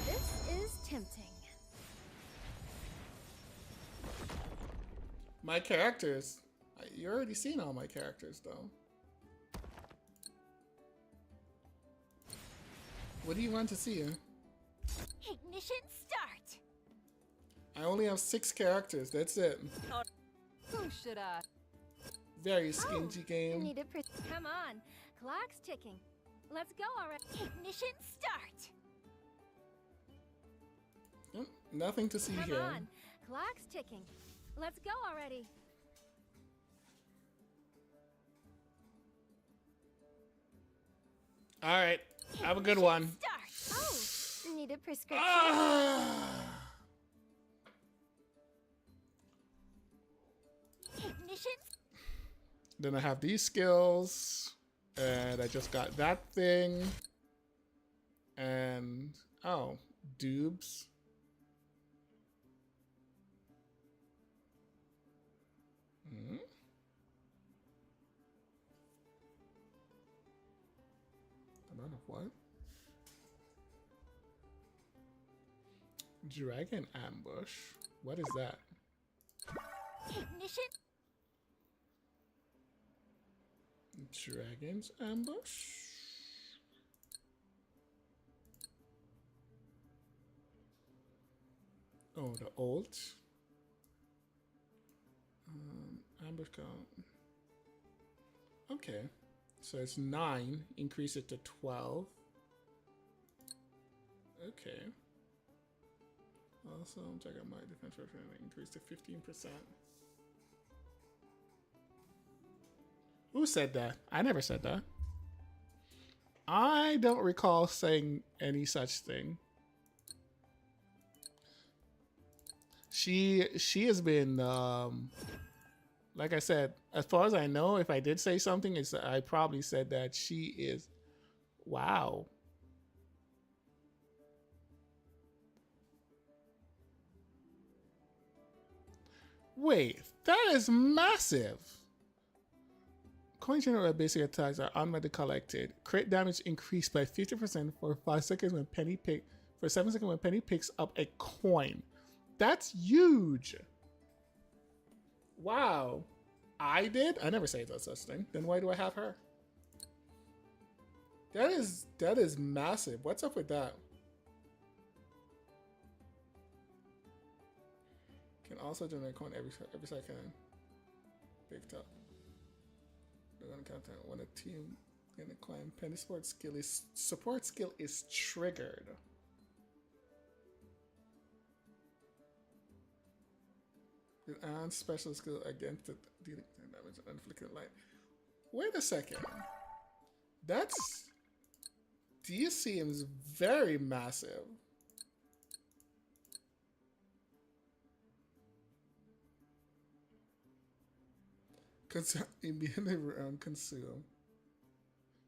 This is tempting. My characters. You already seen all my characters, though. What do you want to see? Ignition start. I only have 6 characters. That's it. Who should I? Very stingy game. Come on, clock's ticking. Let's go already. Ignition start. Nothing to see Come here. on, clock's ticking. Let's go already. All right, have a good one. Start. Oh, need a prescription. Ignition. Then I have these skills, and I just got that thing, and oh, dubs. Amount of what? Dragon ambush. What is that? Ignition. Dragon's ambush. Oh, the ult. Ambush count. Okay, so it's 9. Increase it to 12. Okay. Also, check out my defense rate and increase to 15%. Who said that? I never said that. I don't recall saying any such thing. She has been like I said, as far as I know, if I did say something, it's I probably said that she is wow. Wait, that is massive. Coin generated basic attacks are automatically collected. Crit damage increased by 50% for 5 seconds when Penny for 7 seconds when Penny picks up a coin. That's huge. Wow. I did? I never say no such thing. Then why do I have her? That is massive. What's up with that? Can also generate coin every second. Picked up. They're gonna count that when a team gonna climb. Penny support skill is triggered. And special skill against the dealing damage and inflicted light. Wait a second. These seems very massive. Immediately consume.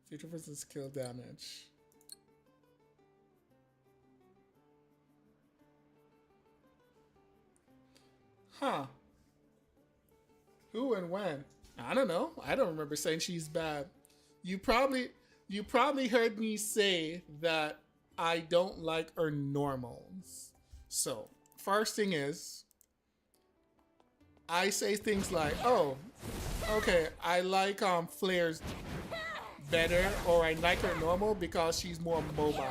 Future versus skill damage. Huh. Who and when? I don't know. I don't remember saying she's bad. You probably heard me say that I don't like her normals. So, first thing is, I say things like, oh, okay, I like Flair's better, or I like her normal because she's more mobile.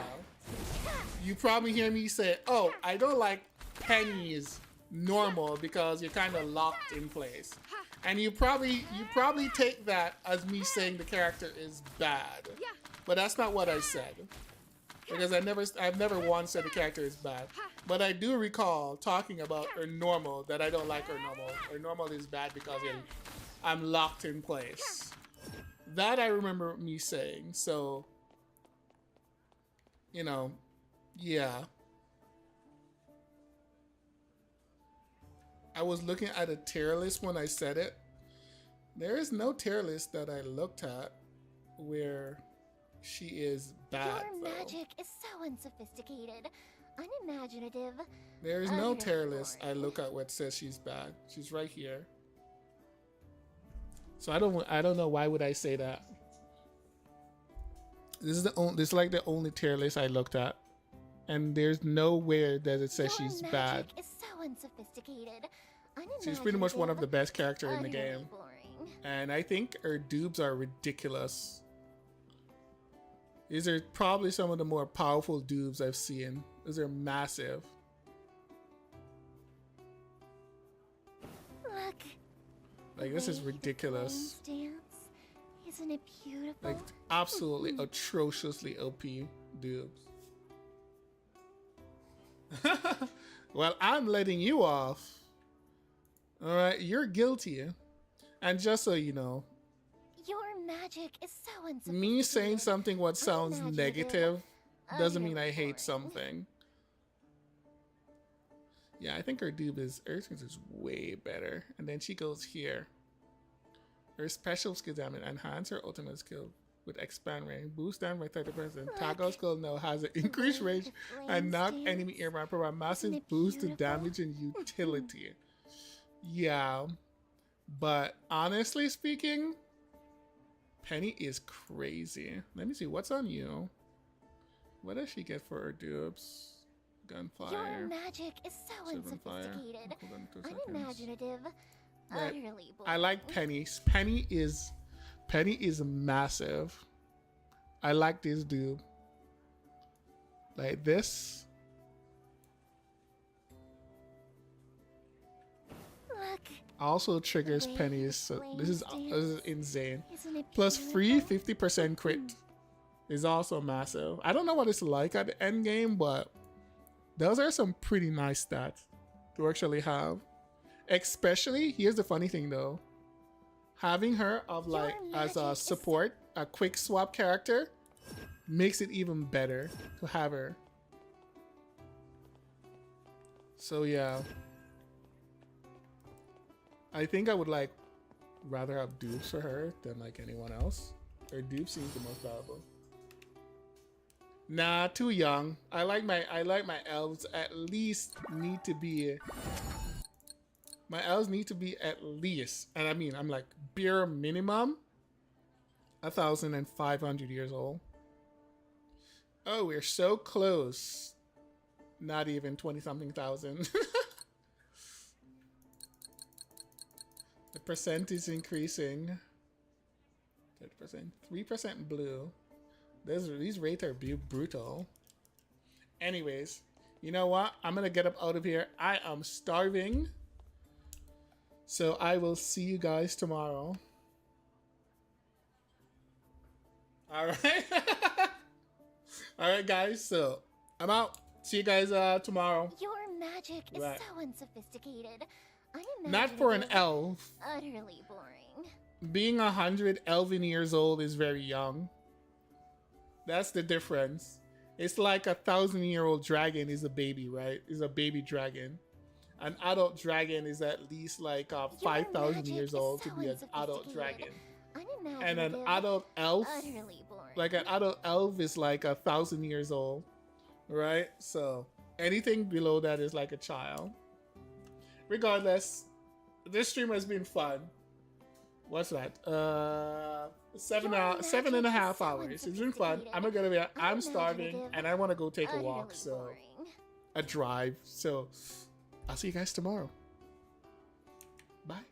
You probably hear me say, oh, I don't like Penny's normal because you're kind of locked in place. And you probably take that as me saying the character is bad. But that's not what I said. Because I've never once said the character is bad. But I do recall talking about her normal, that I don't like her normal. Her normal is bad because I'm locked in place. That I remember me saying. So, you know, yeah. I was looking at a tier list when I said it. There is no tier list that I looked at where she is bad. Your magic is so unsophisticated, unimaginative. There is no tier list I look at what says she's bad. She's right here. So I don't know why would I say that. This is like the only tier list I looked at, and there's nowhere that it says she's bad. Is so unsophisticated. She's pretty much one of the best characters in the game. And I think her dupes are ridiculous. These are probably some of the more powerful dupes I've seen. These are massive. Look. Like, this is ridiculous. Isn't it beautiful? Like, absolutely atrociously OP dupes. Well, I'm letting you off. Alright, you're guilty. And just so you know, your magic is so unsophisticated. me saying something what sounds negative doesn't mean I hate something. Yeah, I think her dupe is way better. And then she goes here. Her special skill damage enhance her ultimate skill with expand range, boost damage by 30%. Toggle skill now has an increased range and knock enemy airborne, provide massive boost to damage and utility. Yeah, but honestly speaking, Penny is crazy. Let me see what's on you. What does she get for her dupes? Gunfire. Your magic is so unsophisticated, unimaginative, utterly boring. I like Penny's. Penny is massive. I like this dude. Like this. Look. Also triggers Penny's. So this is insane. Plus free 50% crit is also massive. I don't know what it's like at the end game, but those are some pretty nice stats to actually have. Especially, here's the funny thing though, having her of like as a support, a quick swap character, makes it even better to have her. So yeah, I think I would like rather have dupes for her than like anyone else. Her dupe seems the most valuable. Nah, too young. I like my elves at least need to be. My elves need to be at least, and I mean I'm like bare minimum 1,500 years old. Oh, we're so close. Not even 20-something thousand. The percent is increasing. 30%, 3% blue. These rates are brutal. Anyways, you know what? I'm gonna get up out of here. I am starving. So I will see you guys tomorrow. All right. All right, guys. So I'm out. See you guys tomorrow. Your magic is Right. so unsophisticated. Not for an elf. Utterly boring. Being 100 elven years old is very young. That's the difference. It's like 1,000-year-old dragon is a baby, right? Is a baby dragon. An adult dragon is at least like 5,000 years old to be an adult dragon. And an adult elf, like an adult elf is like 1,000 years old, right? So anything below that is like a child. Regardless, this stream has been fun. What's that? 7.5 hours. It's been fun. I'm starving and I want to go take a walk, so a drive. So I'll see you guys tomorrow. Bye.